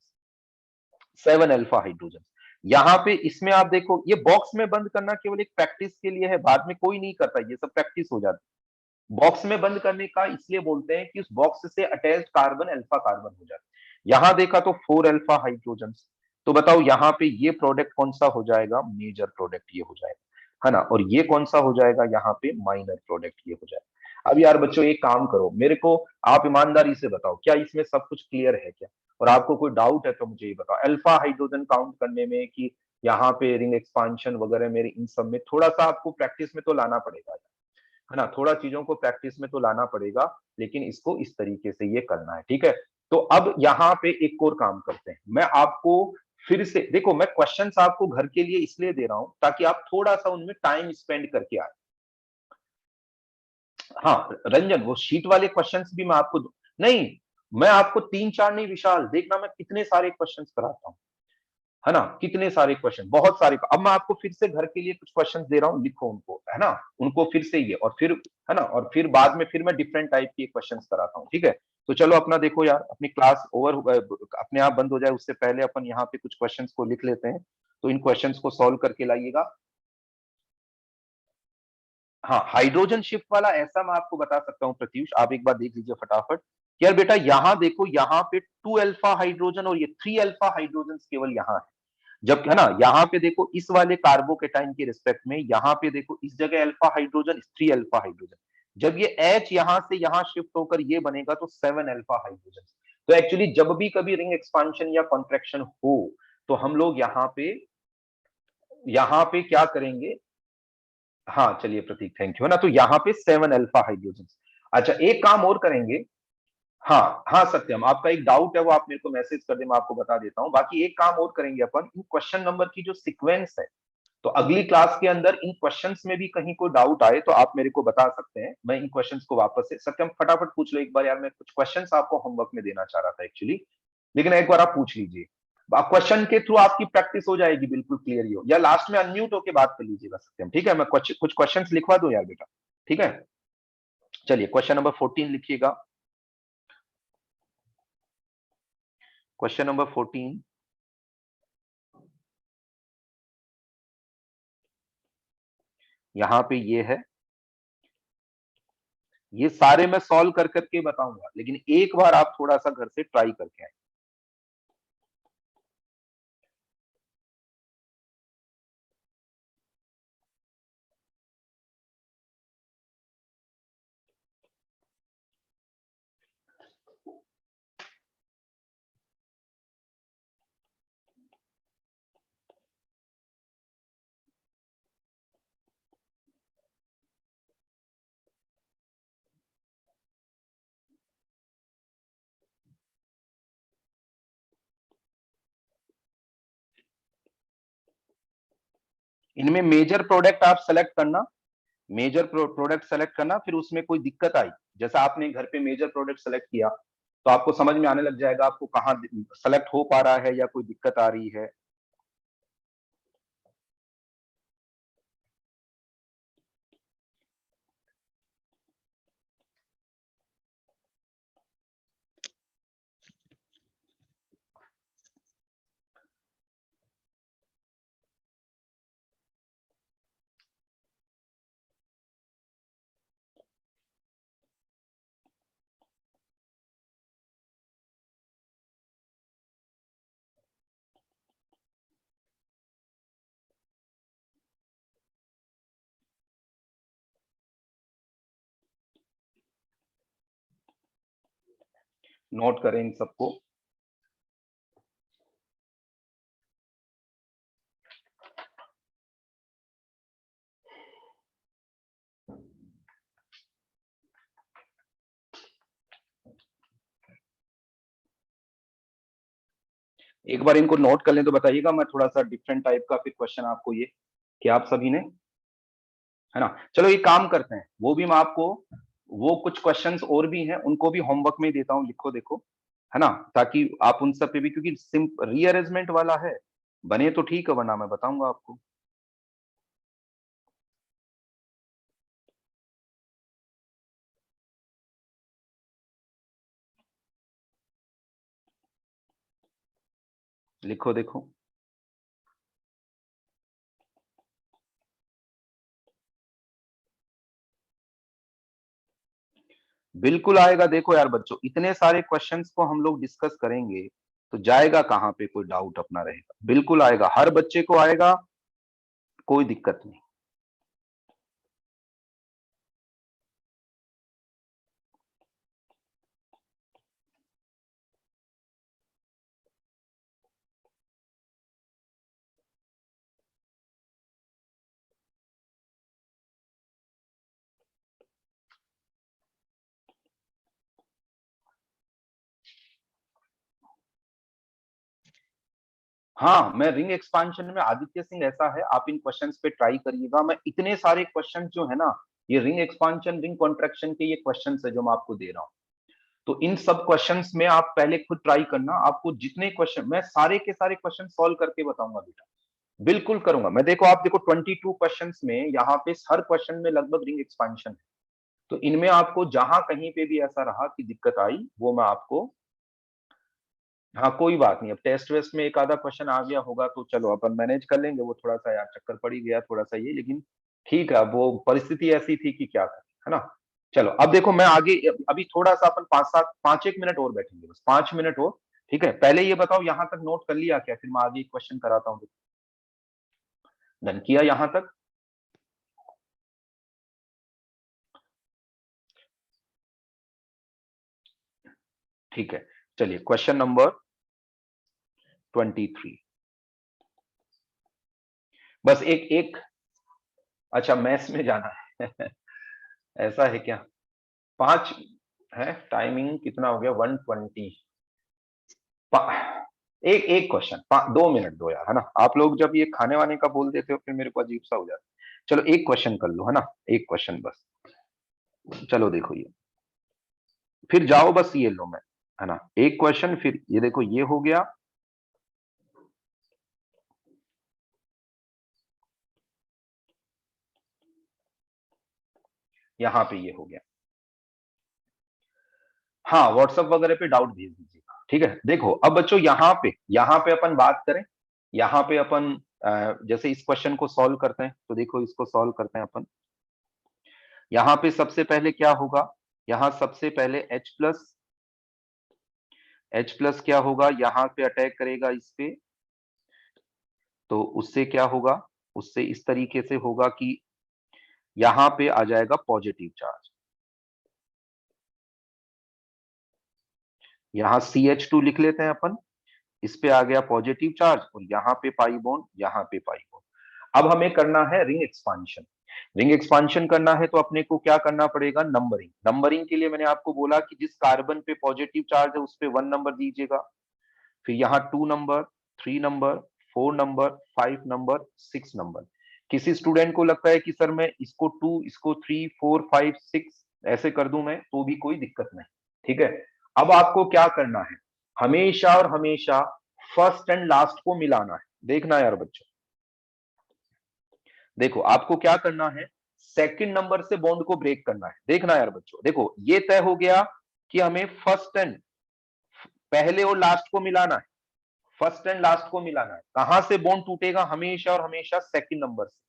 7 अल्फा हाइड्रोजन। यहाँ पे इसमें आप देखो ये बॉक्स में बंद करना केवल एक प्रैक्टिस के लिए है, बाद में कोई नहीं करता, ये सब प्रैक्टिस हो जाती है। बॉक्स में बंद करने का इसलिए बोलते हैं कि उस बॉक्स से अटैच्ड कार्बन अल्फा कार्बन हो जाता है। यहां देखा तो 4 अल्फा हाइड्रोजन, तो बताओ यहाँ पे ये प्रोडक्ट कौन सा हो जाएगा? मेजर प्रोडक्ट ये हो जाएगा, है ना। और ये कौन सा हो जाएगा? यहाँ पे माइनर प्रोडक्ट ये हो जाएगा। अब यार बच्चों एक काम करो, मेरे को आप ईमानदारी से बताओ क्या इसमें सब कुछ क्लियर है क्या? और आपको कोई डाउट है तो मुझे ये बताओ, अल्फा हाइड्रोजन काउंट करने में कि यहाँ पे रिंग एक्सपांशन वगैरह मेरे इन सब में थोड़ा सा आपको प्रैक्टिस में तो लाना पड़ेगा, है ना, थोड़ा चीजों को प्रैक्टिस में तो लाना पड़ेगा, लेकिन इसको इस तरीके से ये करना है, ठीक है। तो अब यहाँ पे एक और काम करते हैं, मैं आपको फिर से देखो, मैं क्वेश्चंस आपको घर के लिए इसलिए दे रहा हूं ताकि आप थोड़ा सा उनमें टाइम स्पेंड करके आए। हाँ रंजन, वो शीट वाले क्वेश्चंस भी मैं आपको नहीं, मैं आपको 3-4 नहीं विशाल, देखना मैं कितने सारे क्वेश्चंस कराता हूँ, है ना, कितने सारे क्वेश्चन, बहुत सारे। अब मैं आपको फिर से घर के लिए कुछ क्वेश्चन दे रहा हूँ, लिखो उनको, है ना, उनको फिर से ये, और फिर है ना, और फिर बाद में फिर मैं डिफरेंट टाइप के क्वेश्चंस कराता हूँ, ठीक है। तो चलो अपना देखो यार, अपनी क्लास ओवर अपने आप बंद हो जाए उससे पहले अपन यहाँ पे कुछ क्वेश्चंस को लिख लेते हैं, तो इन क्वेश्चंस को सॉल्व करके लाइएगा। हाँ हाइड्रोजन शिफ्ट वाला ऐसा मैं आपको बता सकता हूँ प्रत्युष, आप एक बार देख लीजिए फटाफट। यार बेटा यहाँ देखो, यहाँ पे 2 अल्फा हाइड्रोजन और ये 3 अल्फा हाइड्रोजन केवल यहाँ है, जब है ना यहाँ पे देखो इस वाले कार्बोकेटाइन के रिस्पेक्ट में, यहाँ पे देखो इस जगह अल्फा हाइड्रोजन, 3 अल्फा हाइड्रोजन, जब ये H यहाँ से यहाँ शिफ्ट होकर ये बनेगा तो 7 अल्फा हाइड्रोजन। तो एक्चुअली जब भी कभी रिंग एक्सपांशन या कॉन्ट्रैक्शन हो तो हम लोग यहाँ पे क्या करेंगे? हाँ चलिए प्रतीक, थैंक यू, है ना, तो यहाँ पे 7 अल्फा हाइड्रोजन। अच्छा एक काम और करेंगे, हाँ हाँ सत्यम, आपका एक डाउट है वो आप मेरे को मैसेज कर दे, मैं आपको बता देता हूँ। बाकी एक काम और करेंगे अपन, इन क्वेश्चन नंबर की जो सीक्वेंस है, तो अगली क्लास के अंदर इन क्वेश्चंस में भी कहीं कोई डाउट आए तो आप मेरे को बता सकते हैं, मैं इन क्वेश्चंस को वापस से, सत्यम फटाफट पूछ लो एक बार यार, मैं कुछ क्वेश्चंस आपको होमवर्क में देना चाह रहा था एक्चुअली, लेकिन एक बार आप पूछ लीजिए, क्वेश्चन के थ्रू आपकी प्रैक्टिस हो जाएगी, बिल्कुल क्लियर ही हो, या लास्ट में अनम्यूट होकर बात कर लीजिएगा सत्यम, ठीक है। मैं कुछ क्वेश्चंस लिखवा दूं यार बेटा, ठीक है। चलिए क्वेश्चन नंबर 14 लिखिएगा, क्वेश्चन नंबर 14, यहां पे ये है, ये सारे मैं सॉल्व कर करके बताऊंगा, लेकिन एक बार आप थोड़ा सा घर से ट्राई करके आए। इनमें मेजर प्रोडक्ट आप सेलेक्ट करना, मेजर प्रोडक्ट सेलेक्ट करना, फिर उसमें कोई दिक्कत आई, जैसा आपने घर पे मेजर प्रोडक्ट सेलेक्ट किया तो आपको समझ में आने लग जाएगा आपको कहाँ सेलेक्ट हो पा रहा है या कोई दिक्कत आ रही है। नोट करें इन सबको। एक बार इनको नोट कर लें तो बताइएगा, मैं थोड़ा सा डिफरेंट टाइप का फिर क्वेश्चन आपको ये, कि आप सभी ने, है ना, चलो एक काम करते हैं, वो भी मैं आपको वो कुछ क्वेश्चंस और भी हैं, उनको भी होमवर्क में देता हूँ, लिखो देखो, है ना, ताकि आप उन सब पे भी, क्योंकि रीअरेंजमेंट वाला है, बने तो ठीक है, वरना मैं बताऊंगा आपको। लिखो देखो। बिल्कुल आएगा। देखो यार बच्चों, इतने सारे क्वेश्चंस को हम लोग डिस्कस करेंगे तो जाएगा कहाँ पे कोई डाउट अपना रहेगा? बिल्कुल आएगा, हर बच्चे को आएगा, कोई दिक्कत नहीं। हाँ, मैं रिंग एक्सपांशन में आदित्य सिंह, ऐसा है, आप इन क्वेश्चंस पे ट्राई करिएगा। मैं इतने सारे क्वेश्चंस जो है ना, ये रिंग एक्सपांशन रिंग कॉन्ट्रैक्शन के ये क्वेश्चंस है जो मैं आपको दे रहा हूँ, तो इन सब क्वेश्चंस में आप पहले खुद ट्राई करना। आपको जितने क्वेश्चन, मैं सारे के सारे क्वेश्चन सॉल्व करके बताऊंगा बेटा, बिल्कुल करूंगा मैं। देखो आप देखो 22 क्वेश्चंस में यहाँ पे हर क्वेश्चन में लगभग रिंग एक्सपांशन है, तो इनमें आपको जहां कहीं पे भी ऐसा रहा कि दिक्कत आई, वो मैं आपको, हाँ कोई बात नहीं, अब टेस्ट वेस्ट में एक आधा क्वेश्चन आ गया होगा तो चलो अपन मैनेज कर लेंगे, वो थोड़ा सा यार चक्कर पड़ ही गया थोड़ा सा ये, लेकिन ठीक है, अब वो परिस्थिति ऐसी थी कि क्या करें, है ना। चलो अब देखो मैं आगे, अभी थोड़ा सा अपन 5-1 मिनट और बैठेंगे, बस 5 मिनट और, ठीक है। पहले ये बताओ यहाँ तक नोट कर लिया क्या, फिर मैं आगे क्वेश्चन कराता हूँ। डन किया यहाँ तक? ठीक है, चलिए क्वेश्चन नंबर 23। बस एक एक, अच्छा मैथ्स में जाना है ऐसा है क्या? 5 है, टाइमिंग कितना हो गया? 1:20। एक एक क्वेश्चन, 2 मिनट दो यार, है ना। आप लोग जब ये खाने वाने का बोल देते हो फिर मेरे को अजीब सा हो जाता है। चलो एक क्वेश्चन कर लो, है ना, एक क्वेश्चन बस। चलो देखो ये, फिर जाओ बस ये लो मैं, है ना, एक क्वेश्चन, फिर ये देखो ये हो गया, यहाँ पे ये हो गया। हाँ व्हाट्सएप वगैरह पे डाउट भेज दीजिएगा, ठीक है। देखो अब बच्चों यहाँ पे अपन बात करें, यहाँ पे अपन जैसे इस क्वेश्चन को सॉल्व करते हैं, तो देखो इसको सॉल्व करते हैं अपन। यहाँ पे सबसे पहले क्या होगा, यहाँ सबसे पहले H प्लस क्या होगा, यहाँ पे अटैक करेगा इस पे, तो उससे क्या होगा, उससे इस तरीके से होगा कि यहाँ पे आ जाएगा पॉजिटिव चार्ज, यहाँ CH2 लिख लेते हैं अपन, इस पे आ गया पॉजिटिव चार्ज, और यहाँ पे पाई बॉन्ड, यहाँ पे पाई बॉन्ड। अब हमें करना है रिंग एक्सपांशन। रिंग एक्सपांशन करना है तो अपने को क्या करना पड़ेगा, नंबरिंग। नंबरिंग के लिए मैंने आपको बोला कि जिस कार्बन पे पॉजिटिव चार्ज है उस पे 1 नंबर दीजिएगा, फिर यहाँ 2 number, 3 number, 4 number, 5 number, 6 number. किसी स्टूडेंट को लगता है कि सर मैं इसको 2, इसको 3, 4, 5, 6 ऐसे कर दूं मैं, तो भी कोई दिक्कत नहीं, ठीक है। अब आपको क्या करना है, हमेशा और हमेशा फर्स्ट एंड लास्ट को मिलाना है। देखना यार बच्चों, देखो आपको क्या करना है, सेकंड नंबर से बॉन्ड को ब्रेक करना है। देखना यार बच्चों, देखो ये तय हो गया कि हमें फर्स्ट एंड, पहले और लास्ट को मिलाना है, फर्स्ट एंड लास्ट को मिलाना है। कहां से बॉन्ड टूटेगा, हमेशा और हमेशा सेकंड नंबर से,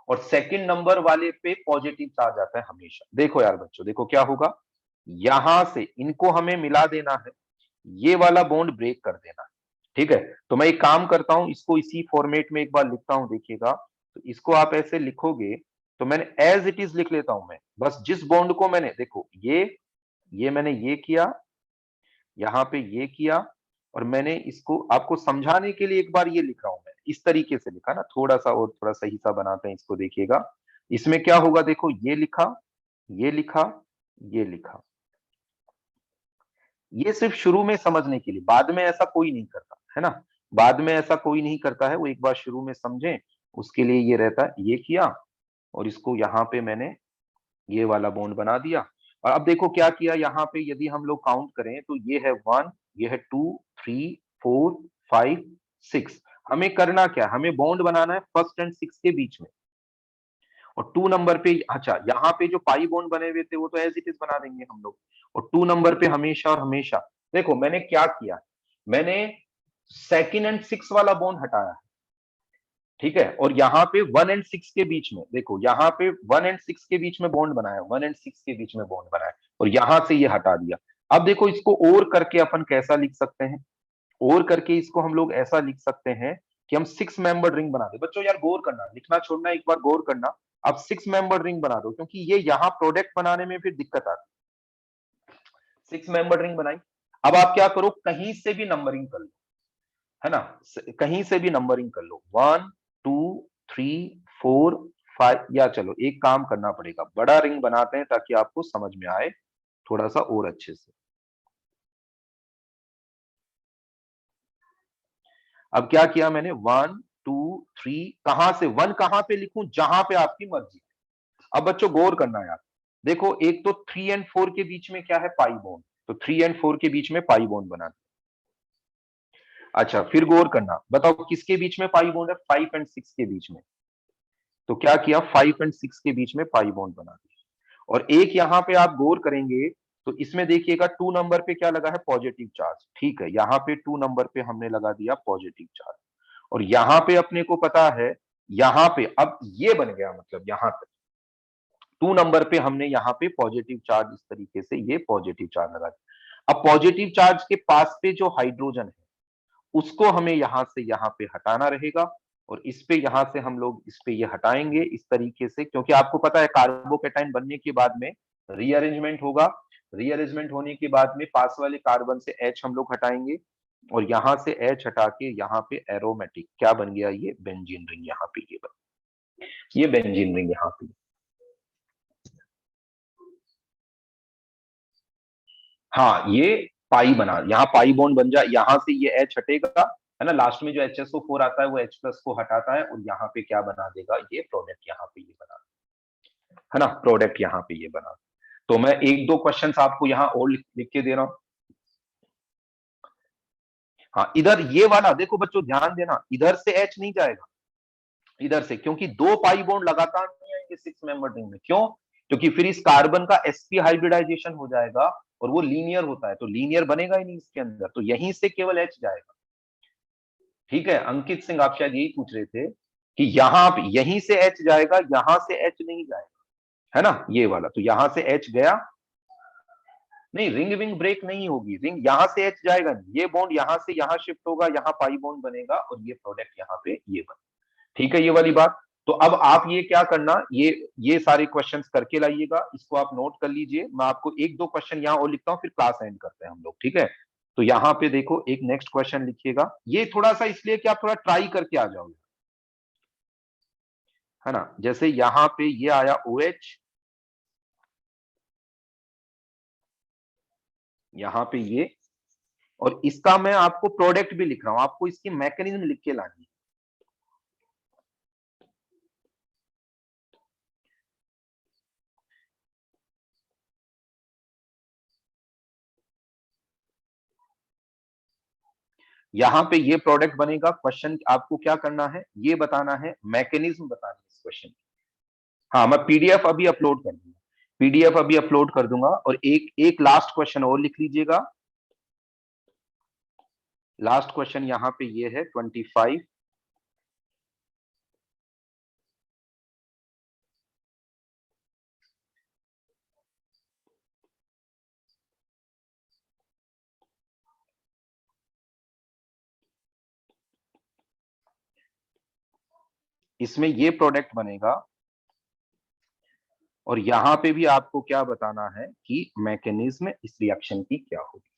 और सेकंड नंबर वाले पे पॉजिटिव चार्ज आता है हमेशा। देखो यार बच्चों, देखो क्या होगा, यहां से इनको हमें मिला देना है, ये वाला बॉन्ड ब्रेक कर देना है, ठीक है। तो मैं एक काम करता हूं, इसको इसी फॉर्मेट में एक बार लिखता हूं, देखिएगा, तो इसको आप ऐसे लिखोगे, तो मैंने एज इट इज लिख लेता हूं मैं, बस जिस बॉन्ड को मैंने, देखो ये मैंने ये किया, यहाँ पे ये किया, और मैंने इसको आपको समझाने के लिए एक बार ये लिख रहा हूं मैं, इस तरीके से लिखा ना, थोड़ा सा और थोड़ा सही सा बनाते हैं इसको, देखिएगा इसमें क्या होगा। देखो ये लिखा, ये लिखा, ये लिखा, ये सिर्फ शुरू में समझने के लिए, बाद में ऐसा कोई नहीं करता है ना, बाद में ऐसा कोई नहीं करता है, वो एक बार शुरू में समझे, उसके लिए ये रहता है। ये किया, और इसको यहाँ पे मैंने ये वाला बॉन्ड बना दिया, और अब देखो क्या किया यहाँ पे, यदि हम लोग काउंट करें तो ये है 1, ये है 2, 3, 4, 5, 6। हमें करना क्या, हमें बॉन्ड बनाना है फर्स्ट एंड 6 के बीच में। और 2 नंबर पे, अच्छा यहाँ पे जो पाई बॉन्ड बने हुए थे वो तो एज इट इज बना देंगे हम लोग। और 2 नंबर पे हमेशा और हमेशा, देखो मैंने क्या किया, मैंने सेकंड एंड 6 वाला बॉन्ड हटाया, ठीक है। और यहाँ पे 1 एंड 6 के बीच में, देखो यहाँ पे 1 एंड 6 के बीच में बॉन्ड बनाया, 1 एंड 6 के बीच में बॉन्ड बनाया, और यहां से ये हटा दिया। अब देखो इसको और करके अपन कैसा लिख सकते हैं, और करके इसको हम लोग ऐसा लिख सकते हैं कि हम 6 मेंबर रिंग बना दे। बच्चों यार गौर करना, लिखना छोड़ना, एक बार गौर करना। अब 6 मेंबर रिंग बना दो, क्योंकि ये यहाँ प्रोडक्ट बनाने में फिर दिक्कत आती है। 6 मेंबर रिंग बनाई। अब आप क्या करो, कहीं से भी नंबरिंग कर लो, है ना, कहीं से भी नंबरिंग कर लो, 1, 2, 3, 4, 5, या चलो एक काम करना पड़ेगा, बड़ा रिंग बनाते हैं ताकि आपको समझ में आए थोड़ा सा और अच्छे से। अब क्या किया मैंने, 1, 2, 3, कहां से 1 कहां पे लिखूं, जहां पे आपकी मर्जी। अब बच्चों गौर करना यार, देखो एक तो 3 एंड 4 के बीच में क्या है, पाई बॉन्ड, तो 3 एंड 4 के बीच में पाई बॉन्ड बना। अच्छा फिर गौर करना, बताओ किसके बीच में पाई बॉन्ड है, 5 एंड 6 के बीच में। तो क्या किया, 5 एंड 6 के बीच में पाई बॉन्ड बना दिया। और एक यहां पे आप गौर करेंगे तो इसमें देखिएगा 2 नंबर पे क्या लगा है, पॉजिटिव चार्ज, ठीक है, यहाँ पे 2 नंबर पे हमने लगा दिया पॉजिटिव चार्ज। और यहाँ पे अपने को पता है, यहाँ पे अब ये बन गया, मतलब यहाँ पे 2 नंबर पे हमने यहाँ पे पॉजिटिव चार्ज, इस तरीके से ये पॉजिटिव चार्ज लगा दिया। अब पॉजिटिव चार्ज के पास पे जो हाइड्रोजन है उसको हमें यहां से यहाँ पे हटाना रहेगा। और इस पे यहां से हम लोग इस पे ये हटाएंगे इस तरीके से, क्योंकि आपको पता है कार्बोकेटाइन बनने के बाद में रीअरेंजमेंट होगा। रीअरेंजमेंट होने के बाद में पास वाले कार्बन से H हम लोग हटाएंगे, और यहां से H हटा के यहाँ पे एरोमेटिक क्या बन गया, ये बेंजीन रिंग, यहाँ पे ये बन, ये बेंजीन रिंग यहाँ पे। हाँ ये पाई बना, यहाँ पाई बॉन्ड बन जाए, यहाँ से ये H हटेगा, है ना, लास्ट में जो HSO4 आता है वो H प्लस को हटाता है, और यहाँ पे क्या बना देगा, ये प्रोडक्ट यहाँ पे ये बना, है ना, प्रोडक्ट यहाँ पे ये बना। तो मैं एक दो क्वेश्चंस आपको यहाँ और लिख के दे रहा हूँ। हाँ इधर ये वाला देखो बच्चों, ध्यान देना, इधर से H नहीं जाएगा, इधर से, क्योंकि दो पाई बॉन्ड लगातार नहीं आएंगे 6 मेंबर रिंग में। क्यों, क्योंकि फिर इस कार्बन का sp हाइब्रिडाइजेशन हो जाएगा, और वो लीनियर होता है, तो लीनियर बनेगा ही नहीं इसके अंदर, तो यहीं से केवल H जाएगा। ठीक है अंकित सिंह, आप शायद यही पूछ रहे थे कि यहाँ पे यहीं से H जाएगा, यहां से H नहीं जाएगा, है ना, ये वाला, तो यहां से H गया नहीं, रिंग विंग ब्रेक नहीं होगी, रिंग यहां से H जाएगा नहीं, ये बॉन्ड यहां से यहां शिफ्ट होगा, यहाँ पाई बॉन्ड बनेगा, और ये प्रोडक्ट यहाँ पे ये बनेगा। ठीक है ये वाली बात। तो अब आप ये क्या करना, ये सारे क्वेश्चंस करके लाइएगा, इसको आप नोट कर लीजिए, मैं आपको एक दो क्वेश्चन यहाँ और लिखता हूँ, फिर क्लास एंड करते हैं हम लोग, ठीक है। तो यहाँ पे देखो एक नेक्स्ट क्वेश्चन लिखिएगा, ये थोड़ा सा इसलिए कि आप थोड़ा ट्राई करके आ जाओगे, है ना। जैसे यहाँ पे ये आया OH, यहाँ पे ये, और इसका मैं आपको प्रोडक्ट भी लिख रहा हूं, आपको इसकी मैकेनिज्म लिख के लानी है। यहाँ पे ये प्रोडक्ट बनेगा, क्वेश्चन आपको क्या करना है, ये बताना है, मैकेनिज्म बताना है इस क्वेश्चन। हाँ मैं पीडीएफ अभी अपलोड कर दूंगा, पीडीएफ अभी अपलोड कर दूंगा। और एक एक लास्ट क्वेश्चन और लिख लीजिएगा, लास्ट क्वेश्चन यहाँ पे ये है 25। इसमें ये प्रोडक्ट बनेगा, और यहां पे भी आपको क्या बताना है कि मैकेनिज्म इस रिएक्शन की क्या होगी,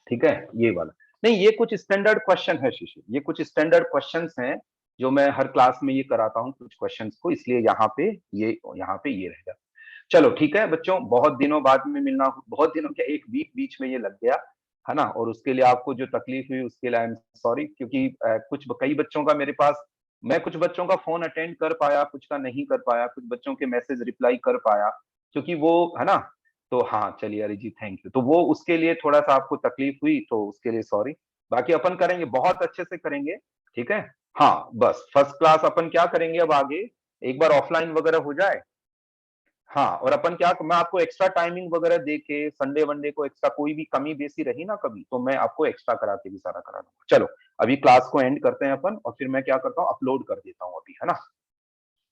ठीक है ये वाला। नहीं ये कुछ स्टैंडर्ड क्वेश्चन है शिशु, ये कुछ स्टैंडर्ड क्वेश्चंस हैं जो मैं हर क्लास में ये कराता हूँ कुछ क्वेश्चंस को, इसलिए यहाँ पे ये रहेगा। चलो ठीक है बच्चों, बहुत दिनों बाद में मिलना, बहुत दिनों क्या, एक वीक बीच में ये लग गया, है ना, और उसके लिए आपको जो तकलीफ हुई उसके लिए आई एम सॉरी, क्योंकि कुछ कई बच्चों का मेरे पास, मैं कुछ बच्चों का फोन अटेंड कर पाया, कुछ का नहीं कर पाया, कुछ बच्चों के मैसेज रिप्लाई कर पाया, क्योंकि वो है ना। तो हाँ चलिए अरिजीत, थैंक यू। तो वो उसके लिए थोड़ा सा आपको तकलीफ हुई, तो उसके लिए सॉरी। बाकी अपन करेंगे, बहुत अच्छे से करेंगे। ठीक है। हाँ बस फर्स्ट क्लास। अपन क्या करेंगे अब आगे, एक बार ऑफलाइन वगैरह हो जाए। हाँ, और अपन क्या, मैं आपको एक्स्ट्रा टाइमिंग वगैरह दे के संडे वनडे को एक्स्ट्रा कोई भी कमी बेसी रही ना कभी, तो मैं आपको एक्स्ट्रा करा के भी सारा करा दूंगा। चलो अभी क्लास को एंड करते हैं अपन, और फिर मैं क्या करता हूँ, अपलोड कर देता हूँ अभी, है ना।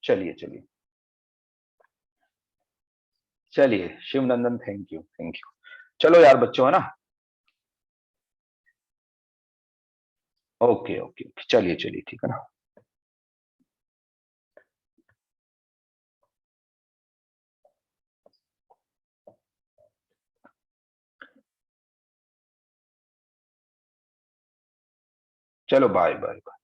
चलिए चलिए। चलिए Shivnandan, thank you thank you. चलो यार बच्चों, है ना। ओके ओके ओके, चलिए चलिए, ठीक है ना। चलो बाय बाय।